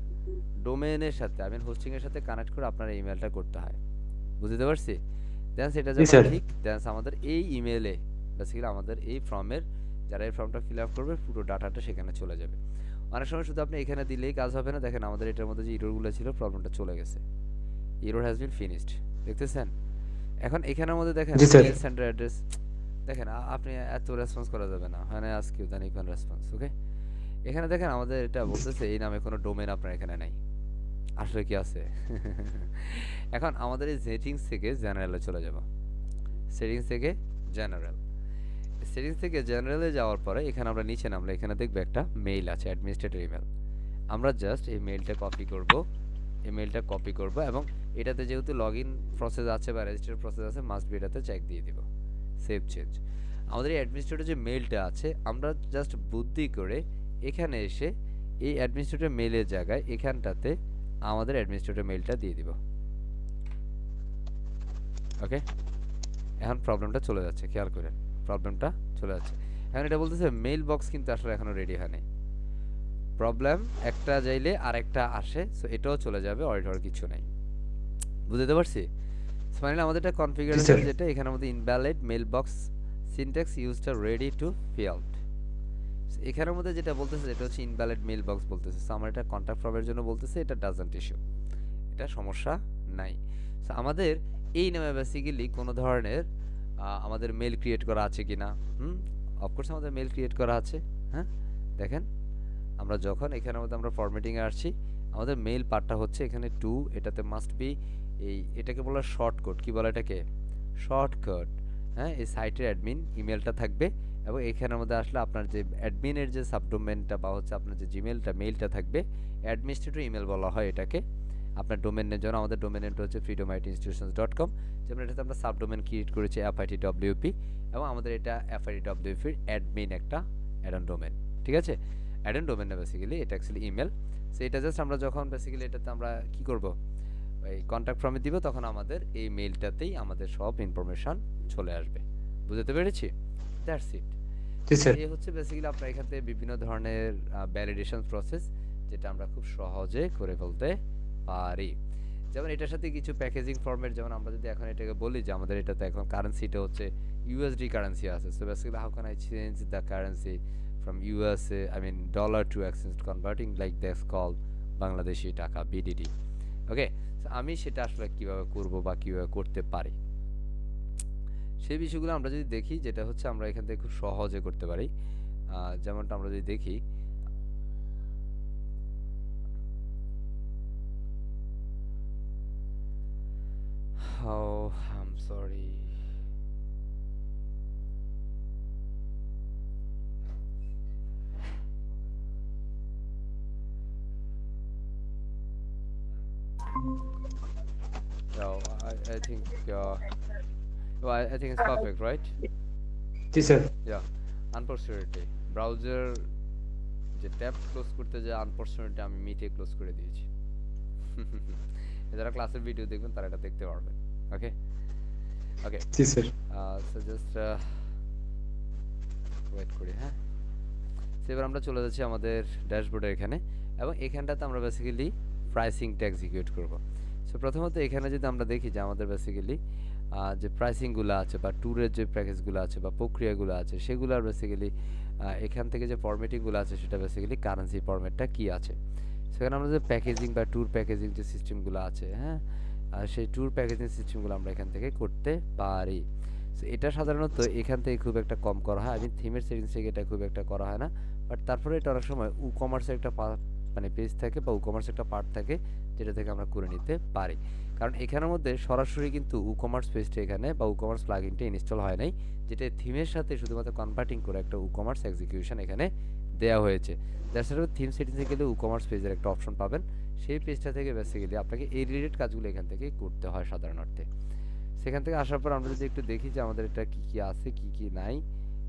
ডোমেইনের সাথে, আই মিন হোস্টিং এর সাথে কানেক্ট করে আপনার ইমেলটা করতে হয়। বুঝতে পারছি? দেন সেটা যখন ঠিক, দেন আমাদের এই ইমেলে বেসিক্যালি আমাদের এই ফর্মের যারা এই ফর্মটা ফিল আপ করবে পুরো ডাটাটা সেখানে চলে যাবে। অনেক সময় শুধু আপনি এখানে দিলেই কাজ হবে না। দেখেন আমাদের এটার মধ্যে যে এররগুলো ছিল, প্রবলেমটা চলে গেছে। এরর হ্যাজ বিন ফিনিশড, দেখতেছেন? এখন এখানের মধ্যে দেখেন মেল সেন্ডার অ্যাড্রেস, দেখেন আপনি এত রেসপন্স করা যাবে না, হয় না আজকে দেন ইকুয়াল রেসপন্স। ওকে, এখানে দেখেন আমাদের এটা বলতেছে এই নামে কোনো ডোমেইন আপনার এখানে নাই। আসলে কি আছে? এখন আমাদের এই সেটিংস থেকে জেনারেলে চলে যাব। সেটিংস থেকে জেনারেলে যাওয়ার পরে এখানে আমরা নিচে নামলে এখানে দেখবে একটা মেইল আছে, অ্যাডমিনিস্ট্রেটর ইমেল। আমরা জাস্ট এই মেইলটা কপি করব, এবং এটাতে যেহেতু লগইন প্রসেস আছে বা রেজিস্টার প্রসেস আছে, মাস্ট বি এটাতে চেক দিয়ে দিব, সেভ চেঞ্জ। আমাদের এই অ্যাডমিনিস্ট্রেটর যে মেইলটা আছে, আমরা জাস্ট বুদ্ধি করে এখানে এসে এই অ্যাডমিনিস্ট্রেটর মেইলের জায়গায় এখানটাতে আমাদের অ্যাডমিনিস্ট্রেটর মেইলটা দিয়ে দিব। ওকে, এখন প্রবলেমটা চলে যাচ্ছে, খেয়াল করেন প্রবলেমটা চলে যাচ্ছে। এখন এটা বলতেছে মেইল বক্স কিন্তু আসলে এখনো রেডি হয় নাই। প্রবলেম একটা যাইলে আরেকটা আসে, সো এটাও চলে যাবে, অডিট হওয়ার কিছু নাই। বুঝতে পারছি? ফাইনালি আমাদের এটা কনফিগারেশন যেটা এখানের মধ্যে invalid mail box syntax used ready to field, এখানের মধ্যে যেটা বলতেছে এটা হচ্ছে ইনভ্যালিড মেইল বক্স বলতেছে। সো আমার এটা কন্ট্যাক্ট ফর্মের জন্য বলতেছে, এটা ডাজন্ট ইস্যু, এটা সমস্যা নাই। সো আমাদের এই নামে বেসিক্যালি কোনো ধরনের আমাদের মেল ক্রিয়েট করা আছে কিনা? অফকোর্স আমাদের মেল ক্রিয়েট করা আছে। হ্যাঁ, দেখেন আমরা যখন এখানের মধ্যে আমরা ফরম্যাটিংয়ে আসছি, আমাদের মেইল পার্টটা হচ্ছে এখানে 2, এটাতে মাস্ট বি এটাকে বলা শর্টকাট, কি বলে এটাকে? শর্টকাট। হ্যাঁ, এই সাইটের অ্যাডমিন ইমেলটা থাকবে, এবং এখানের মধ্যে আসলে আপনার যে অ্যাডমিনের যে সাবডোমেনটা বা হচ্ছে আপনার যে জিমেলটা মেইলটা থাকবে, অ্যাডমিনিস্ট্রেটর ইমেল বলা হয় এটাকে। আপনার ডোমেনের জন্য আমাদের ডোমেন নেমটা হচ্ছে freedomitinstitutions.com, যেমন এটাতে আমরা সাবডোমেন ক্রিয়েট করেছি FITWP, এবং আমাদের এটা FITWP এর অ্যাডমিন একটা অ্যাডন ডোমেন। ঠিক আছে, অ্যাডেন ডোমেন না বেসিক্যালি, এটা অ্যাকচুয়ালি ইমেল। সো এটা জাস্ট আমরা যখন বেসিক্যালি এটাতে আমরা কি করব, এই কন্ট্যাক্ট ফর্মে দিব, তখন আমাদের এই মেইলটাতেই আমাদের সব ইনফরমেশন চলে আসবে। বুঝতে পেরেছি? That's it. G sir. এই হচ্ছে বেসিক্যালি আপনার এখান থেকে বিভিন্ন ধরনের ভ্যালিডেশন প্রসেস, যেটা আমরা খুব সহজে করে ফেলতে পারি। যেমন এটার সাথে কিছু প্যাকেজিং ফর্মেট, যেমন আমরা যদি এখন এটাকে বলি যে আমাদের এটাতে এখন কারেন্সিটা হচ্ছে ইউএসডি কারেন্সি আছে, so basically how can I change the currency from USA, I mean dollar to exchange converting like that's call Bangladeshi taka, BDD. ওকে, আমি সেটা আসলে কিভাবে করব বা কিভাবে করতে পারি, সেই বিষয়গুলো আমরা যদি দেখি, যেটা হচ্ছে আমরা এখান থেকে খুব সহজে করতে পারি। যেমনটা আমরা যদি দেখি, I'm sorry. No, I think well, I think it's perfect, right? G sir. Yeah. Unfortunately, browser যে ট্যাব ক্লোজ করতে যে আনফরচুনেটলি আমি মিটে ক্লোজ করে দিয়েছি। যারা ক্লাসের ভিডিও দেখবেন তারা এটা দেখতে পারবেন। ওকে ওকে, জি স্যার। সো জাস্ট ওয়েট করি। হ্যাঁ, এবার আমরা চলে যাচ্ছি আমাদের ড্যাশবোর্ডের এখানে, এবং এখানটাতে আমরা বেসিক্যালি প্রাইসিংটা এক্সিকিউট করব। সো প্রথমত এখানে যদি আমরা দেখি যে আমাদের বেসিক্যালি যে প্রাইসিংগুলো আছে বা ট্যুরের যে প্যাকেজগুলো আছে বা প্রক্রিয়াগুলো আছে, সেগুলোর বেসিক্যালি এখান থেকে যে ফরম্যাটিংগুলো আছে, সেটা বেসিক্যালি কারেন্সি ফরম্যাটটা কি আছে। সেখানে আমরা যে প্যাকেজিং বা ট্যুর প্যাকেজিং যে সিস্টেমগুলো আছে, হ্যাঁ, সেই ট্যুর প্যাকেজিং সিস্টেমগুলো আমরা এখান থেকে করতে পারি। সো এটা সাধারণত এখান থেকে খুব একটা কম করা হয়, আমি থিমের সেটিংস থেকে এটা খুব একটা করা হয় না, বাট তারপরে এটা অনেক সময় ই কমার্সের একটা মানে পেজ থাকে বা ই কমার্সের একটা পার্ট থাকে, যেটা থেকে আমরা করে নিতে পারি। কারণ এখানের মধ্যে সরাসরি কিন্তু ই কমার্স পেজটা এখানে বা ই কমার্স প্লাগইনটা ইনস্টল হয় নাই, যেটা থিমের সাথে শুধুমাত্র কনভার্টিং করে একটা ই কমার্স এক্সিকিউশন এখানে দেওয়া হয়েছে। যার সাথে থিম সেটিংসে গেলে ই কমার্স পেজের একটা অপশন পাবেন, সেই পেজটা থেকে বেসিক্যালি আপনাকে এই রিলেটেড কাজগুলো এখান থেকে করতে হয় সাধারণ অর্থে। সেখান থেকে আসার পর আমরা যদি একটু দেখি যে আমাদের এটা কি কি আছে কি কি নাই,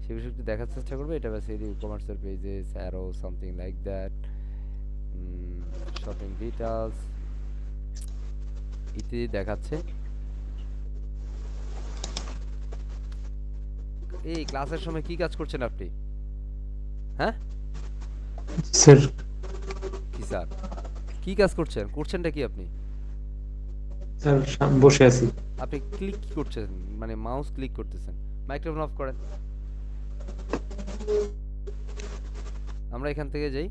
সে বিষয়ে একটু দেখার চেষ্টা করবো। এটা বেসিক্যালি ই কমার্সের pages arrow something like that, shopping details ইত্যাদি দেখাচ্ছে। এই ক্লাসের সময় কি কাজ করছেন আপনি? হ্যাঁ স্যার। কি স্যার, কি কাজ করছেন? করছেনটা কি আপনি? স্যার বসে আছি। আপনি ক্লিক কি করছেন, মানে মাউস ক্লিক করতেছেন? মাইক্রোফোন অফ করেন। আমরা এখান থেকে যাই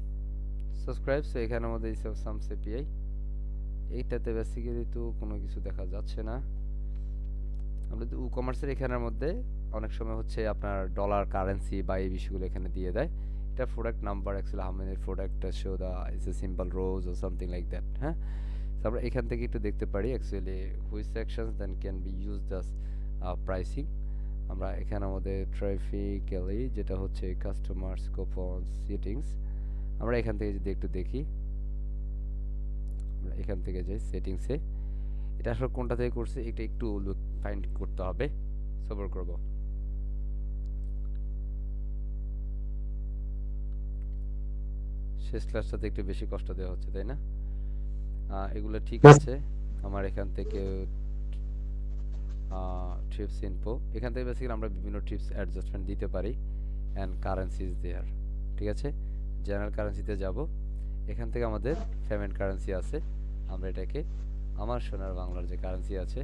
সাবস্ক্রাইব, সো এখানে আমাদের সামস এপিআই, এইটাতে বেসিক্যালি তো কোনো কিছু দেখা যাচ্ছে না। আমরা ই কমার্সের এখানের মধ্যে অনেক সময় হচ্ছে আপনার ডলার কারেন্সি বা এই বিষয়গুলো এখানে দিয়ে দেয়। এটা product number, actually how many product show the is a simple rose or something like that. হ্যাঁ, তো আমরা এখান থেকে একটু দেখতে পারি actually which sections then can be use thus pricing. আমরা এখানে আমাদের ট্রাফিক্যালি যেটা হচ্ছে কাস্টমার স্কোপ অন সেটিংস, আমরা এখান থেকে যদি একটু দেখি, আমরা এখান থেকে যাই সেটিংসে, এটা আসলে কোনটা থেকে করছে এটা একটু লুক ফাইন্ড করতে হবে, সবর করব। শেষ ক্লাসটাতে একটু বেশি কষ্ট দেওয়া হচ্ছে, তাই না? এগুলো ঠিক আছে। আমার এখান থেকে ট্রিপস ইনফো, এখান থেকে বেসিক্যালি আমরা বিভিন্ন ট্রিপস অ্যাডজাস্টমেন্ট দিতে পারি, অ্যান্ড কারেন্সিজ দেয়ার। ঠিক আছে, জেনারেল কারেন্সিতে যাব, এখান থেকে আমাদের পেমেন্ট কারেন্সি আছে, আমরা এটাকে আমার সোনার বাংলার যে কারেন্সি আছে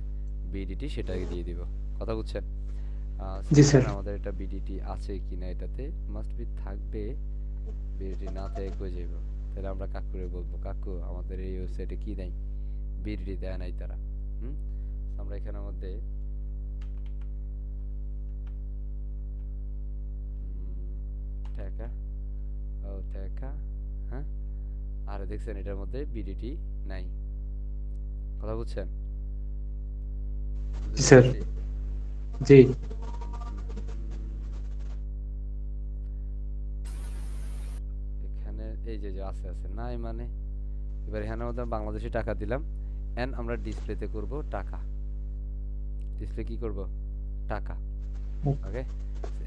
বিডিটি সেটাকে দিয়ে দিব। কথা বুঝছেন? জি স্যার। আমাদের এটা বিডিটি আছে কিনা, এটাতে মাস্ট বি থাকবে, বিডিটি না থেকে কই যাইব, তাহলে আমরা কাকুরে বলবো কাকু আমাদের এই ওয়েবসাইটে কি নাই, বিডিটি দেয় নাই তারা। আমরা এখানে মধ্যে টাকা ও টাকা, হ্যাঁ, আর দেখছেন এটার মধ্যে বিডিটি নাই। কথা বুঝছেন? জি স্যার। জি। এখানে এই যে আছে আছে নাই, মানে এবার এখানে মধ্যে বাংলাদেশি টাকা দিলাম, এন্ড আমরা ডিসপ্লেতে করব টাকা, ডিসপ্লে কি করব, টাকা। ওকে,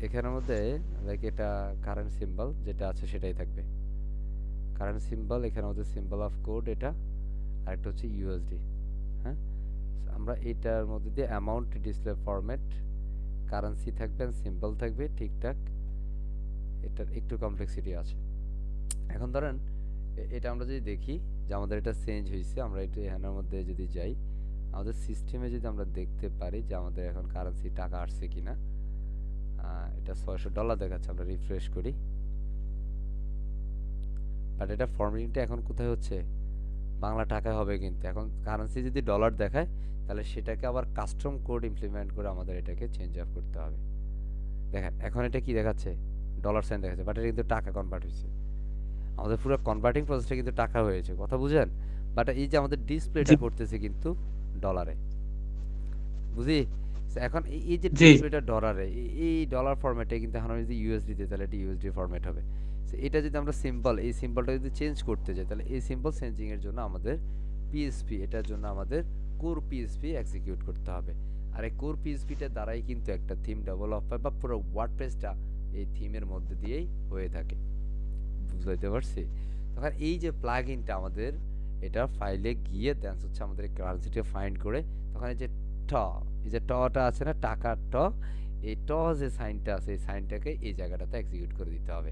এখানের মধ্যে লাইক এটা কারেন্ট সিম্বল যেটা আছে সেটাই থাকবে। কারেন্ট সিম্বল, এখানে আমাদের সিম্বল অফ কোড এটা, আর একটা হচ্ছে ইউএসডি। হ্যাঁ, So, আমরা এটার মধ্যে দিয়ে অ্যামাউন্ট, ডিসপ্লে ফরম্যাট, কারেন্সি থাকবে, সিম্বল থাকবে ঠিকঠাক। এটার একটু কমপ্লেক্সিটি আছে। এখন ধরেন এটা আমরা যদি দেখি যে আমাদের এটা চেঞ্জ হয়েছে, আমরা এটা এখানের মধ্যে যদি যাই, আমাদের সিস্টেমে যদি আমরা দেখতে পারি যে আমাদের এখন কারেন্সি টাকা আসছে কিনা। এটা $600 দেখাচ্ছে, আমরা রিফ্রেশ করি। বাট এটা ফর্মেটিংটা এখন কোথায় হচ্ছে, বাংলা টাকায় হবে। কিন্তু এখন কারেন্সি যদি ডলার দেখায়, তাহলে সেটাকে আবার কাস্টম কোড ইমপ্লিমেন্ট করে আমাদের এটাকে চেঞ্জ আপ করতে হবে। দেখেন এখন এটা কি দেখাচ্ছে, ডলার সাইন দেখাচ্ছে, বাট এটা কিন্তু টাকা কনভার্ট হয়েছে। আমাদের পুরো কনভার্টিং প্রসেসটা কিন্তু টাকা হয়েছে, কথা বুঝেন। বাট এই যে আমাদের ডিসপ্লেটা করতেছে কিন্তু ডলারে, বুঝি। So, এখন এই যে ডিসপ্লেটা ডলারে, এই ডলার ফরম্যাটে কিন্তু এখন যদি ইউএসডি দিই তাহলে এটা ইউএসডি ফরম্যাট হবে। So, এটা যদি আমরা সিম্বল, এই সিম্বলটা যদি চেঞ্জ করতে যাই, তাহলে এই সিম্বল চেঞ্জিং এর জন্য আমাদের পিএসপি, এটার জন্য আমাদের কোর পিএসপি এক্সিকিউট করতে হবে। আর এই কোর পিএসপিটা দ্বারাই কিন্তু একটা থিম ডেভেলপ হয়, বা পুরো ওয়ার্ডপ্রেসটা এই থিমের মধ্যে দিয়েই হয়ে থাকে। বুঝতে পারছি। তখন এই যে প্লাগইনটা আমাদের এটা ফাইলে গিয়ে দেন হচ্ছে আমাদের কারেন্সিটা ফাইন্ড করে, তখন এই যে এই যে টটা আছে না, টাকার এই যে সাইনটা আছে, এই সাইনটাকে এই জায়গাটাতে এক্সিকিউট করে দিতে হবে,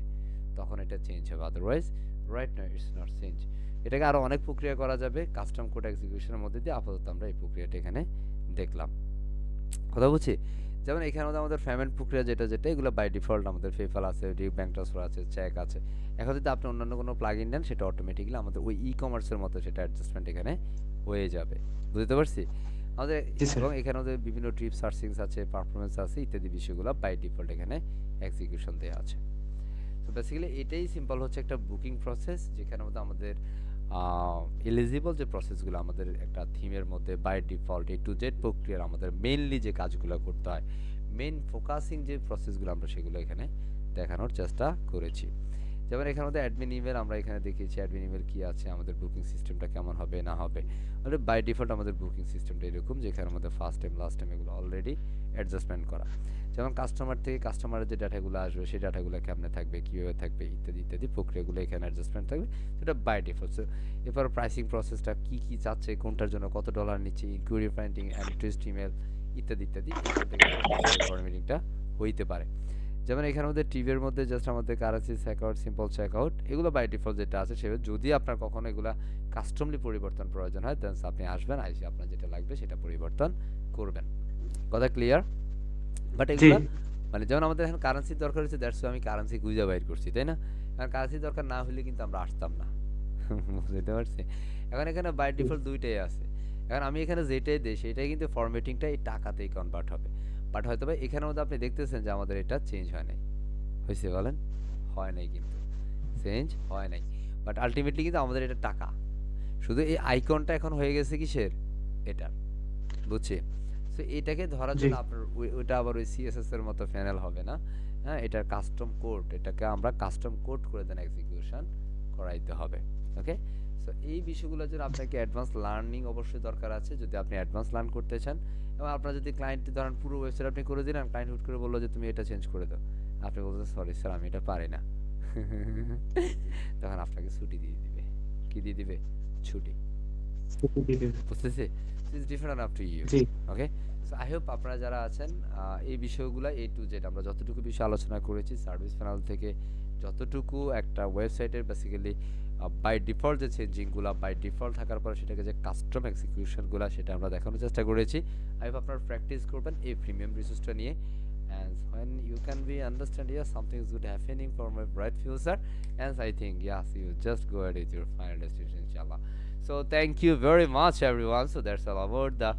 তখন এটা চেঞ্জ হবে। Otherwise right now it's not change. এটাকে আরো অনেক প্রক্রিয়া করা যাবে কাস্টম কোড এক্সিকিউশনের মধ্যে দিয়ে। আপাতত আমরা এই প্রক্রিয়াটা এখানে দেখলাম, কথা বুঝছি। যেমন এখানে আমাদের পেমেন্ট প্রক্রিয়া যেটা এগুলো বাই ডিফল্ট আমাদের পেপ্যাল আছে, ব্যাংক ট্রান্সফার আছে, চেক আছে। এখন যদি আপনি অন্যান্য কোনো প্লাগইন দেন, সেটা অটোমেটিক্যালি আমাদের ওই ই কমার্সের মতো সেটা অ্যাডজাস্টমেন্ট এখানে হয়ে যাবে। বুঝতে পারছি আমাদের। এবং এখানে আমাদের বিভিন্ন ট্রিপ সার্চিংস আছে, পারফরমেন্স আছে, ইত্যাদি বিষয়গুলো বাই ডিফল্ট এখানে এক্সিকিউশন দেওয়া আছে। তো বেসিক্যালি এটাই সিম্পল হচ্ছে একটা বুকিং প্রসেস, যেখানে আমাদের এলিজিবল যে প্রসেসগুলো আমাদের একটা থিমের মধ্যে by default A to Z প্রক্রিয়ার আমাদের মেইনলি যে কাজগুলো করতে হয়, মেইন ফোকাসিং যে প্রসেসগুলো, আমরা সেগুলো এখানে দেখানোর চেষ্টা করেছি। যেমন এখানে আমাদের অ্যাডমিন ইমেল আমরা এখানে দেখিয়েছি, অ্যাডমিন ইমেল কি আছে, আমাদের বুকিং সিস্টেমটা কেমন হবে না হবে। মানে বাই ডিফল্ট আমাদের বুকিং সিস্টেমটা এরকম, যেখানে আমাদের ফার্স্ট টাইম লাস্ট টাইম এগুলো অলরেডি অ্যাডজাস্টমেন্ট করা। যেমন কাস্টমার থেকে কাস্টমারের যে ডাটাগুলো আসবে, সেই ডাটাগুলো কেমনে থাকবে, কীভাবে থাকবে, ইত্যাদি ইত্যাদি প্রক্রিয়াগুলো এখানে অ্যাডজাস্টমেন্ট থাকবে, সেটা বাই ডিফল্ট। সো এরপর প্রাইসিং প্রসেসটা কী কী চাচ্ছে, কোনটার জন্য কত ডলার নিচ্ছে, ইনকোয়ারি ফাইন্ডিং, অ্যান্ট্রিস্ট ইমেল, ইত্যাদি ইত্যাদি মিটিংটা হইতে পারে। যেমন এখানে আমাদের টিভির মধ্যে জাস্ট আমাদের কারেন্সি চেকআউট, সিম্পল চেকআউট, এগুলো বাই ডিফল্ট যেটা আছে সেভাবে। যদি আপনার কখনো এগুলো কাস্টমলি পরিবর্তন প্রয়োজন হয়, দেন আপনি আসবেন, আইসে আপনার যেটা লাগবে সেটা পরিবর্তন করবেন। কথা ক্লিয়ার? বাট এগুলো মানে যেমন আমাদের এখন কারেন্সির দরকার হচ্ছে, দ্যাটস আমি কারেন্সি খুঁজে বাইর করছি, তাই না? কারণ কারেন্সি দরকার না হলে কিন্তু আমরা আসতাম না। বুঝতে পারছি। এখন এখানে বাই ডিফল্ট দুইটাই আছে। এখন আমি এখানে যেটাই দিই সেটাই কিন্তু ফরম্যাটিংটা এই টাকাতেই কনভার্ট হবে। বাট হয়তো বা এখানের মধ্যে আপনি দেখতেছেন যে আমাদের এটা চেঞ্জ হয় নাই। হয়েছে বলেন? হয় নাই, কিন্তু চেঞ্জ হয় নাই। বাট আলটিমেটলি কিন্তু আমাদের এটা টাকা, শুধু এই আইকনটা এখন হয়ে গেছে কিসের, এটা। বুঝছি। সো এটাকে ধরার জন্য আপনার ওইটা আবার ওই সিএসএস এর মতো প্যানেল হবে না। হ্যাঁ, এটার কাস্টম কোড, এটাকে আমরা কাস্টম কোড করে দেন এক্সিকিউশন করাইতে হবে। ওকে। সো এই বিষয়গুলোর জন্য আপনাকে অ্যাডভান্স লার্নিং অবশ্যই দরকার আছে, যদি আপনি অ্যাডভান্স লার্ন করতে চান। এবং আপনার যদি ক্লায়েন্ট ধরেন পুরো ওয়েবসাইট আপনি করে দিলেন, ক্লায়েন্ট হুট করে বললো যে তুমি এটা চেঞ্জ করে দাও, আপনি বলছেন সরি স্যার আমি এটা পারি না, তখন আপনাকে ছুটি দিয়ে দিবে। কি দিয়ে দিবে? ছুটি। বুঝতেছি। It's different up to you. Okay. So I hope আপনারা যারা আছেন এই বিষয়গুলো A to Z আমরা যতটুকু বিষয় আলোচনা করেছি, সার্ভিস প্যানেল থেকে যতটুকু একটা ওয়েবসাইটের বেসিক্যালি বাই ডিফল্ট যে চেঞ্জিংগুলো, বাই ডিফল্ট থাকার পরে সেটাকে যে কাস্টম এক্সিকিউশনগুলো, সেটা আমরা দেখানোর চেষ্টা করেছি। আই হোপ আপনারা প্র্যাকটিস করবেন এই প্রিমিয়াম রিসোর্সটা নিয়ে। And when you can be understand, yes, something is good happening for my bright future, and I think yes, you just go ahead with your final destination, inshallah. So thank you very much everyone. So that's all about the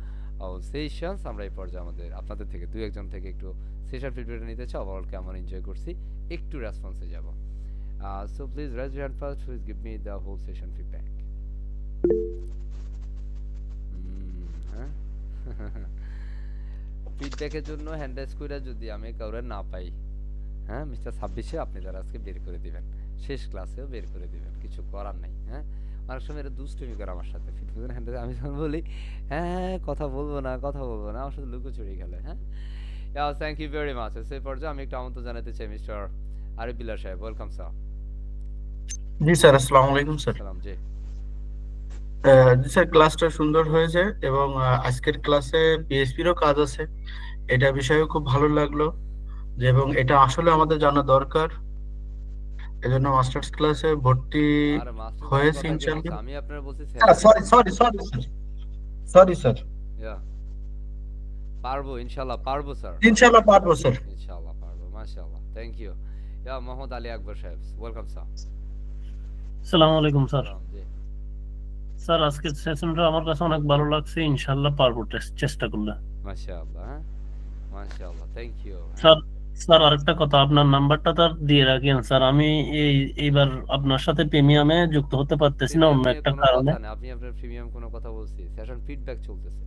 sessions. আমরা এই পর্যায়ে আমাদের আপনাদের থেকে দুই একজন থেকে একটু সেশন ফিডব্যাক নিতে চাই, ওভারঅল কেমন এনজয় করছি একটু রেসপন্সে যাব। So please raise your hand first, please give me the whole session feedback. হ্যাঁ, ফিডব্যাকের জন্য হ্যান্ড রাইজ কইরা যদি আমি কাউরে না পাই, হ্যাঁ মিস্টার 26-এ আপনি তারা আজকে বের করে দিবেন, শেষ ক্লাসেও বের করে দিবেন, কিছু করার নাই। হ্যাঁ, অনেক সময় এটা দুষ্টুমি করে আমার সাথে, ফিডব্যাকের হ্যান্ড রাইজ আমি যখন বলি হ্যাঁ কথা বলবো না আমার সাথে লুকোচুরি খেলে। হ্যাঁ, থ্যাংক ইউ ভেরি মাচ। সেই পর্যায়ে আমি একটু আমন্ত্রণ জানাতে চাই মিস্টার আরিফ বিল্লাহ সাহেব। Welcome sir. জি স্যার, আসসালামু আলাইকুম স্যার। সালাম জি। জি স্যার, ক্লাসটা সুন্দর হয়েছে এবং আজকের ক্লাসে পিএইচপিরও কাজ আছে। এটা বিষয়েও খুব ভালো লাগলো এবং এটা আসলে আমাদের জানা দরকার। এজন্য মাস্টার্স ক্লাসে ভর্তি আর মাস্টার ক্লাসের হয়েছে কথা কে বলছে? ইনশাল্লাহ। আমি আপনার বলছি sorry session. Sorry sorry sir, sorry sir. Yeah পারবো ইনশাআল্লাহ, পারবো স্যার। ইনশাল্লাহ পারবো স্যার। ইনশাআল্লাহ পারবো, মাশাআল্লাহ, থ্যাংক ইউ। ইয়া মোহাম্মদ আলী আকবর সাহেব, ওয়েলকাম স্যার। আসসালামু আলাইকুম স্যার। সালাম জি। স্যার আজকের সেশনটা আমার কাছে অনেক ভালো লাগছে, ইনশাআল্লাহ পারবো চেষ্টা করলে। মাশাআল্লাহ, হ্যাঁ মাশাআল্লাহ, থ্যাংক ইউ। স্যার স্যার আরেকটা কথা, আপনার নাম্বারটা তার দিয়ে রাখেন স্যার। আমি এইবার আপনার সাথে প্রিমিয়ামে যুক্ত হতে পারতেছি না প্রিমিয়াম অন্য নিয়ে একটা কোনো কারণে। কথা না, আপনি আপনার প্রিমিয়াম কোনো কথা বলছি, সেশন ফিডব্যাক চলতেছে,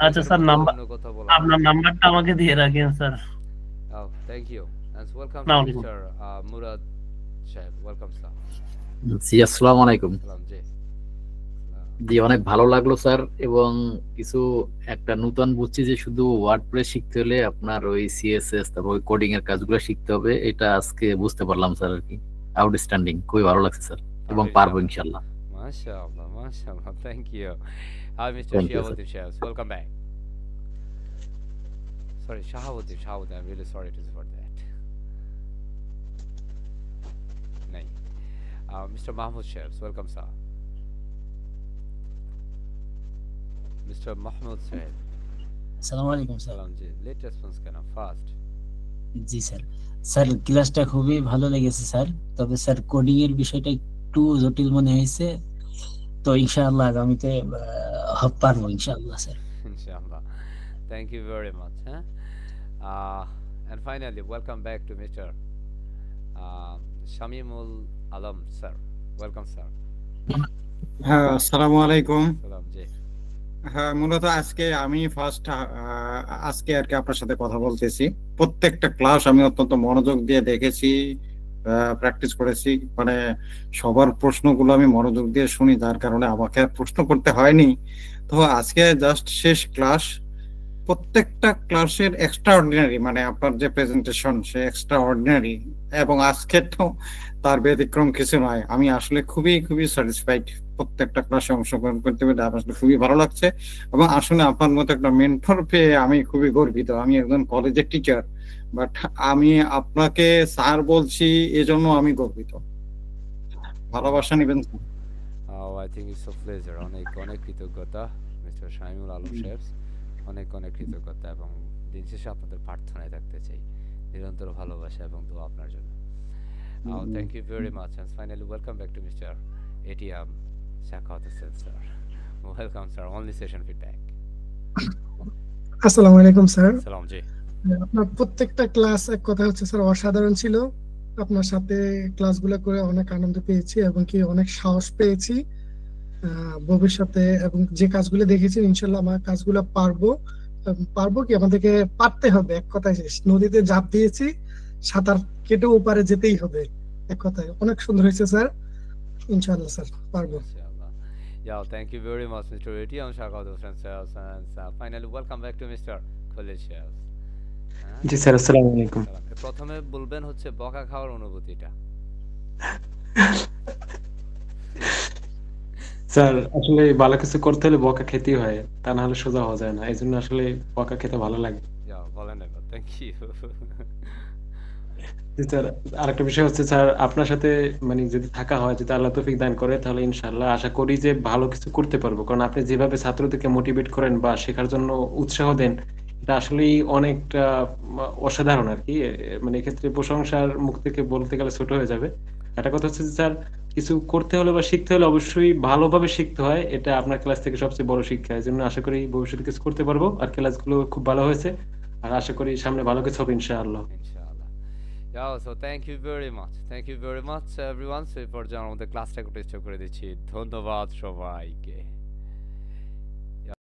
আচ্ছা ফিডব্যাকের স্যার, মধ্যে নাম্বার অন্য কথা বলা আপনার যাবে না। নাম্বারটা আমাকে দিয়ে রাখেন sir. Oh, thank you. And welcome to আসসালামু আলাইকুম। Mr. Murad Saib. Welcome, sir. জি, আসসালামু আলাইকুম। Salam ji. জি, অনেক ভালো লাগলো স্যার। এবং কিছু একটা নতুন বুঝছি যে শুধু ওয়ার্ডপ্রেস শিখতে হলে আপনার ওই সিএসএস তারপর ওই কোডিং এর কাজগুলো শিখতে হবে, এটা আজকে বুঝতে পারলাম স্যার। আর কি আউটস্ট্যান্ডিং, খুবই ভালো লাগছে স্যার এবং পারবো ইনশাল্লাহ। MashaAllah, MashaAllah. Thank you. Hi, Mr. Thank you, sir. Shiabuddin Shahs. Welcome back. Sorry, Shahabuddin. I'm really sorry to say for that. Nahi. Mr. Mahmoud Shahs. Welcome, sir. Mr. Mahmoud Saib. আসসালামু আলাইকুম sir. Salam ji. Late response kind of fast. G sir. Sir ক্লাসটা খুবই ভালো লেগেছে sir. তবে sir coding এর বিষয়টা একটু জটিল মনে হয়েছে। তো ইনশাআল্লাহ আগামীতে পারবো ইনশাআল্লাহ sir. Inshallah. Thank you very much. Huh? And finally, welcome back to Mr. Shamimul Alam, sir. Welcome, sir. হ্যাঁ, আসসালামু আলাইকুম। Salam ji. হ্যাঁ, মূলত আজকে আমি আজকে আর কি আপনার সাথে কথা বলতেছি। প্রত্যেকটা ক্লাস আমি অত্যন্ত মনোযোগ দিয়ে দেখেছি, প্র্যাকটিস করেছি। মানে সবার প্রশ্নগুলো আমি মনোযোগ দিয়ে শুনি, যার কারণে আমাকে আর প্রশ্ন করতে হয়নি। তো আজকে জাস্ট শেষ ক্লাস, প্রত্যেকটা ক্লাসের এক্সট্রা অর্ডিনারি, মানে আপনার যে প্রেজেন্টেশন সে এক্সট্রা অর্ডিনারি, এবং আজকে তো তার ব্যতিক্রম কিছু নয়। আমি আসলে খুবই খুবই স্যাটিসফাইড প্রত্যেকটা ক্লাসে অংশগ্রহণ করতে পেরে। আমার আসলে খুবই ভালো লাগছে এবং আসলে আপনার মতো একটা মেন্টর পেয়ে আমি খুবই গর্বিত। আমি একজন কলেজের টিচার, বাট আমি আপনাকে স্যার বলছি, এজন্য আমি গর্বিত। ভালোবাসা নেবেন। Oh, I think it's a pleasure. অনেক অনেক কৃতজ্ঞতা মিস্টার শামিমুল আলম সাহেব, অনেক অনেক কৃতজ্ঞতা এবং দিন শেষে আপনাদের প্রার্থনায় থাকতে চাই, নিরন্তর ভালোবাসা এবং দোয়া আপনার জন্য। Thank you very much. And finally, welcome back to Mr. ATM Shakat Hussain, sir. Welcome, sir. Only session feedback. আসসালামু আলাইকুম স্যার। Salam ji. আপনার প্রত্যেকটা ক্লাস এক কথা হচ্ছে স্যার অসাধারণ ছিল। আপনার সাথে ক্লাসগুলো করে অনেক আনন্দ পেয়েছি এবং কি অনেক সাহস পেয়েছি ভবিষ্যতে, এবং যে কাজগুলো দেখেছি ইনশাল্লাহ আমার কাজগুলো পারবো। পারবো কি, আমাদেরকে পারতে হবে, এক কথায় শেষ। নদীতে ঝাঁপ দিয়েছি, সাঁতার কেটে ওপারে যেতেই হবে, এক কথায়। অনেক সুন্দর হয়েছে স্যার, ইনশাল্লাহ স্যার পারবো। Inshallah. Yeah, thank you very much, Mr. ATM Shakat Hussain, sir. And finally, welcome back to Mr. Khalid Shahs. G sir, আসসালামু আলাইকুম। প্রথমে বলবেন হচ্ছে বকা খাওয়ার অনুভূতিটা। স্যার আসলে ভালো কিছু করতে হলে বকা খেতেই হয়, তা না হলে সোজা হওয়া যায় না। এই জন্য আসলে বকা খেতে ভালো লাগে। বলেন এবার, থ্যাংক ইউ। জি স্যার, আরেকটা বিষয় হচ্ছে স্যার, আপনার সাথে মানে যদি থাকা হয়, যদি আল্লাহ তৌফিক দান করে, তাহলে ইনশাআল্লাহ আশা করি যে ভালো কিছু করতে পারবো। কারণ আপনি যেভাবে ছাত্রদেরকে মোটিভেট করেন বা শেখার জন্য উৎসাহ দেন, এটা আসলেই অনেকটা অসাধারণ আর কি। মানে এক্ষেত্রে প্রশংসার মুখ থেকে বলতে গেলে ছোট হয়ে যাবে। একটা কথা হচ্ছে যে স্যার, কিছু করতে হলে বা শিখতে হলে অবশ্যই ভালোভাবে শিখতে হয়। এটা আপনার ক্লাস থেকে সবচেয়ে বড় শিক্ষা। এই জন্য আশা করি ভবিষ্যতে কিছু করতে পারবো। আর ক্লাসগুলো খুব ভালো হয়েছে, আর আশা করি সামনে ভালো কিছু হবে ইনশাআল্লাহ। ইনশাআল্লাহ। Yeah, so thank you very much. Thank you very much everyone. So এই পর্যায়ে আমাদের ক্লাসটা টেস্ট করে দিচ্ছি। ধন্যবাদ সবাইকে।